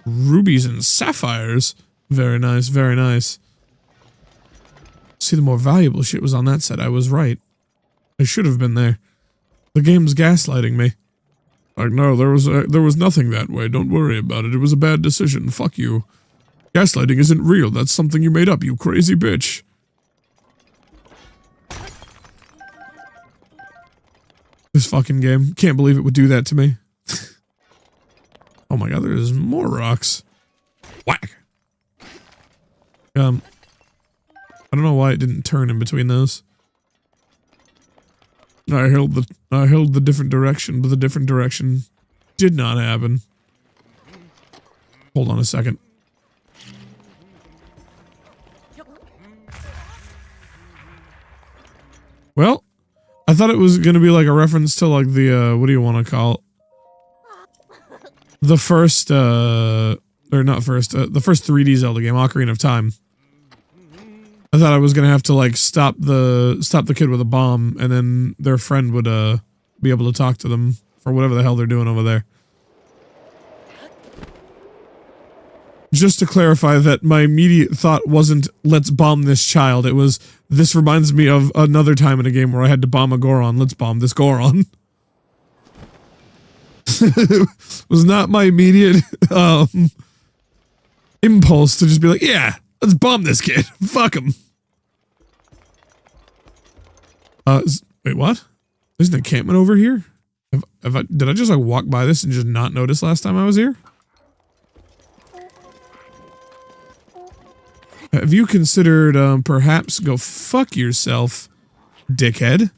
Rubies and sapphires. Very nice, very nice. See, the more valuable shit was on that side. I was right. I should have been there. The game's gaslighting me. Like, no, there was nothing that way. Don't worry about it. It was a bad decision. Fuck you. Gaslighting isn't real. That's something you made up, you crazy bitch. This fucking game. Can't believe it would do that to me. Oh my god, there's more rocks. Whack. I don't know why it didn't turn in between those. I held the different direction, but the different direction did not happen. Hold on a second. Well, I thought it was gonna be like a reference to like the what do you want to call it? The first or not first, the first 3D Zelda game, Ocarina of Time. I thought I was gonna have to like stop the kid with a bomb, and then their friend would be able to talk to them for whatever the hell they're doing over there. Just to clarify that my immediate thought wasn't, let's bomb this child, it was, this reminds me of another time in a game where I had to bomb a Goron, let's bomb this Goron. It was not my immediate impulse to just be like, yeah, let's bomb this kid. Fuck him. Wait, what? There's an encampment over here? did I just like walk by this and just not notice last time I was here? Have you considered perhaps go fuck yourself, dickhead?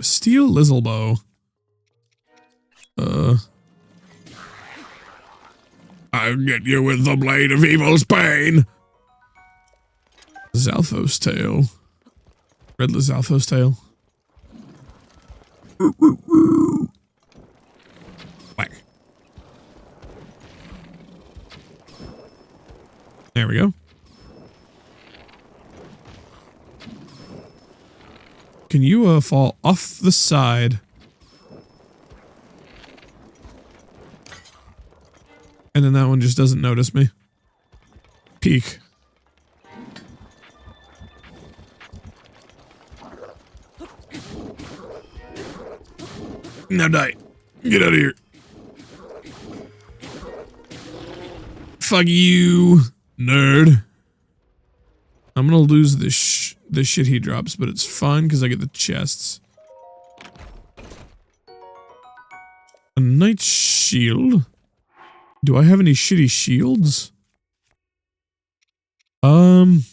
Steel Lizzlebow. I'll get you with the blade of evil's pain. Zalthos tail. Red Zalthos tail. Whack. There we go. Can you fall off the side? And then that one just doesn't notice me. Peek. Now die. Get out of here. Fuck you, nerd. I'm gonna lose this shit he drops, but it's fine because I get the chests. A knight shield. Do I have any shitty shields? The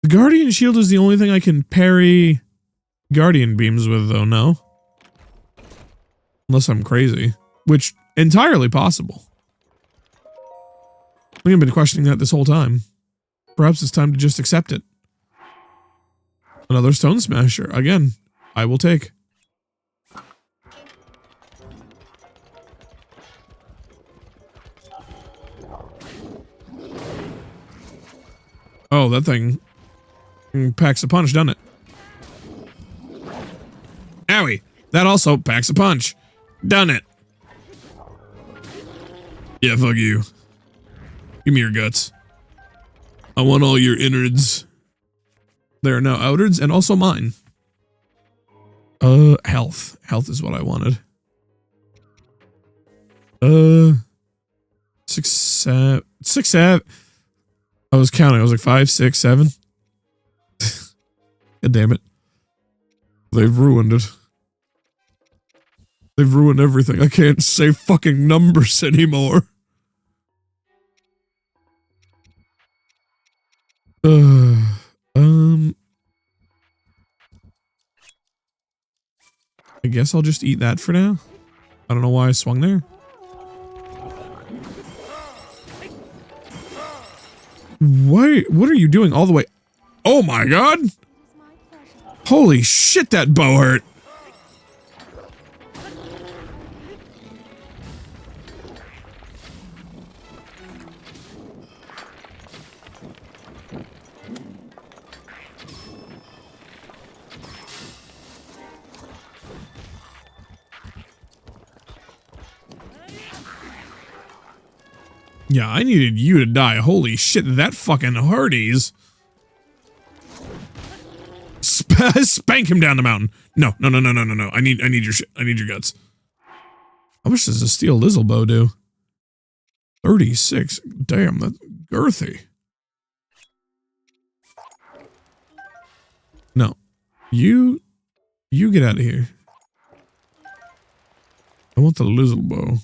guardian shield is the only thing I can parry guardian beams with, though, no? Unless I'm crazy. Which, entirely possible. I think I've been questioning that this whole time. Perhaps it's time to just accept it. Another stone smasher. Again, I will take. Oh, that thing packs a punch, doesn't it? Owie! That also packs a punch. Done it. Yeah, fuck you. Give me your guts. I want all your innards. There are now outards and also mine. Health. Health is what I wanted. 6, 7. 6, 7. I was counting. I was like 5, 6, 7. God damn it. They've ruined it. They've ruined everything. I can't say fucking numbers anymore. I guess I'll just eat that for now. I don't know why I swung there. Why? What are you doing all the way? Oh my god! Holy shit, that bow hurt! Yeah, I needed you to die. Holy shit, that fucking Hardee's. Spank him down the mountain. No. I need your shit. I need your guts. How much does a steel Lizzlebow do? 36. Damn, that's girthy. No. You get out of here. I want the Lizzlebow.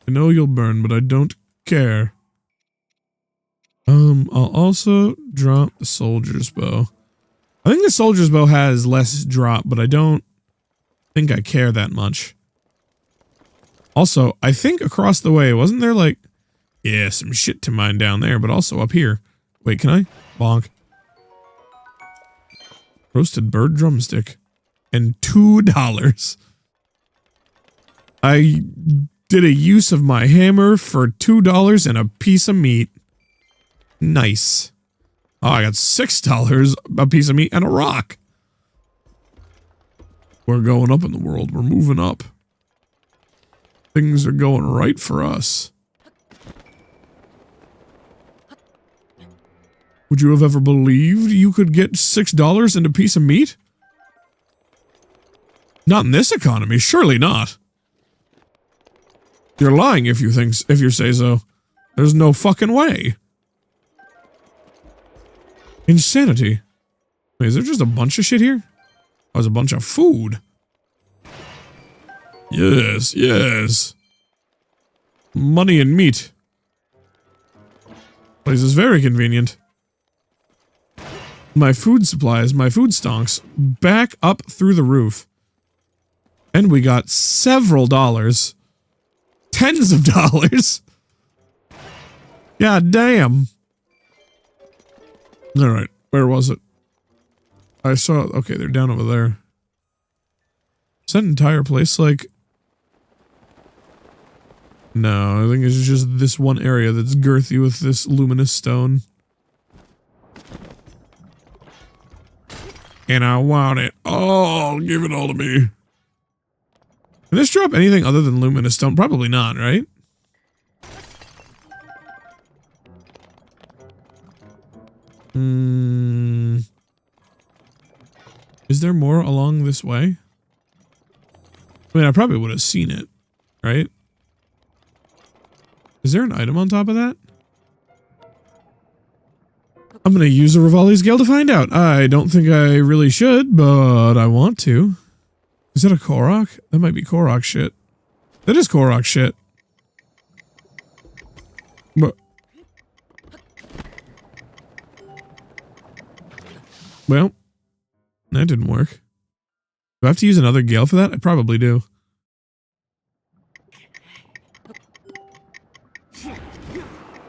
I know you'll burn, but I don't care. I'll also drop the soldier's bow. I think the soldier's bow has less drop, but I don't think I care that much. Also, I think across the way, wasn't there like, yeah, some shit to mine down there, but also up here. Wait, can I? Bonk. Roasted bird drumstick. And $2. I did a use of my hammer for $2 and a piece of meat. Nice. Oh, I got $6, a piece of meat, and a rock. We're going up in the world. We're moving up. Things are going right for us. Would you have ever believed you could get $6 and a piece of meat? Not in this economy, surely not. You're lying if you say so. There's no fucking way. Insanity. Wait, is there just a bunch of shit here? Oh, there's a bunch of food. Yes, yes. Money and meat. Place is very convenient. My food supplies, my food stonks, back up through the roof. And we got several dollars. Tens of dollars. God damn. Alright, where was it? I saw, okay, they're down over there. Is that entire place like... No, I think it's just this one area that's girthy with this luminous stone. And I want it all. Give it all to me. Can this drop anything other than luminous stone? Probably not, right? Is there more along this way? I mean, I probably would have seen it, right? Is there an item on top of that? I'm gonna use a Rivali's Gale to find out. I don't think I really should, but I want to. Is that a Korok? That might be Korok shit. That is Korok shit. But... Well, that didn't work. Do I have to use another Gale for that? I probably do.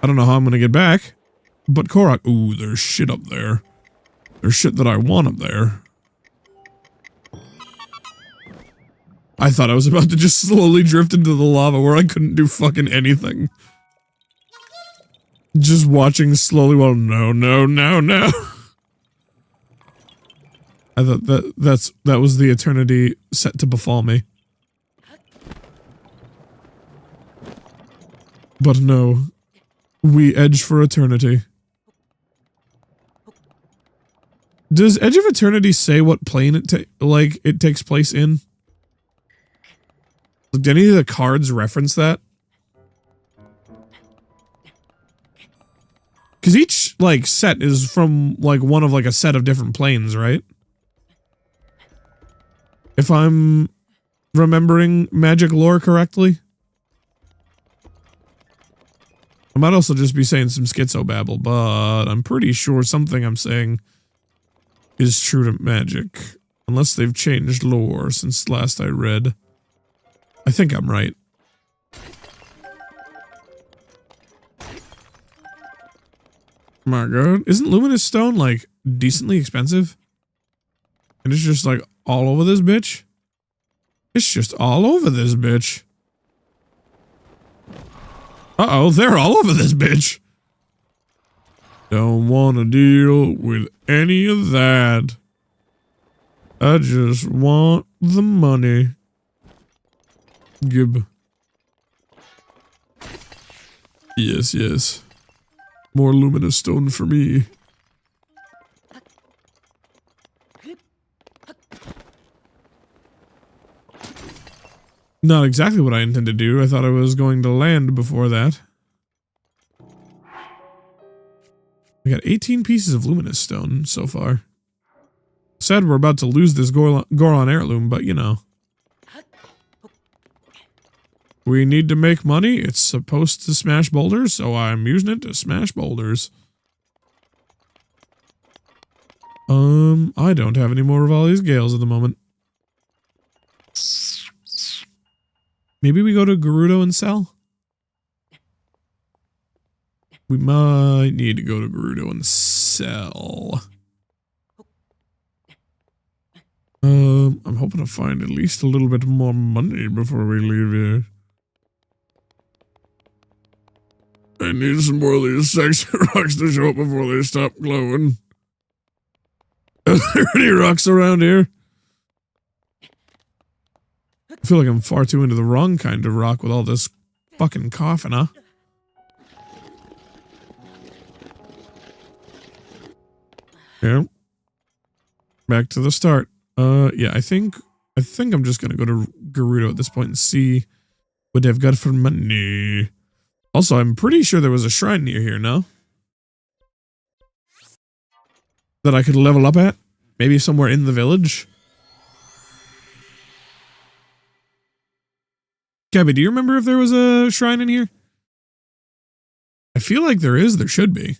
I don't know how I'm gonna get back. But Korok... Ooh, there's shit up there. There's shit that I want up there. I thought I was about to just slowly drift into the lava where I couldn't do fucking anything. Just watching slowly while... No, no, no, no. I thought that was the eternity set to befall me. But no. We edge for eternity. Does Edge of Eternity say what plane it takes place in? Did any of the cards reference that? Because each, like, set is from, like, one of, like, a set of different planes, right? If I'm remembering magic lore correctly. I might also just be saying some schizo-babble, but I'm pretty sure something I'm saying is true to magic. Unless they've changed lore since last I read. I think I'm right. My god. Isn't luminous stone, like, decently expensive? And it's just, like, all over this bitch? It's just all over this bitch. Uh-oh, they're all over this bitch. Don't want to deal with any of that. I just want the money. Gib. Yes, yes. More luminous stone for me. Not exactly what I intended to do. I thought I was going to land before that. I got 18 pieces of luminous stone so far. Sad we're about to lose this Goron heirloom, but you know. We need to make money. It's supposed to smash boulders, so I'm using it to smash boulders. I don't have any more Rivali's Gales at the moment. Maybe we go to Gerudo and sell? We might need to go to Gerudo and sell. I'm hoping to find at least a little bit more money before we leave here. I need some more of these sexy rocks to show up before they stop glowing. Are there any rocks around here? I feel like I'm far too into the wrong kind of rock with all this fucking coughing, huh? Yeah. Back to the start. Yeah, I think I'm just gonna go to Gerudo at this point and see what they've got for money. Also, I'm pretty sure there was a shrine near here, no? That I could level up at? Maybe somewhere in the village? Gabby, do you remember if there was a shrine in here? I feel like there is. There should be.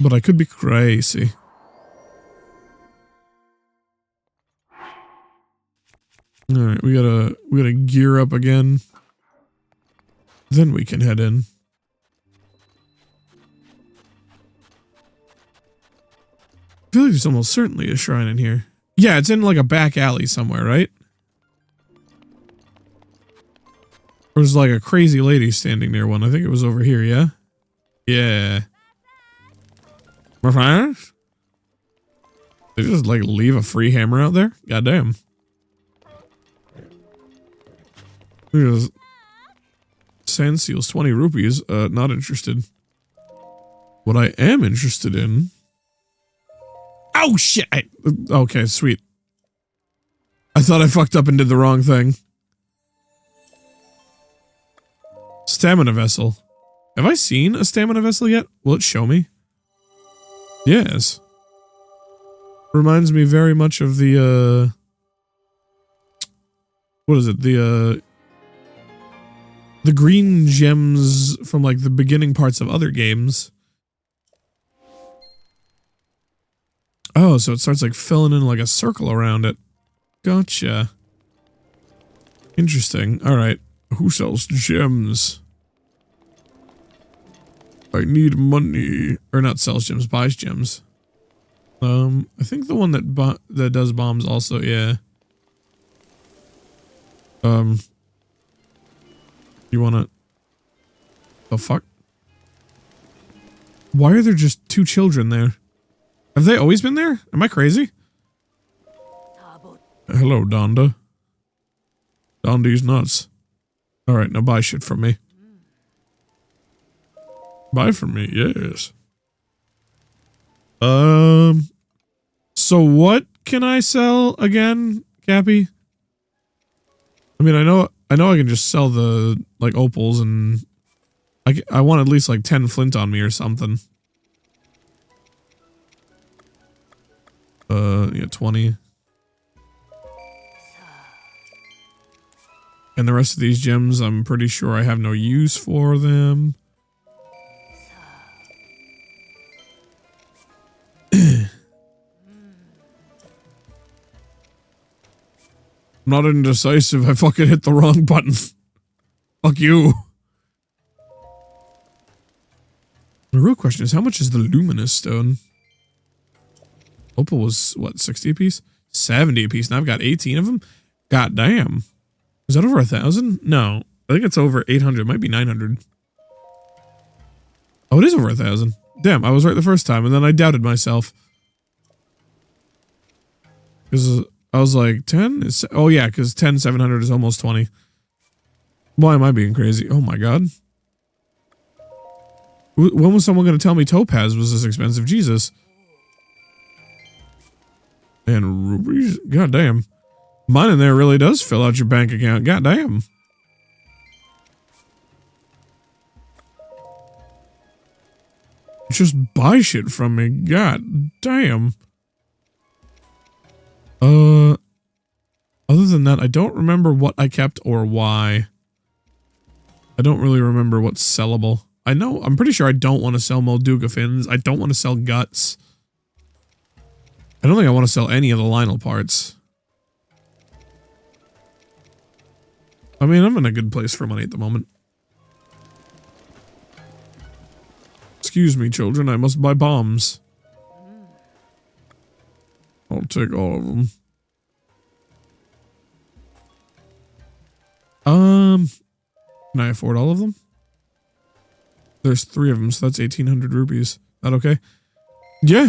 But I could be crazy. Alright, we gotta gear up again. Then we can head in. I feel like there's almost certainly a shrine in here. Yeah, it's in like a back alley somewhere, right? Or there's like a crazy lady standing near one. I think it was over here, yeah? Yeah. My friends? They just like leave a free hammer out there? Goddamn. Look at this. Sand seals, 20 rupees. Not interested. What I am interested in... Oh, shit! Okay, sweet. I thought I fucked up and did the wrong thing. Stamina vessel. Have I seen a stamina vessel yet? Will it show me? Yes. Reminds me very much of the, what is it? The green gems from, like, the beginning parts of other games. Oh, so it starts, like, filling in, like, a circle around it. Gotcha. Interesting. Alright. Who sells gems? I need money. Or not sells gems, buys gems. I think the one that does bombs also, yeah. You wanna... The fuck? Why are there just 2 children there? Have they always been there? Am I crazy? Hello, Donda. Dondy's nuts. Alright, now buy shit from me. Buy from me, yes. So what can I sell again, Cappy? I mean, I know I can just sell the, like, opals and... I want at least, like, 10 flint on me or something. Yeah, 20. And the rest of these gems, I'm pretty sure I have no use for them. I'm not indecisive, I fucking hit the wrong button. Fuck you. The real question is, how much is the luminous stone? Opal was, what, 60 a piece? 70 a piece, and I've got 18 of them? God damn. Is that over 1,000? No. I think it's over 800. It might be 900. Oh, it is over 1,000. Damn, I was right the first time, and then I doubted myself. Because I was like, 10? Oh, yeah, because 10, 700 is almost 20. Why am I being crazy? Oh, my God. When was someone going to tell me topaz was this expensive? Jesus. And rubies? God damn. Mine in there really does fill out your bank account. God damn. Just buy shit from me. God damn. Other than that, I don't remember what I kept or why. I don't really remember what's sellable. I'm pretty sure I don't want to sell Molduga fins. I don't want to sell guts. I don't think I want to sell any of the Lionel parts. I mean, I'm in a good place for money at the moment. Excuse me, children, I must buy bombs. I'll take all of them. Can I afford all of them? There's 3 of them, so that's 1,800 rupees. That okay? Yeah.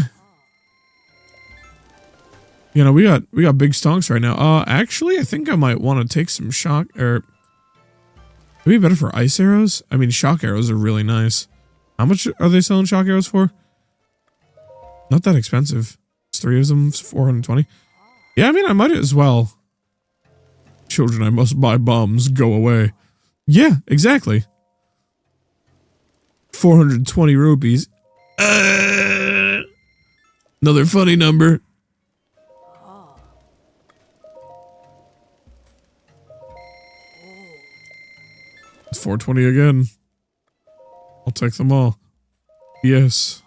You know, we got big stonks right now. Actually, I think I might want to take some shock, or... It'd be better for ice arrows? I mean, shock arrows are really nice. How much are they selling shock arrows for? Not that expensive. It's 3 of them, 420. Yeah, I mean, I might as well. Children, I must buy bombs. Go away. Yeah, exactly. 420 rupees. Another funny number. It's 420 again. I'll take them all. Yes.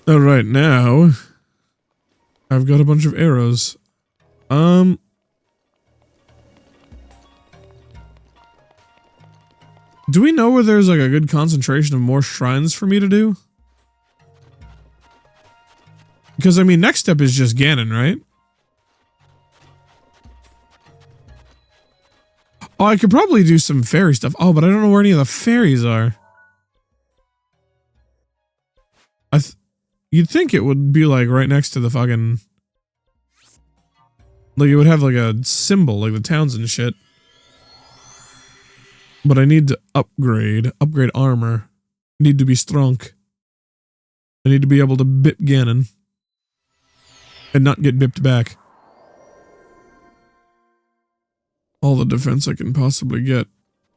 Alright, now I've got a bunch of arrows. Do we know where there's like a good concentration of more shrines for me to do? Because I mean, next step is just Ganon, right? Oh, I could probably do some fairy stuff. Oh, but I don't know where any of the fairies are. You'd think it would be like right next to the fucking... Like it would have like a symbol, like the towns and shit. But I need to upgrade armor. I need to be strong. I need to be able to bip Ganon. And not get bipped back. All the defense I can possibly get.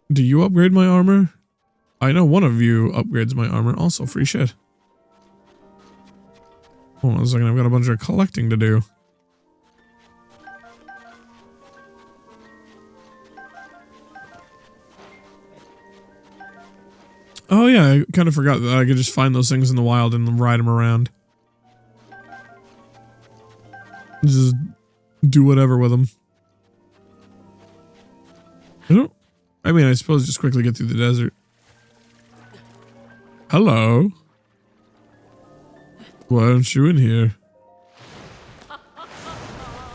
Do you upgrade my armor? I know one of you upgrades my armor. Also free shit. Hold on a second, I've got a bunch of collecting to do. Oh yeah, I kind of forgot that I could just find those things in the wild and ride them around. Just do whatever with them. I mean, I suppose just quickly get through the desert. Hello. Why aren't you in here?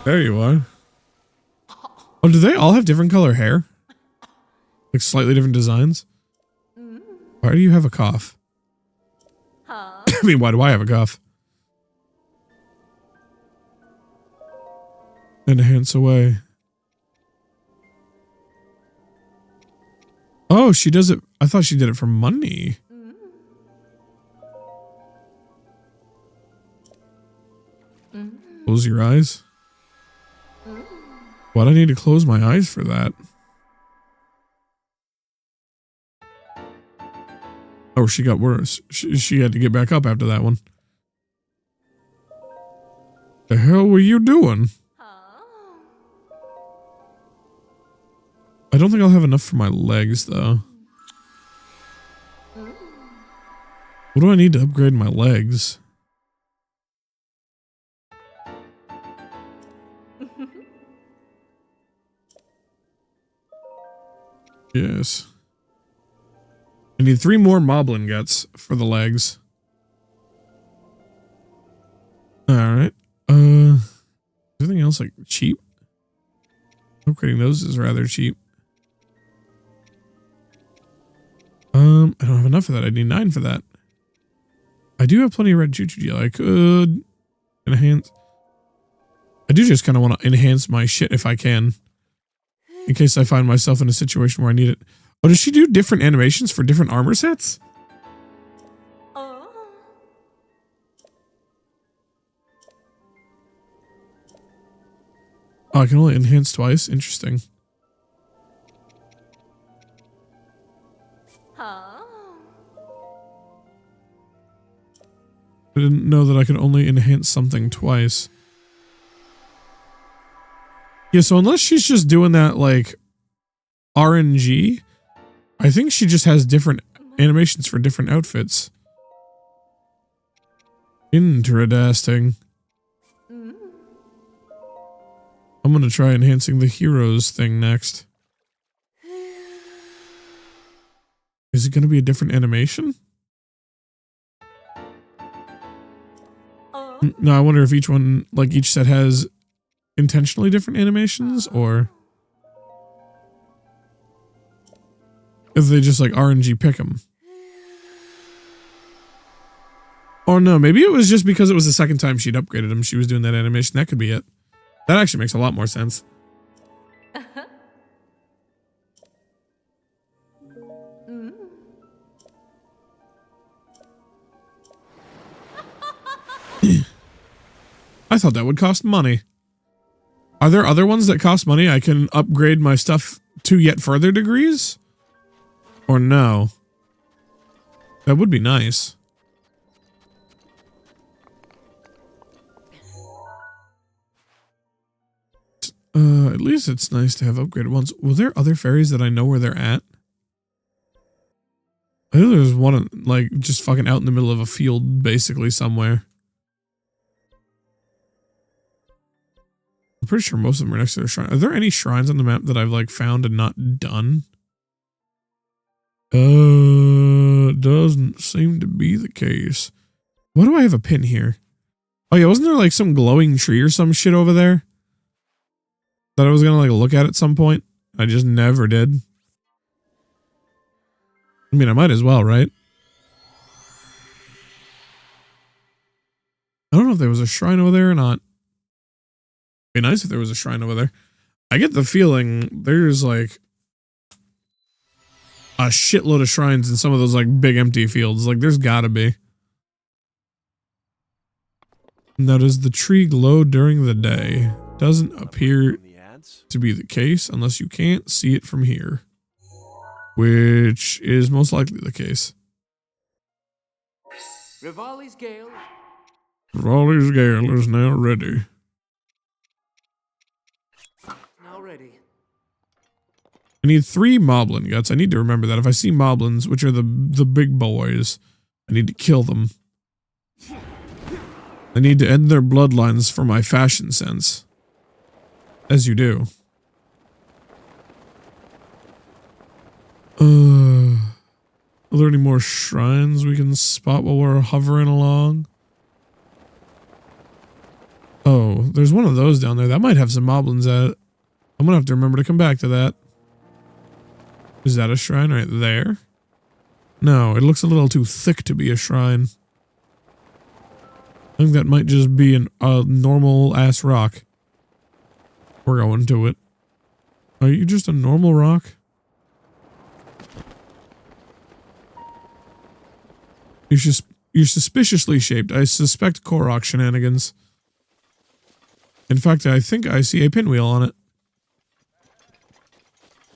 There you are. Oh, do they all have different color hair? Like slightly different designs? Why do you have a cough? I mean, why do I have a cough? Enhance away. Oh, she does it. I thought she did it for money. Close your eyes. Why do I need to close my eyes for that? Oh, she got worse. She had to get back up after that one. The hell were you doing? I don't think I'll have enough for my legs, though. What do I need to upgrade my legs? Yes. I need 3 more moblin guts for the legs. Alright. Everything else like cheap? Upgrading those is rather cheap. I don't have enough of that. I need 9 for that. I do have plenty of red choo-choo gel. I could enhance. I do just kind of want to enhance my shit if I can. In case I find myself in a situation where I need it. Oh, does she do different animations for different armor sets? Oh, I can only enhance twice? Interesting. I didn't know that I could only enhance something twice. Yeah, so unless she's just doing that, like, RNG, I think she just has different animations for different outfits. Interesting. I'm gonna try enhancing the heroes thing next. Is it gonna be a different animation? No, I wonder if each one, like each set has intentionally different animations, or if they just like RNG pick them. Or no, maybe it was just because it was the second time she'd upgraded him, she was doing that animation. That could be it. That actually makes a lot more sense. I thought that would cost money. Are there other ones that cost money I can upgrade my stuff to yet further degrees? Or no? That would be nice. At least it's nice to have upgraded ones. Were there other fairies that I know where they're at? I know there's one, like, just fucking out in the middle of a field, basically, somewhere. I'm pretty sure most of them are next to the shrine. Are there any shrines on the map that I've, like, found and not done? Doesn't seem to be the case. Why do I have a pin here? Oh yeah, wasn't there, like, some glowing tree or some shit over there? That I was gonna, like, look at some point? I just never did. I mean, I might as well, right? I don't know if there was a shrine over there or not. It'd be nice if there was a shrine over there. I get the feeling there's, like, a shitload of shrines in some of those, like, big empty fields. Like, there's gotta be. Now, does the tree glow during the day? Doesn't appear to be the case unless you can't see it from here. Which is most likely the case. Rivali's Gale. Raleigh's Gale is now ready. Now ready. I need 3 moblin guts. I need to remember that. If I see moblins, which are the big boys, I need to kill them. I need to end their bloodlines for my fashion sense. As you do. Are there any more shrines we can spot while we're hovering along? Oh, there's one of those down there. That might have some moblins at it. I'm gonna have to remember to come back to that. Is that a shrine right there? No, it looks a little too thick to be a shrine. I think that might just be a normal ass rock. We're going to it. Are you just a normal rock? You're suspiciously shaped. I suspect Korok shenanigans. In fact, I think I see a pinwheel on it.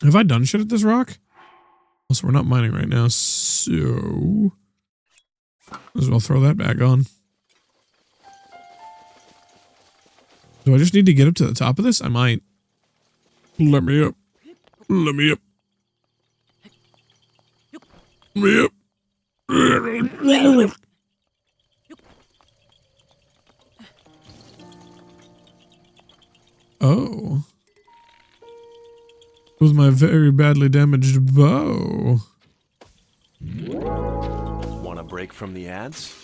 Have I done shit at this rock? Also, we're not mining right now, so... Might as well throw that back on. Do I just need to get up to the top of this? I might. Let me up. Let me up. Let me up. Oh. With my very badly damaged bow. Want a break from the ads?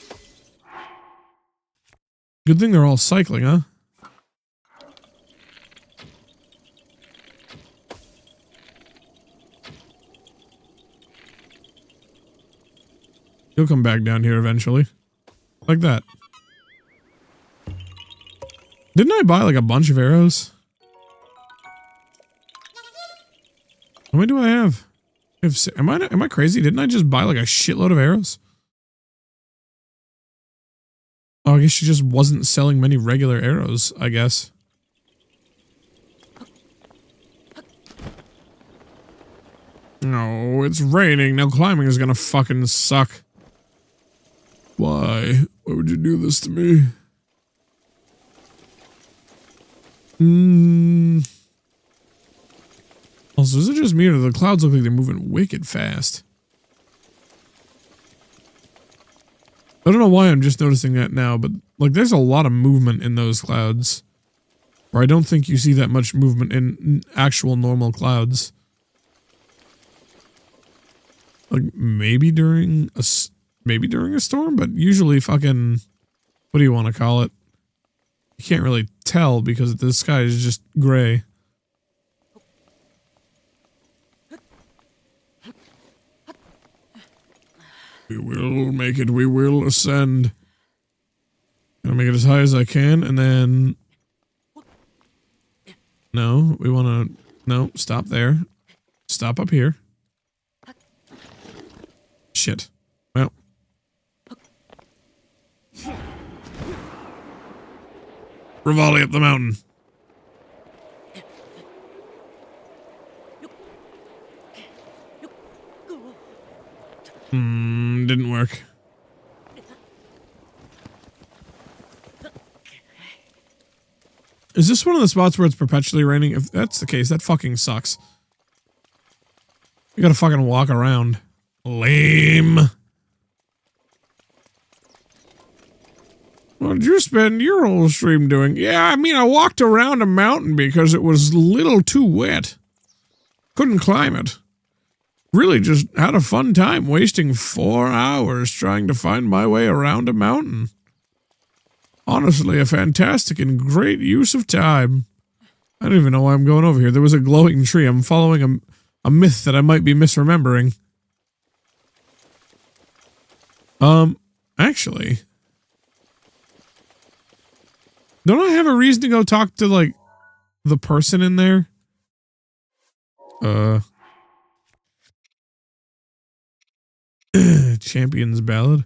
Good thing they're all cycling, huh? He'll come back down here eventually. Like that. Didn't I buy like a bunch of arrows? How many do I have? Am I crazy? Didn't I just buy like a shitload of arrows? Oh, I guess she just wasn't selling many regular arrows, I guess. No, it's raining. Now climbing is gonna fucking suck. Why? Why would you do this to me? Also, is it just me or do the clouds look like they're moving wicked fast? I don't know why I'm just noticing that now, but like there's a lot of movement in those clouds. Or I don't think you see that much movement in actual normal clouds. Like maybe during a storm, but usually fucking, what do you want to call it? You can't really tell because the sky is just gray. We will make it, we will ascend. Gonna make it as high as I can, and then... No, we wanna... No, stop there. Stop up here. Shit. Well. Rivali up the mountain. Didn't work. Is this one of the spots where it's perpetually raining? If that's the case, that fucking sucks. You gotta fucking walk around. Lame. What did you spend your whole stream doing? Yeah, I mean, I walked around a mountain because it was a little too wet. Couldn't climb it. Really just had a fun time wasting 4 hours trying to find my way around a mountain. Honestly, a fantastic and great use of time. I don't even know why I'm going over here. There was a glowing tree. I'm following a myth that I might be misremembering. Actually, don't I have a reason to go talk to, like, the person in there? Champion's Ballad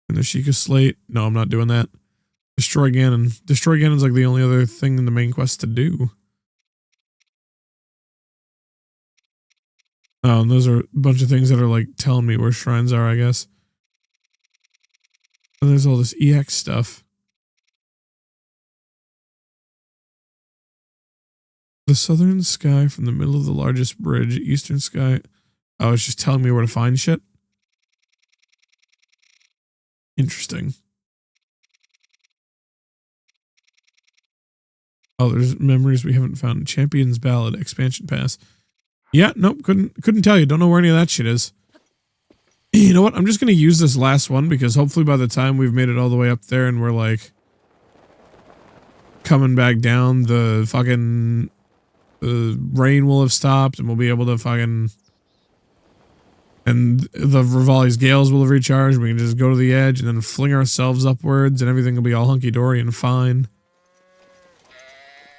and the Sheikah Slate. No, I'm not doing that. Destroy Ganon. Destroy Ganon's like the only other thing in the main quest to do. Oh, and those are a bunch of things that are like telling me where shrines are, I guess. And there's all this EX stuff. The southern sky from the middle of the largest bridge, eastern sky. Oh, it's just telling me where to find shit. Interesting. Oh, there's memories we haven't found. Champion's Ballad, expansion pass. Yeah, nope, couldn't tell you. Don't know where any of that shit is. You know what? I'm just gonna use this last one because hopefully by the time we've made it all the way up there and we're like coming back down, the fucking rain will have stopped and we'll be able to fucking, and the Rivali's Gales will have recharged. We can just go to the edge and then fling ourselves upwards and everything will be all hunky-dory and fine.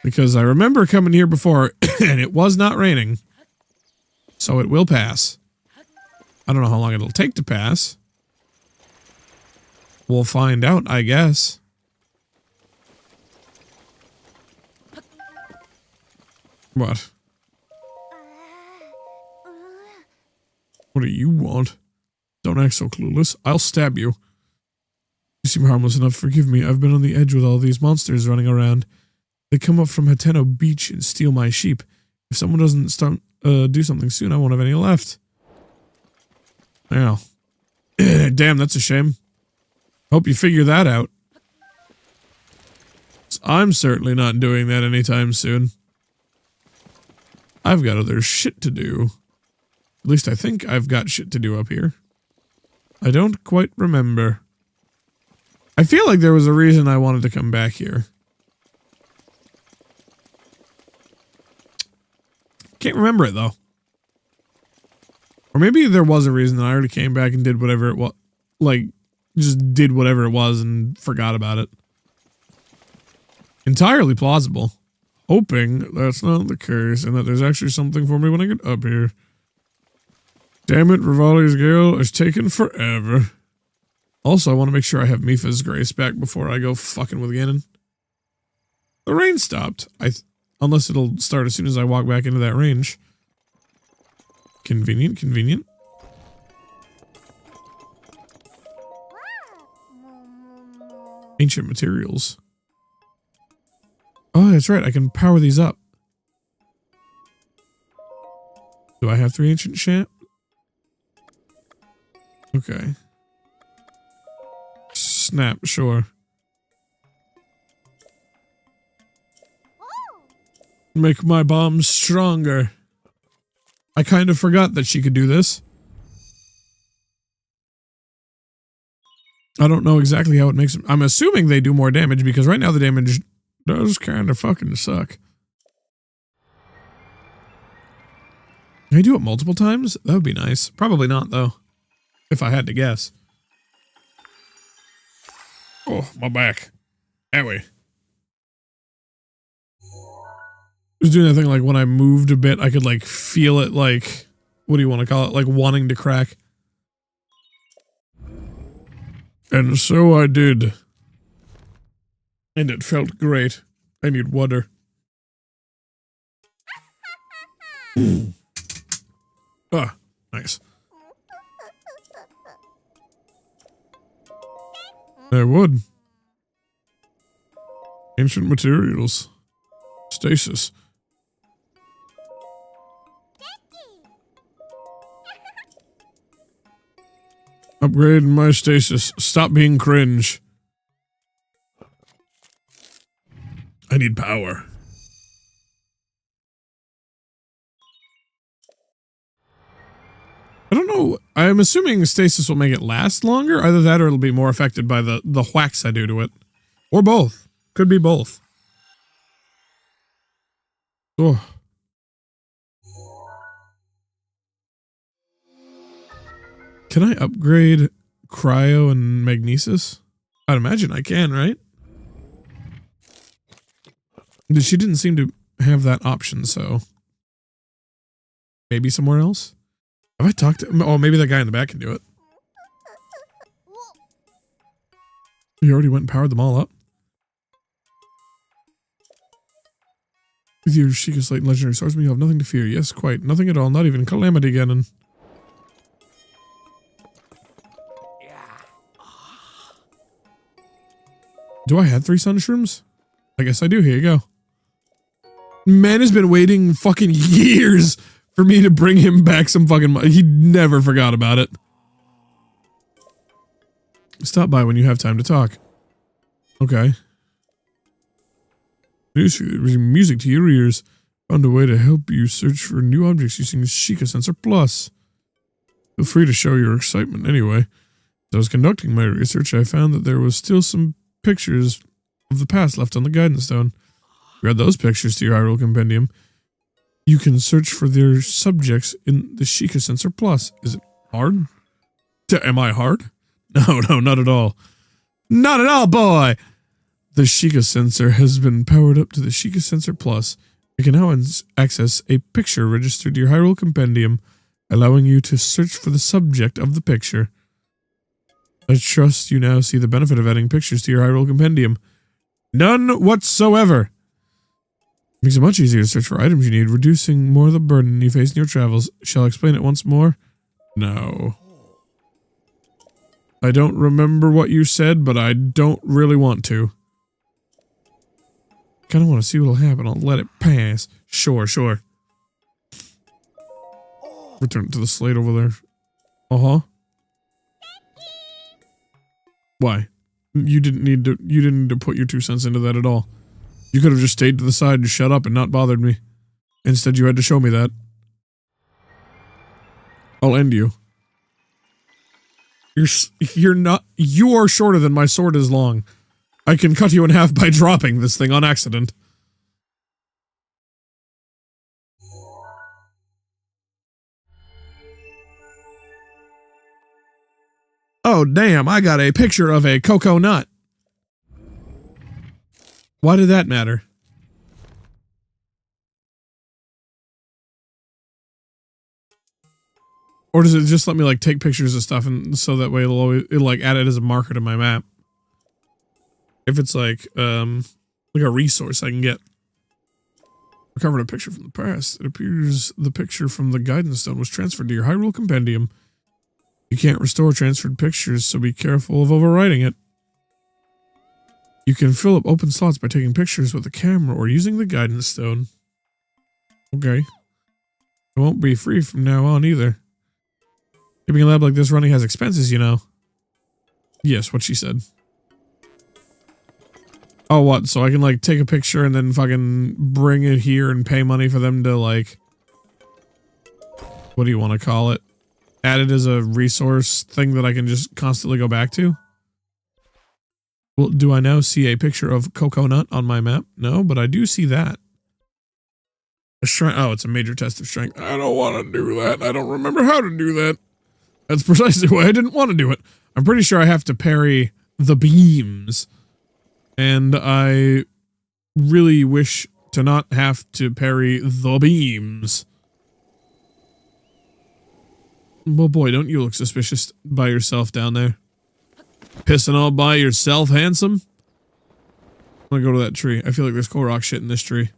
Because I remember coming here before and it was not raining. So it will pass. I don't know how long it'll take to pass. We'll find out, I guess. What? What do you want? Don't act so clueless. I'll stab you. You seem harmless enough. Forgive me. I've been on the edge with all these monsters running around. They come up from Hateno Beach and steal my sheep. If someone doesn't do something soon, I won't have any left. Now. Damn, that's a shame. Hope you figure that out. I'm certainly not doing that anytime soon. I've got other shit to do. At least I think I've got shit to do up here. I don't quite remember. I feel like there was a reason I wanted to come back here. Can't remember it, though. Or maybe there was a reason that I already came back and did whatever it was. Like, just did whatever it was and forgot about it. Entirely plausible. Hoping that's not the case and that there's actually something for me when I get up here. Damn it, Rivali's Gale is taking forever. Also, I want to make sure I have Mipha's Grace back before I go fucking with Ganon. The rain stopped. Unless it'll start as soon as I walk back into that range. Convenient, convenient. Ancient materials. Oh, that's right. I can power these up. Do I have 3 ancient shamp? Okay. Snap, sure. Make my bombs stronger. I kind of forgot that she could do this. I don't know exactly how it makes them. I'm assuming they do more damage because right now the damage does kind of fucking suck. Can I do it multiple times? That would be nice. Probably not, though. If I had to guess. Oh, my back. Anyway. I was doing that thing like when I moved a bit, I could like feel it like, what do you want to call it? Like wanting to crack. And so I did. And it felt great. I need water. Ah, nice. I would. Ancient materials. Stasis. Upgrade my stasis. Stop being cringe. I need power. I don't know. I'm assuming stasis will make it last longer. Either that or it'll be more affected by the whacks I do to it. Or both. Could be both. Oh. Can I upgrade cryo and magnesis? I'd imagine I can, right? She didn't seem to have that option, so maybe somewhere else? Have I talked to... Oh, maybe that guy in the back can do it. You already went and powered them all up? With your Sheikah Slate and Legendary Swordsman, you have nothing to fear. Yes, quite. Nothing at all. Not even Calamity Ganon. Do I have 3 sunshrooms? I guess I do. Here you go. Man has been waiting fucking years for me to bring him back some fucking money. He never forgot about it. Stop by when you have time to talk. Okay. Music to your ears. Found a way to help you search for new objects using Sheikah Sensor Plus. Feel free to show your excitement anyway. As I was conducting my research, I found that there was still some pictures of the past left on the Guidance Stone. If you add those pictures to your Hyrule Compendium, you can search for their subjects in the Sheikah Sensor Plus. Is it hard? Am I hard? No, not at all. Not at all, boy! The Sheikah Sensor has been powered up to the Sheikah Sensor Plus. You can now access a picture registered to your Hyrule Compendium, allowing you to search for the subject of the picture. I trust you now see the benefit of adding pictures to your Hyrule Compendium. None whatsoever! Makes it much easier to search for items you need, reducing more of the burden you face in your travels. Shall I explain it once more? No. I don't remember what you said, but I don't really want to. Kinda want to see what'll happen. I'll let it pass. Sure. Return it to the slate over there. Uh-huh. Why? You didn't need to put your 2 cents into that at all. You could have just stayed to the side and shut up and not bothered me. Instead, you had to show me that. I'll end you. You are shorter than my sword is long. I can cut you in half by dropping this thing on accident. Oh, damn, I got a picture of a cocoa nut. Why did that matter? Or does it just let me, like, take pictures of stuff and so that way it'll like, add it as a marker to my map? If it's, like a resource I can get. Recovered a picture from the past. It appears the picture from the Guidance Stone was transferred to your Hyrule Compendium. You can't restore transferred pictures, so be careful of overwriting it. You can fill up open slots by taking pictures with a camera or using the Guidance Stone. Okay. It won't be free from now on either. Keeping a lab like this running has expenses, you know. Yes, what she said. Oh, what? So I can, like, take a picture and then fucking bring it here and pay money for them to, like... What do you want to call it? Add it as a resource thing that I can just constantly go back to? Well, do I now see a picture of Coconut on my map? No, but I do see that. A shrine. Oh, it's a major test of strength. I don't want to do that. I don't remember how to do that. That's precisely why I didn't want to do it. I'm pretty sure I have to parry the beams. And I really wish to not have to parry the beams. Well, boy, don't you look suspicious by yourself down there. Pissing all by yourself, handsome? I'm gonna go to that tree. I feel like there's Korok shit in this tree.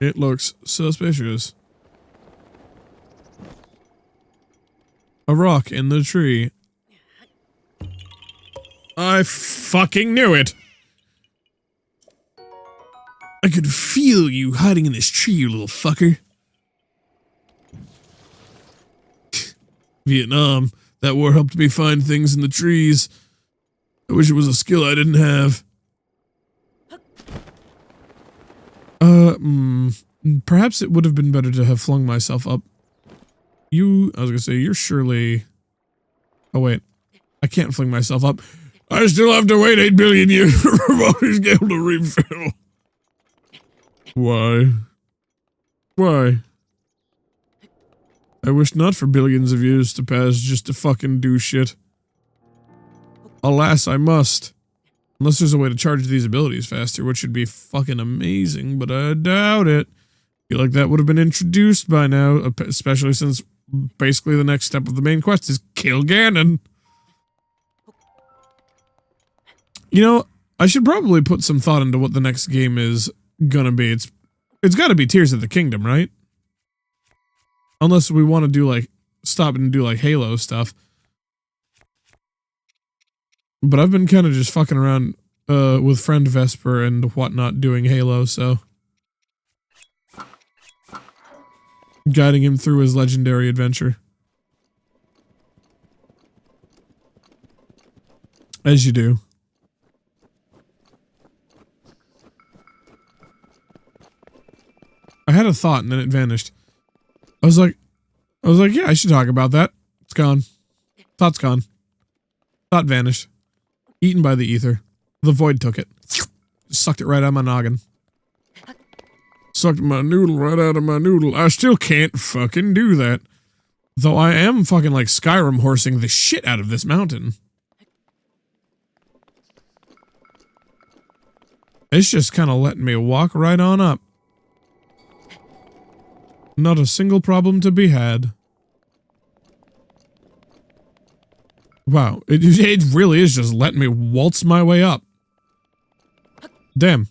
It looks suspicious. A rock in the tree. I fucking knew it! I could feel you hiding in this tree, you little fucker. Vietnam. That war helped me find things in the trees. I wish it was a skill I didn't have. Perhaps it would have been better to have flung myself up. I was gonna say, you're surely... Oh wait, I can't fling myself up. I still have to wait 8 billion years for my body scale to refill. Why? Why? I wish not for billions of years to pass just to fucking do shit. Alas, I must. Unless there's a way to charge these abilities faster, which would be fucking amazing, but I doubt it. Feel like that would have been introduced by now, especially since basically the next step of the main quest is kill Ganon. You know, I should probably put some thought into what the next game is gonna be. It's gotta be Tears of the Kingdom, right? Unless we want to do like, stop and do like Halo stuff. But I've been kind of just fucking around with friend Vesper and whatnot doing Halo, so. Guiding him through his legendary adventure. As you do. I had a thought and then it vanished. I was like, yeah, I should talk about that. It's gone. Thought's gone. Thought vanished. Eaten by the ether. The void took it. Sucked it right out of my noggin. Sucked my noodle right out of my noodle. I still can't fucking do that. Though I am fucking like Skyrim horsing the shit out of this mountain. It's just kind of letting me walk right on up. Not a single problem to be had. Wow, it really is just letting me waltz my way up. Damn.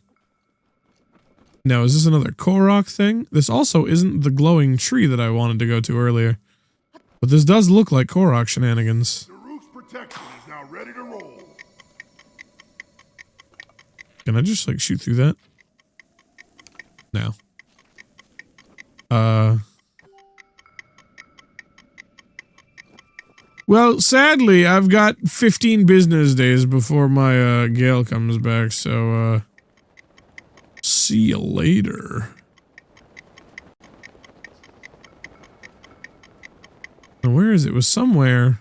Now, is this another Korok thing? This also isn't the glowing tree that I wanted to go to earlier. But this does look like Korok shenanigans. The roof's protection is now ready to roll. Can I just, like, shoot through that? No. Well, sadly, I've got 15 business days before my, Gale comes back, so, see you later. And where is it? It was somewhere.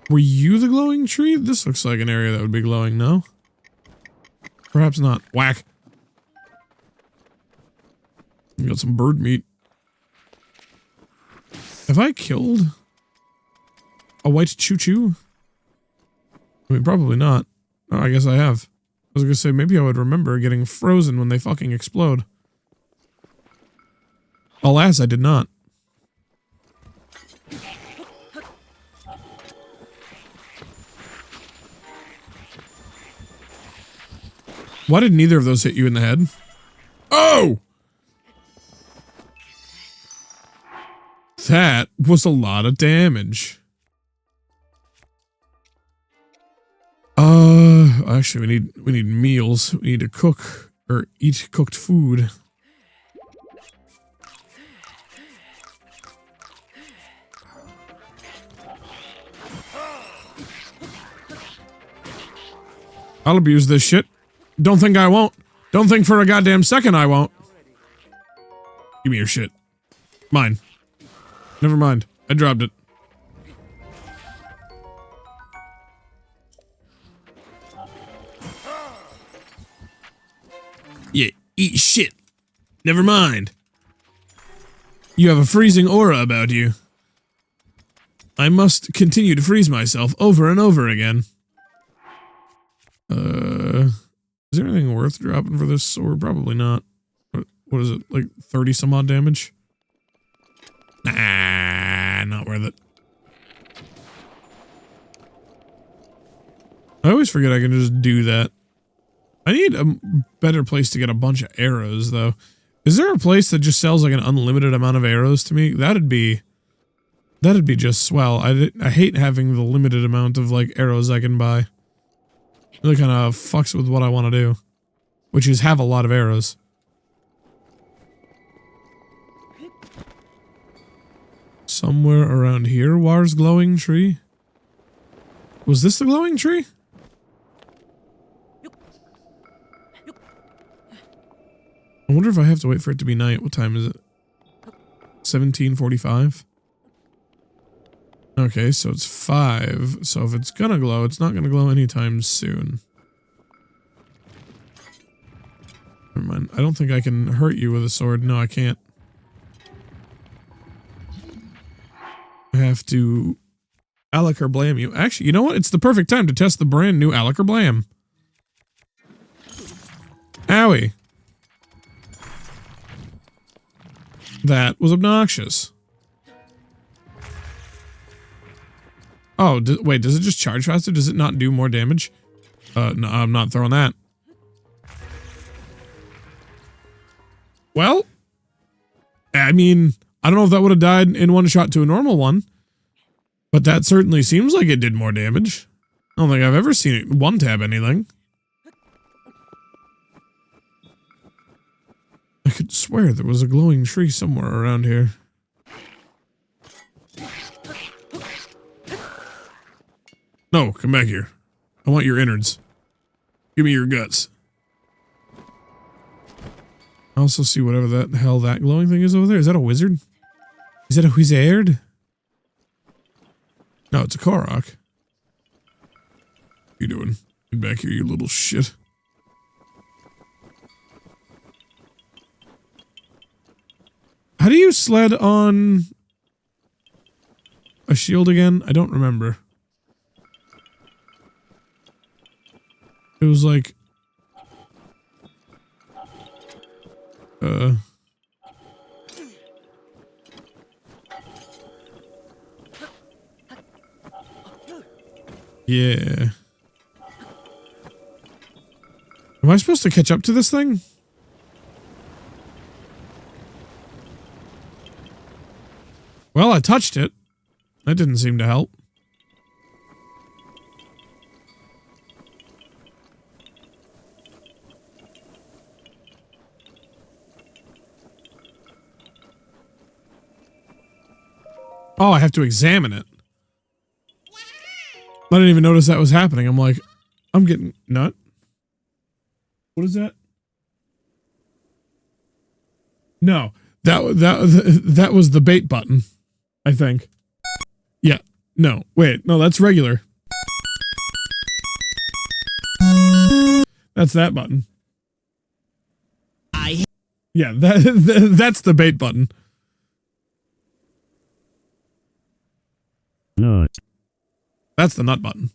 Were you the glowing tree? This looks like an area that would be glowing, no? Perhaps not. Whack. You got some bird meat. Have I killed a white choo-choo? I mean, probably not. Oh, I guess I have. I was gonna say, maybe I would remember getting frozen when they fucking explode. Alas, I did not. Why did neither of those hit you in the head? Oh! That was a lot of damage. Actually, we need meals. We need to cook or eat cooked food. I'll abuse this shit. Don't think I won't. Don't think for a goddamn second I won't. Give me your shit. Mine. Never mind. I dropped it. Yeah, eat shit. Never mind. You have a freezing aura about you. I must continue to freeze myself over and over again. Is there anything worth dropping for this sword? Probably not. What is it, like 30 some odd damage? Nah, not worth it. I always forget I can just do that. I need a better place to get a bunch of arrows, though. Is there a place that just sells like an unlimited amount of arrows to me? That'd be just swell. I hate having the limited amount of like arrows I can buy. Really kind of fucks with what I want to do. which is have a lot of arrows. Somewhere around here, War's glowing tree. Was this the glowing tree? I wonder if I have to wait for it to be night. What time is it? 17:45. Okay, so it's 5. So if it's gonna glow, it's not gonna glow anytime soon. Never mind. I don't think I can hurt you with a sword. No, I can't. I have to Alec or Blam you. Actually, you know what? It's the perfect time to test the brand new Alec or Blam. Owie. That was obnoxious. Oh, wait, does it just charge faster? Does it not do more damage? No, I'm not throwing that. Well, I mean, I don't know if that would have died in one shot to a normal one, but that certainly seems like it did more damage. I don't think I've ever seen it one-tab anything. I could swear there was a glowing tree somewhere around here. No, come back here. I want your innards. Give me your guts. I also see whatever the hell that glowing thing is over there. Is that a wizard? Is that a wizard? No, it's a Korok. What you doing? Get back here, you little shit. How do you sled on a shield again? I don't remember. It was like... Yeah. Am I supposed to catch up to this thing? Well, I touched it. That didn't seem to help. Oh, I have to examine it. I didn't even notice that was happening. I'm like, I'm getting nut. What is that? No, that was the bait button, I think. Yeah. No, wait. No, that's regular. That's that button. Yeah, that's the bait button. Nut. That's the nut button.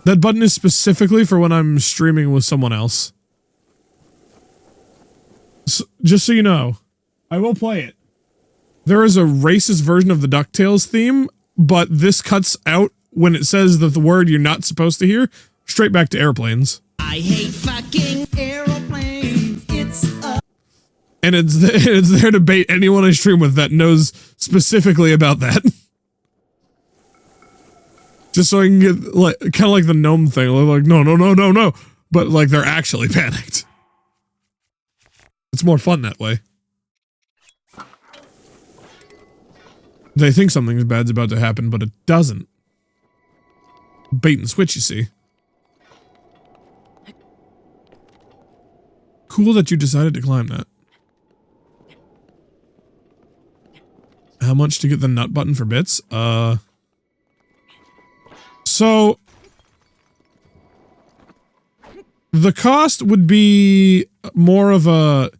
That button is specifically for when I'm streaming with someone else. So, just so you know, I will play it. There is a racist version of the DuckTales theme, but this cuts out when it says that the word you're not supposed to hear, straight back to airplanes. I hate fucking airplanes. It's a... And it's there to bait anyone I stream with that knows specifically about that. Just so I can get, like, kind of like the gnome thing. Like, no, no, no, no, no. But, like, they're actually panicked. It's more fun that way. They think something bad's about to happen, but it doesn't. Bait and switch, you see. Cool that you decided to climb that. How much to get the nut button for bits? So the cost would be more of a,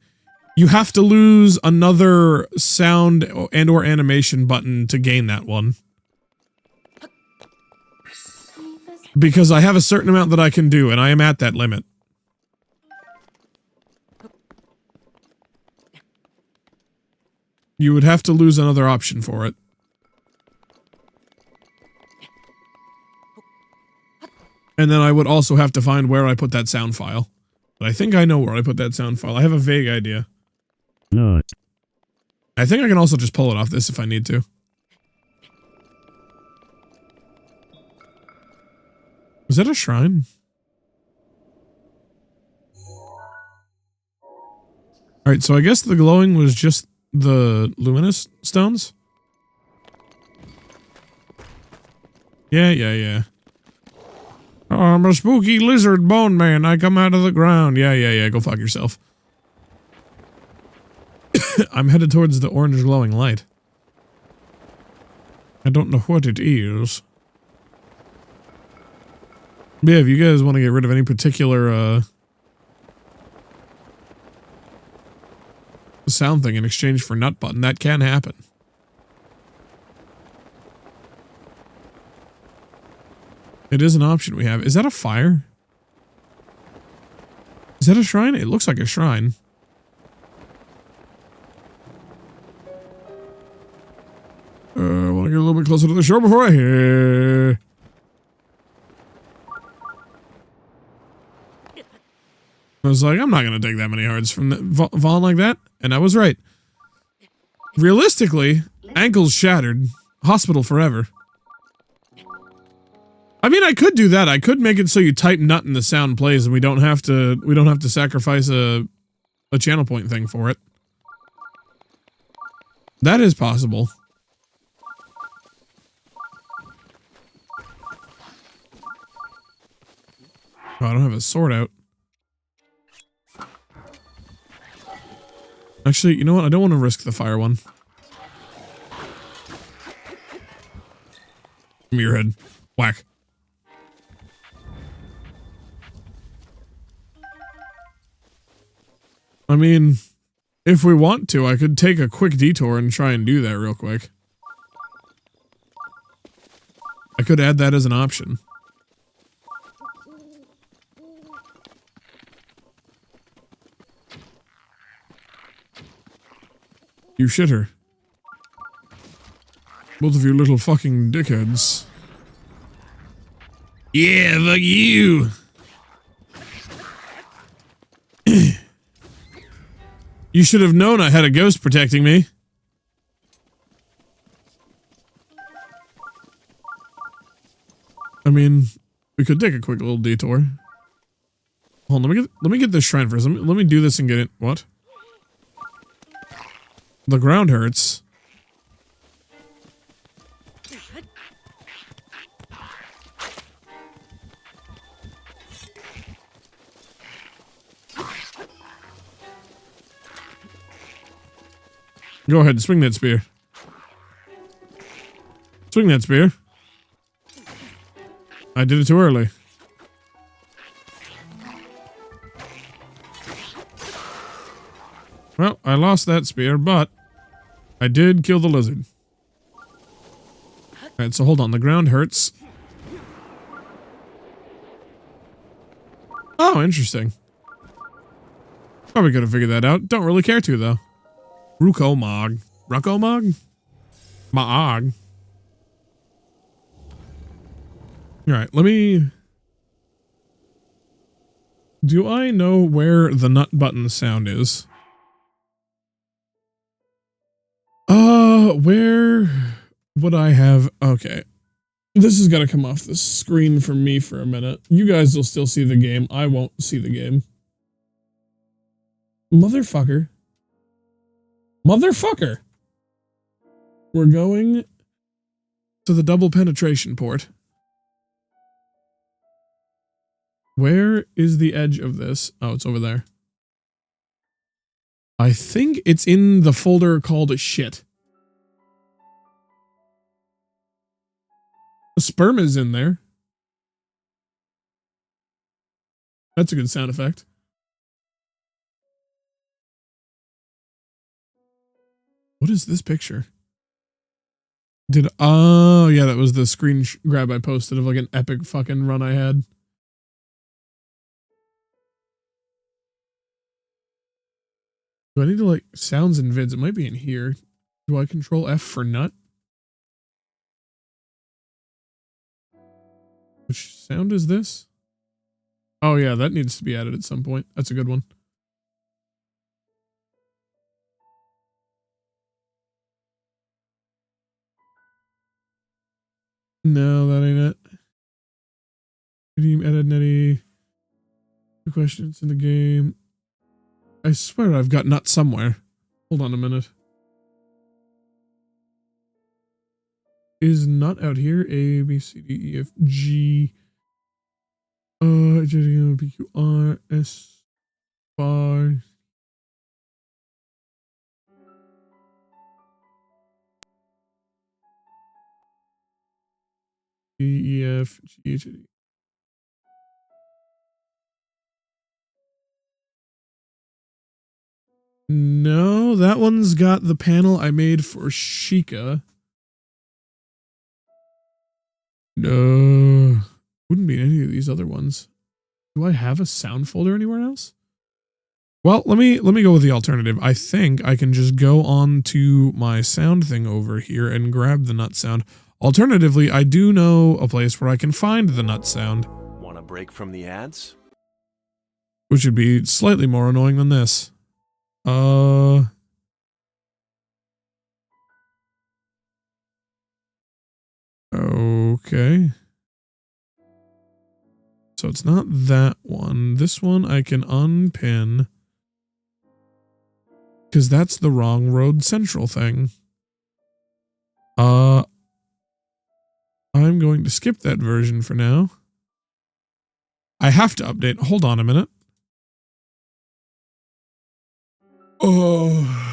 you have to lose another sound and or animation button to gain that one. Because I have a certain amount that I can do, and I am at that limit. You would have to lose another option for it. And then I would also have to find where I put that sound file. But I think I know where I put that sound file. I have a vague idea. Nut. I think I can also just pull it off this if I need to. Is that a shrine? Alright, so I guess the glowing was just the luminous stones? Yeah. Oh, I'm a spooky lizard bone man. I come out of the ground. Yeah. Go fuck yourself. I'm headed towards the orange glowing light. I don't know what it is. But yeah, if you guys want to get rid of any particular, sound thing in exchange for nut button, that can happen. It is an option we have. Is that a fire? Is that a shrine? It looks like a shrine. I want to get a little bit closer to the shore before I hear. I was like, I'm not going to take that many yards from falling like that. And I was right. Realistically, ankles shattered. Hospital forever. I mean, I could do that. I could make it so you type nut and the sound plays and we don't have to sacrifice a channel point thing for it. That is possible. Oh, I don't have a sword out. Actually, you know what? I don't want to risk the fire one. Give me your head. Whack. I mean, if we want to, I could take a quick detour and try and do that real quick. I could add that as an option. You shitter. Both of you little fucking dickheads. Yeah, fuck you! You should have known I had a ghost protecting me. I mean, we could take a quick little detour. Hold on, let me get this shrine first. Let me do this and get it. What? The ground hurts. Go ahead, swing that spear. Swing that spear. I did it too early. Well, I lost that spear, but I did kill the lizard. Alright, so hold on. The ground hurts. Oh, interesting. Probably could have figured that out. Don't really care to, though. Ruko Mog. Ruko Mog? Maog. Alright, let me... Do I know where the nut button sound is? Where would I have... Okay. This is gonna come off the screen for me for a minute. You guys will still see the game. I won't see the game. Motherfucker. Motherfucker! We're going to the double penetration port. Where is the edge of this? Oh, it's over there. I think it's in the folder called shit. The sperm is in there. That's a good sound effect. What is this picture? Oh, yeah, that was the screen grab I posted of like an epic fucking run I had. Do I need to like sounds and vids? It might be in here. Do I control F for nut? Which sound is this? Oh yeah, that needs to be added at some point. That's a good one. No, that ain't it. Redeem, edit, netty. 2 questions in the game. I swear I've got nuts somewhere. Hold on a minute. Is nut out here? A, B, C, D, E, F, G. J, P, Q, R, S, bar. D, E, F, G, H, I, D. No, that one's got the panel I made for Sheikah. No, wouldn't be any of these other ones. Do I have a sound folder anywhere else? Well, let me go with the alternative. I think I can just go on to my sound thing over here and grab the nut sound. Alternatively, I do know a place where I can find the nut sound. Want a break from the ads? Which would be slightly more annoying than this. Okay. So it's not that one. This one I can unpin. Because that's the wrong Road Central thing. I'm going to skip that version for now. I have to update. Hold on a minute. Oh.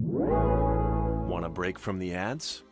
Want a break from the ads?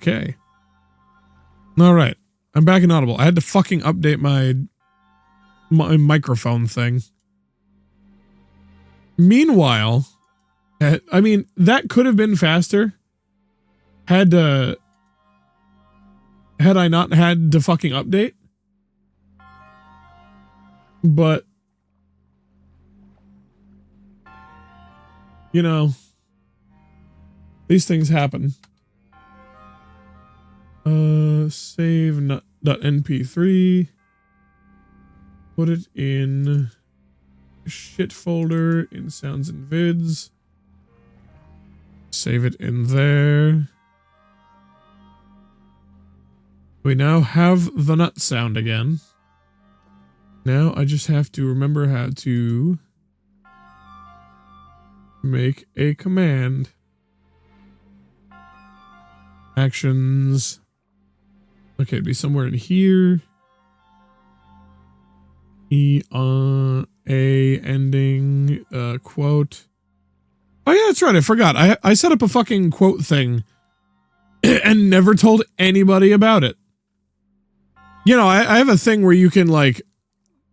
Okay. All right. I'm back in Audible. I had to fucking update my microphone thing. Meanwhile, I mean, that could have been faster had I not had to fucking update. But you know, these things happen. Save .mp3. Put it in shit folder in sounds and vids. Save it in there. We now have the nut sound again. Now I just have to remember how to make a command. Actions. Okay, it'd be somewhere in here. A ending quote. Oh yeah, that's right. I forgot. I set up a fucking quote thing and never told anybody about it. You know, I have a thing where you can like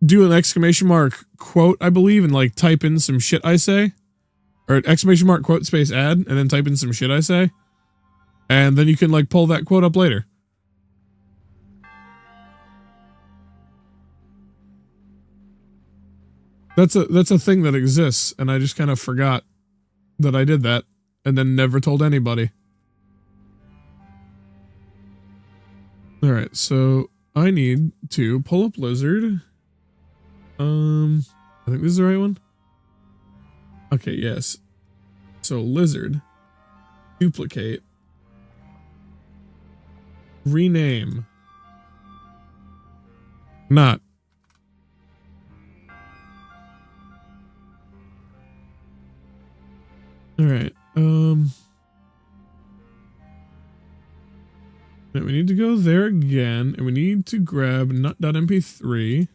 do an exclamation mark quote, I believe, and like type in some shit I say. Or exclamation mark quote space add, and then type in some shit I say. And then you can like pull that quote up later. That's a thing that exists, and I just kind of forgot that I did that, and then never told anybody. Alright, so I need to pull up Lizard. I think this is the right one. Okay, yes. So Lizard, duplicate, rename, not. Alright, now we need to go there again, and we need to grab nut.mp3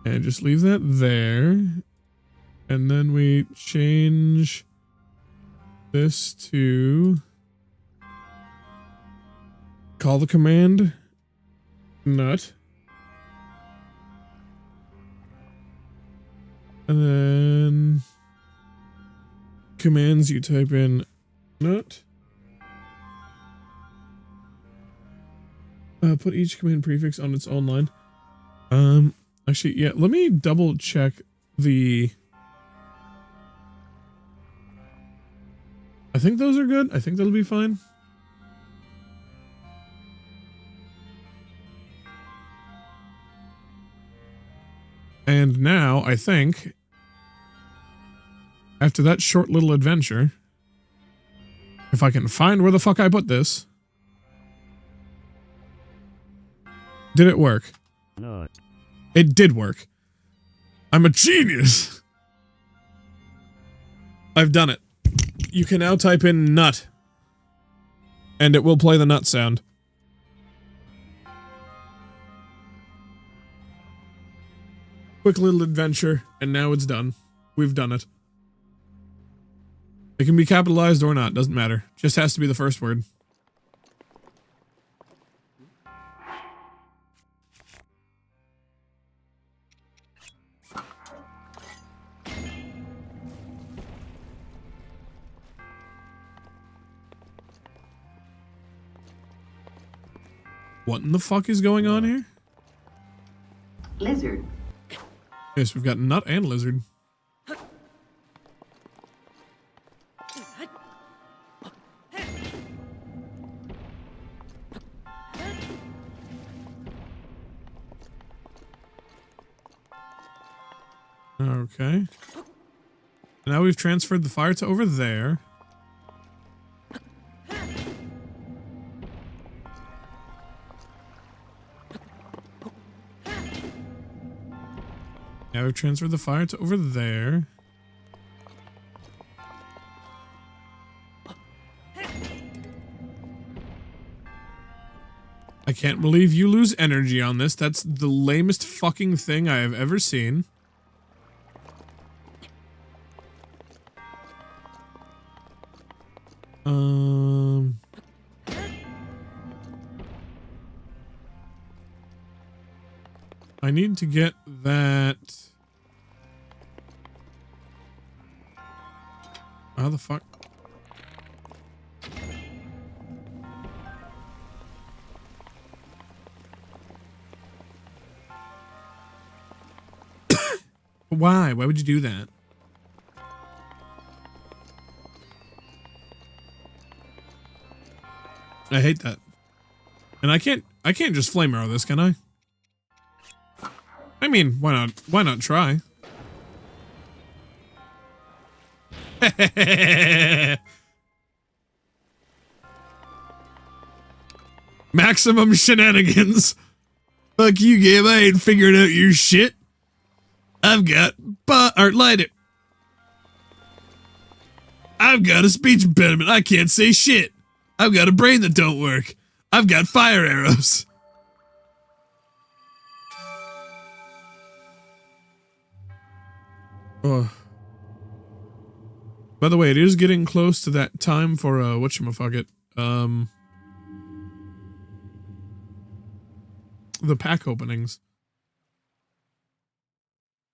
and just leave that there, and then we change this to call the command nut. And then commands, you type in nut. Put each command prefix on its own line. Actually, yeah, let me double check the... I think those are good. I think that'll be fine. And now, I think, after that short little adventure, if I can find where the fuck I put this. Did it work? No. It did work. I'm a genius. I've done it. You can now type in nut, and it will play the nut sound. Quick little adventure, and now it's done. We've done it. It can be capitalized or not, doesn't matter. Just has to be the first word. What in the fuck is going on here? Lizard. Yes, we've got nut and lizard. Okay. Now we've transferred the fire to over there. Now we've transferred the fire to over there. I can't believe you lose energy on this. That's the lamest fucking thing I have ever seen. I need to get that. How the fuck? Why? Why would you do that? I hate that. And I can't just flame arrow this, can I? I mean, why not? Why not try? Maximum shenanigans. Fuck you, game. I ain't figuring out your shit. I've got light it. I've got a speech impediment. I can't say shit. I've got a brain that don't work. I've got fire arrows. Oh. By the way, it is getting close to that time for whatchamacallit. The pack openings.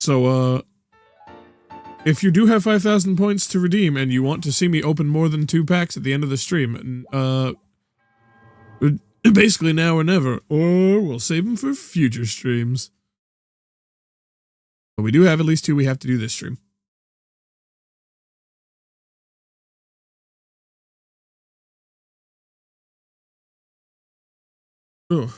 So if you do have 5,000 points to redeem and you want to see me open more than 2 packs at the end of the stream, basically now or never, or we'll save them for future streams. But we do have at least 2 we have to do this stream. Ugh.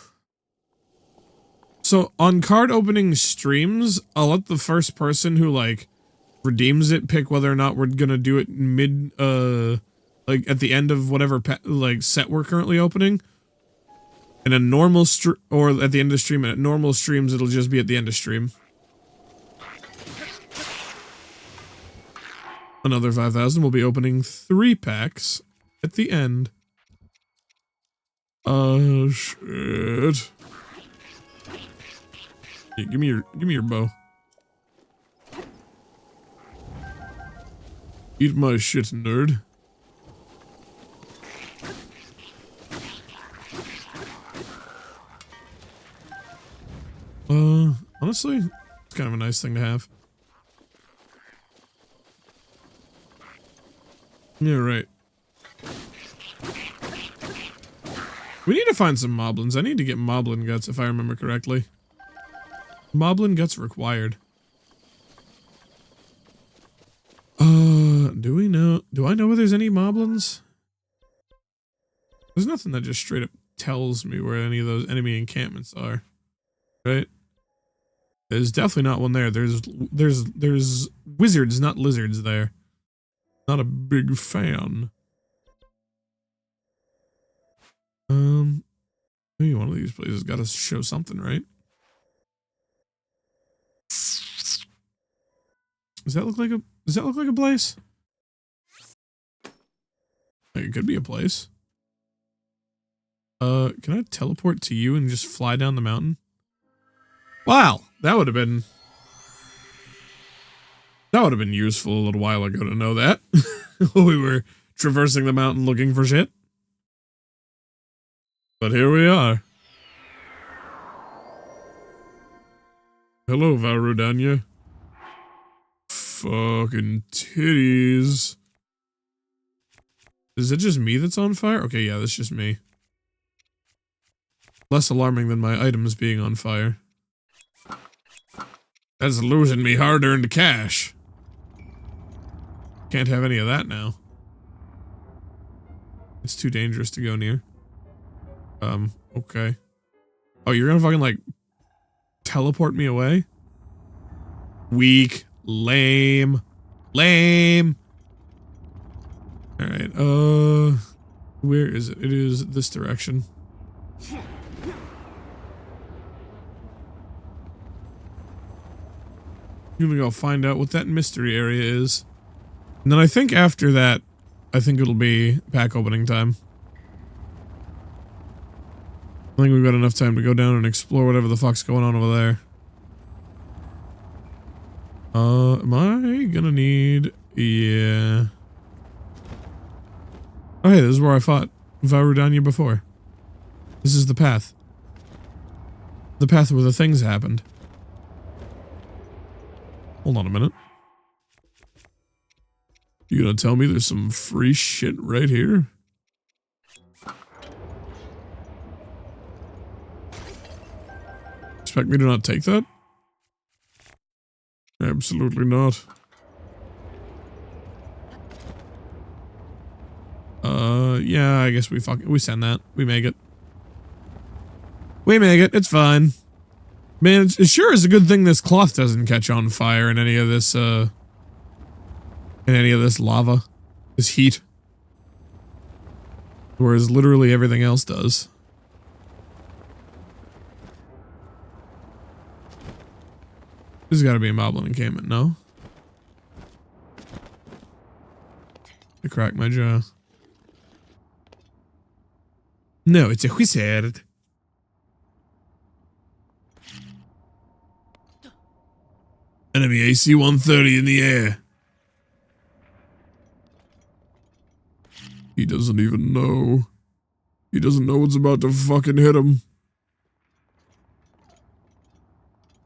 So on card opening streams, I'll let the first person who like redeems it pick whether or not we're gonna do it mid like at the end of whatever like set we're currently opening. In a normal or at the end of the stream, and at normal streams it'll just be at the end of stream. Another 5,000. We'll be opening 3 packs at the end. Shit. Yeah, give me your bow. Eat my shit, nerd. Honestly, it's kind of a nice thing to have. Yeah, right. We need to find some moblins. I need to get moblin guts if I remember correctly. Moblin guts required. Do I know where there's any moblins? There's nothing that just straight up tells me where any of those enemy encampments are. Right? There's definitely not one there. There's wizards, not lizards there. Not a big fan. Maybe one of these places got to show something, right? Does that look like a place? It could be a place. Can I teleport to you and just fly down the mountain? Wow, that would have been useful a little while ago to know that. While we were traversing the mountain looking for shit. But here we are. Hello, Varudanya. Fucking titties. Is it just me that's on fire? Okay, yeah, that's just me. Less alarming than my items being on fire. That's losing me hard-earned cash. Can't have any of that now. It's too dangerous to go near. Okay. Oh, you're gonna fucking, like, teleport me away? Weak. Lame. Lame. Alright, where is it? It is this direction. I'm gonna go find out what that mystery area is. And then I think after that, I think it'll be pack opening time. I think we've got enough time to go down and explore whatever the fuck's going on over there. Am I gonna need... Yeah. Oh hey, this is where I fought Varudanya before. This is the path. The path where the things happened. Hold on a minute. You gonna tell me there's some free shit right here? Expect me to not take that? Absolutely not. Yeah, I guess we send that. We make it. We make it. It's fine. Man, it sure is a good thing this cloth doesn't catch on fire in any of this, lava. This heat. Whereas literally everything else does. This has got to be a Moblin encampment, no? I crack my jaw. No, it's a wizard. Enemy AC-130 in the air. He doesn't even know. He doesn't know what's about to fucking hit him.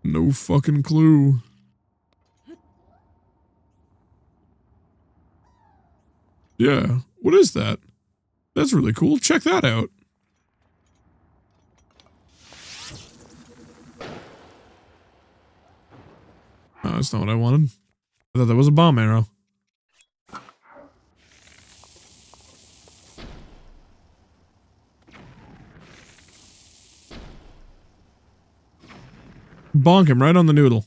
No fucking clue. Yeah, what is that? That's really cool. Check that out. Oh, that's not what I wanted. I thought that was a bomb arrow. Bonk him right on the noodle.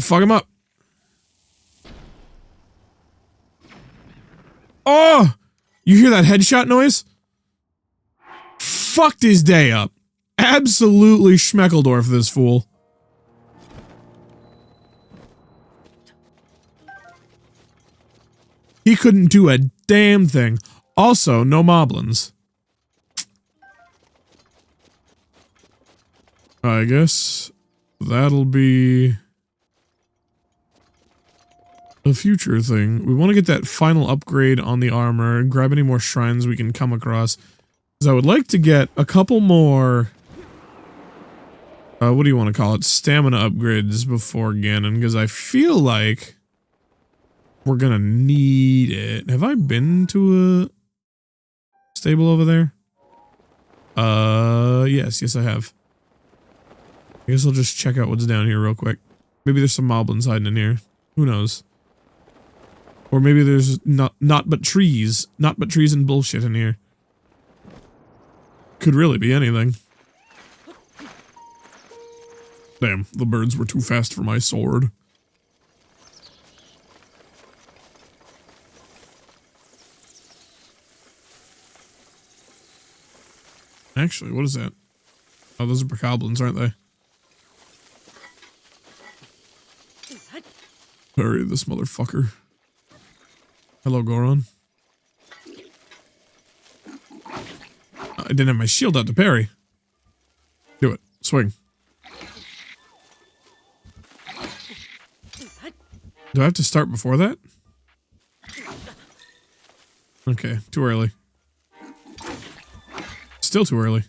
Fuck him up. Oh! You hear that headshot noise? Fucked his day up. Absolutely Schmeckledorf this fool. He couldn't do a damn thing. Also, no moblins. I guess that'll be a future thing. We want to get that final upgrade on the armor and grab any more shrines we can come across. Because I would like to get a couple more... what do you want to call it? Stamina upgrades before Ganon, because I feel like we're gonna need it. Have I been to a stable over there? Yes, I have. I guess I'll just check out what's down here real quick. Maybe there's some moblins hiding in here. Who knows? Or maybe there's not but trees and bullshit in here. Could really be anything. Damn, the birds were too fast for my sword. Actually, what is that? Oh, those are bokoblins, aren't they? Bury this motherfucker. Hello, Goron. I didn't have my shield out to parry. Do it. Swing. Do I have to start before that? Okay, too early. Still too early.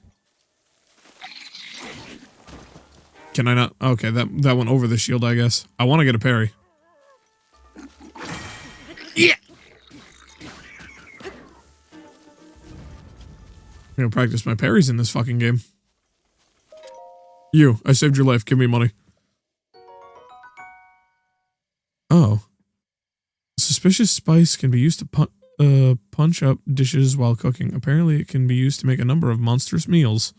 Can I not? Okay, that went over the shield, I guess. I want to get a parry. Yeah! I'm gonna practice my parries in this fucking game. You, I saved your life. Give me money. Oh. Suspicious spice can be used to punch up dishes while cooking. Apparently it can be used to make a number of monstrous meals.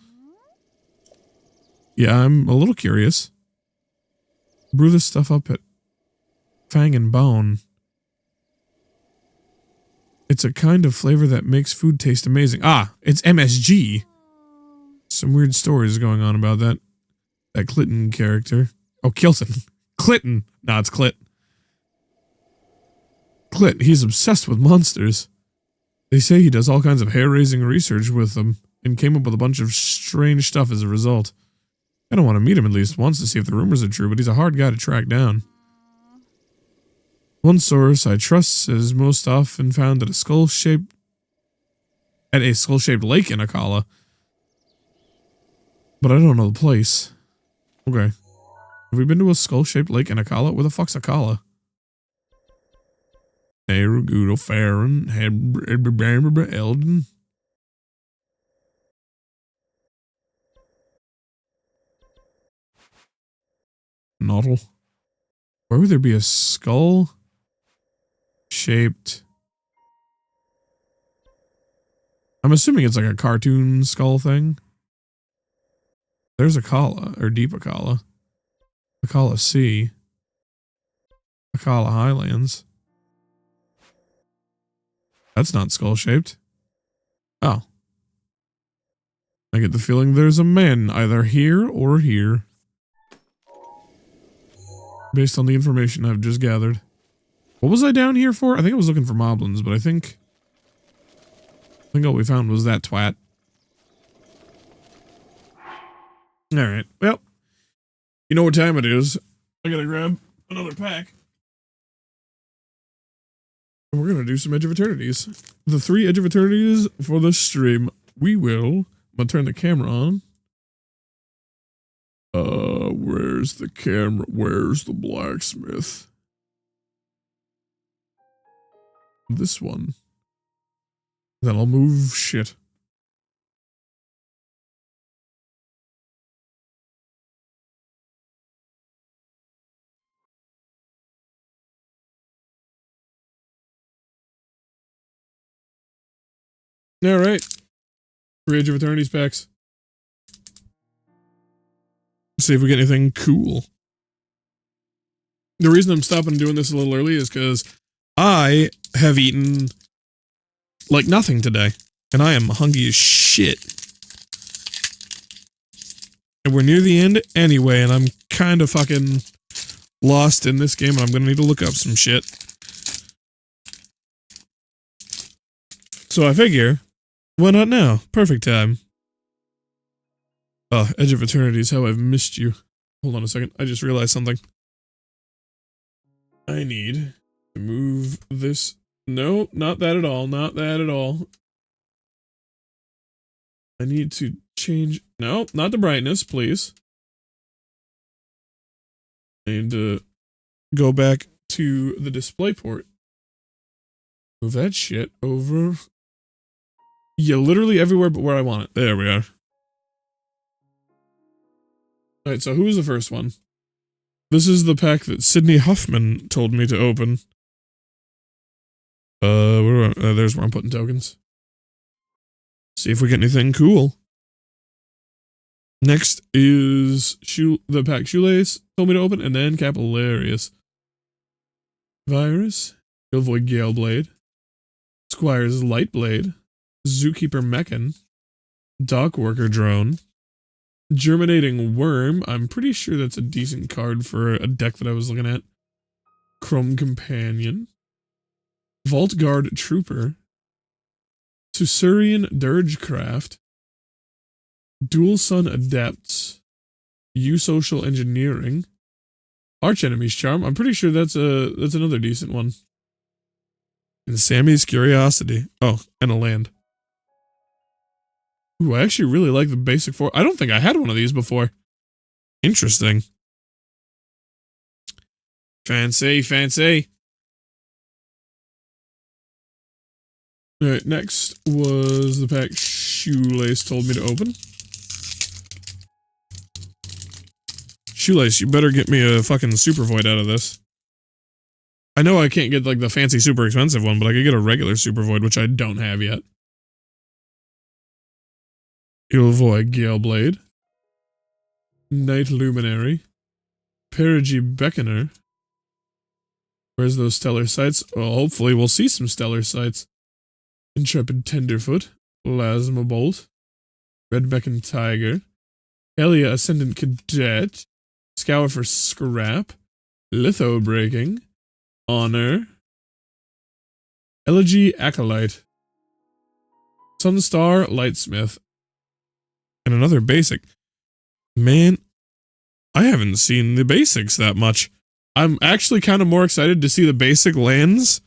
Yeah, I'm a little curious. Brew this stuff up at Fang and Bone. It's a kind of flavor that makes food taste amazing. Ah, it's MSG. Some weird stories going on about that Clinton character. Oh, Kilton. Clinton. Nah, it's Clit. Clit, he's obsessed with monsters. They say he does all kinds of hair-raising research with them and came up with a bunch of strange stuff as a result. I don't want to meet him at least once to see if the rumors are true, but he's a hard guy to track down. One source I trust has most often found that a skull-shaped lake in Akala. But I don't know the place. Okay. Have we been to a skull-shaped lake in Akala? Where the fuck's Akala? Erugudo Farron, Elden. Noddle. Where would there be a skull-shaped? I'm assuming it's like a cartoon skull thing. There's Akala, or Deep Akala. Akala Sea. Akala Highlands. That's not skull-shaped. Oh. I get the feeling there's a man either here or here. Based on the information I've just gathered. What was I down here for? I think I was looking for moblins, but I think all we found was that twat. Alright, well. You know what time it is. I gotta grab another pack. And we're gonna do some Edge of Eternities. The 3 Edge of Eternities for the stream. I'm gonna turn the camera on. Where's the camera? Where's the blacksmith? This one. Then I'll move shit. Alright. 3 Edge of Eternities packs. See if we get anything cool. The reason I'm stopping doing this a little early is because I have eaten like nothing today. And I am hungry as shit. And we're near the end anyway, and I'm kind of fucking lost in this game, and I'm gonna need to look up some shit. So I figure, why not now? Perfect time. Oh, Edge of Eternities, how I've missed you. Hold on a second, I just realized something. I need to move this. No, not that at all, not that at all. I need to change. No, not the brightness, please. I need to go back to the display port. Move that shit over. Yeah, literally everywhere but where I want it. There we are. Alright, so who's the first one? This is the pack that Sydney Huffman told me to open. There's where I'm putting tokens. See if we get anything cool. Next is the pack Shoelace told me to open, and then Capillarius. Virus, Ilvoid Galeblade, Squire's Lightblade, Zookeeper Mechan, Dockworker Drone, Germinating Worm. I'm pretty sure that's a decent card for a deck that I was looking at. Chrome Companion, Vault Guard Trooper, Susurian Dirgecraft, Dual Sun Adepts, U-Social Engineering, Archenemy's Charm. I'm pretty sure that's another decent one. And Sammy's Curiosity. Oh, and a land. Ooh, I actually really like the basic 4. I don't think I had one of these before. Interesting. Fancy, fancy. Alright, next was the pack Shoelace told me to open. Shoelace, you better get me a fucking Super Void out of this. I know I can't get like the fancy super expensive one, but I could get a regular Super Void, which I don't have yet. Ilvoid Galeblade, Night Luminary, Perigi Beckoner. Where's those stellar sights? Well, hopefully we'll see some stellar sights. Intrepid Tenderfoot, Plasma Bolt, Red Beacon Tiger, Elia Ascendant Cadet, Scour for Scrap, Litho Breaking, Honor, Elegy Acolyte, Sunstar Lightsmith, and another basic. Man, I haven't seen the basics that much. I'm actually kind of more excited to see the basic lands,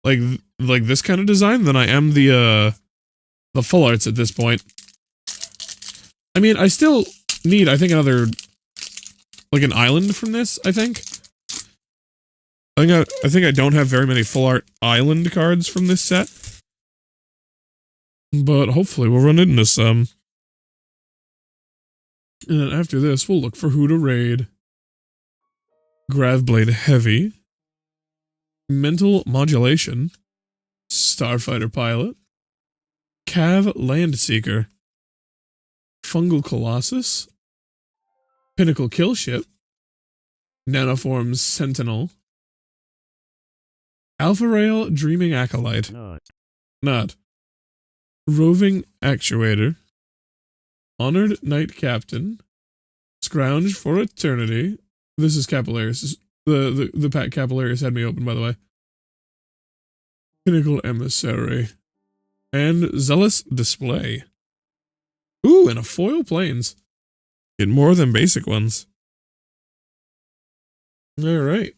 like this kind of design, than I am the full arts at this point. I mean, I still need, I think, another like an island from this, I think. I think I don't have very many full art island cards from this set. But hopefully we'll run into some. And then after this, we'll look for who to raid. Gravblade Heavy. Mental Modulation. Starfighter Pilot. Cav Landseeker. Fungal Colossus. Pinnacle Killship. Nanoforms Sentinel. Alpha Rail Dreaming Acolyte. Not. Roving Actuator. Honored Knight Captain. Scrounge for Eternity. This is Capillaris. The pack Capillaris had me open, by the way. Pinnacle Emissary. And Zealous Display. Ooh, and a foil planes. Get more than basic ones. Alright.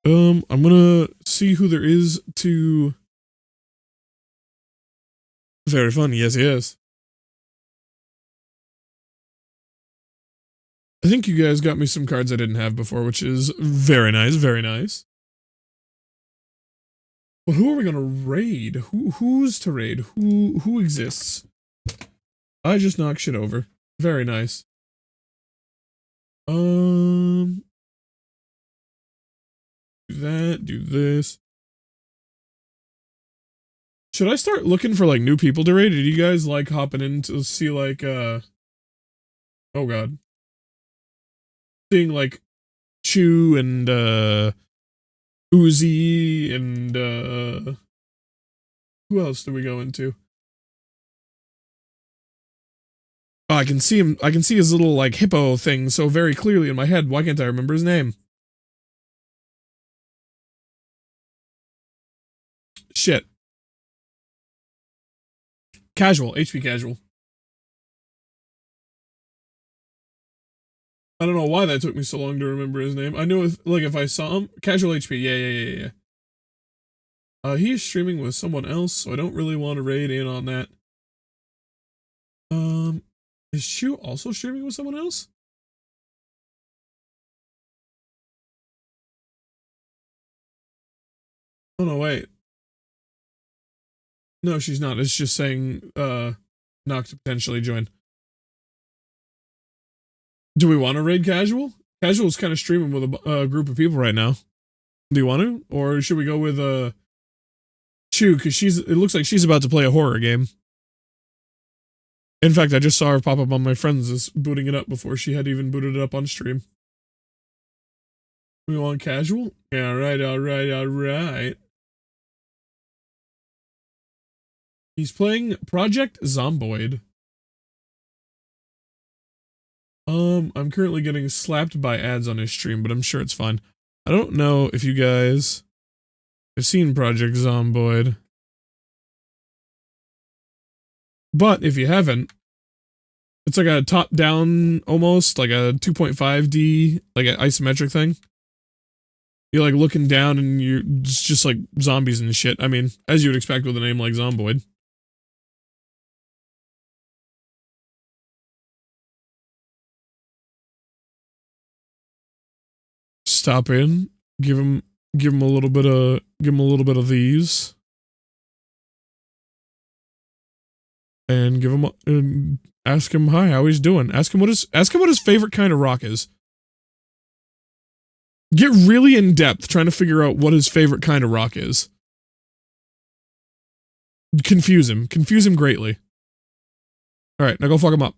I'm gonna see who there is to... Very fun, yes, yes. I think you guys got me some cards I didn't have before, which is very nice, very nice. But who are we gonna raid? Who's to raid? Who exists? I just knocked shit over. Very nice. Do that, do this. Should I start looking for, like, new people to raid? Did you guys like hopping in to see, like, oh god. Seeing, like, Chew and, Uzi and, who else do we go into? Oh, I can see him, I can see his little, like, hippo thing so very clearly in my head. Why can't I remember his name? Shit. Casual, HP Casual. I don't know why that took me so long to remember his name. I know, if I saw him. Casual HP, yeah. He is streaming with someone else, so I don't really want to raid in on that. Is Shu also streaming with someone else? Oh no, wait. No, she's not. It's just saying, not to potentially join. Do we want to raid Casual? Casual's kind of streaming with a group of people right now. Do you want to? Or should we go with, Chew? Because it looks like she's about to play a horror game. In fact, I just saw her pop up on my friends as booting it up before she had even booted it up on stream. We want Casual? Yeah, alright. He's playing Project Zomboid. I'm currently getting slapped by ads on his stream, but I'm sure it's fine. I don't know if you guys have seen Project Zomboid. But if you haven't, it's like a top-down, almost, like a 2.5D, like an isometric thing. You're like looking down and you're just like zombies and shit. I mean, as you would expect with a name like Zomboid. Stop in, give him a little bit of these, and ask him hi, how he's doing. Ask him what his favorite kind of rock is. Get really in depth trying to figure out what his favorite kind of rock is. Confuse him greatly. All right, now go fuck him up.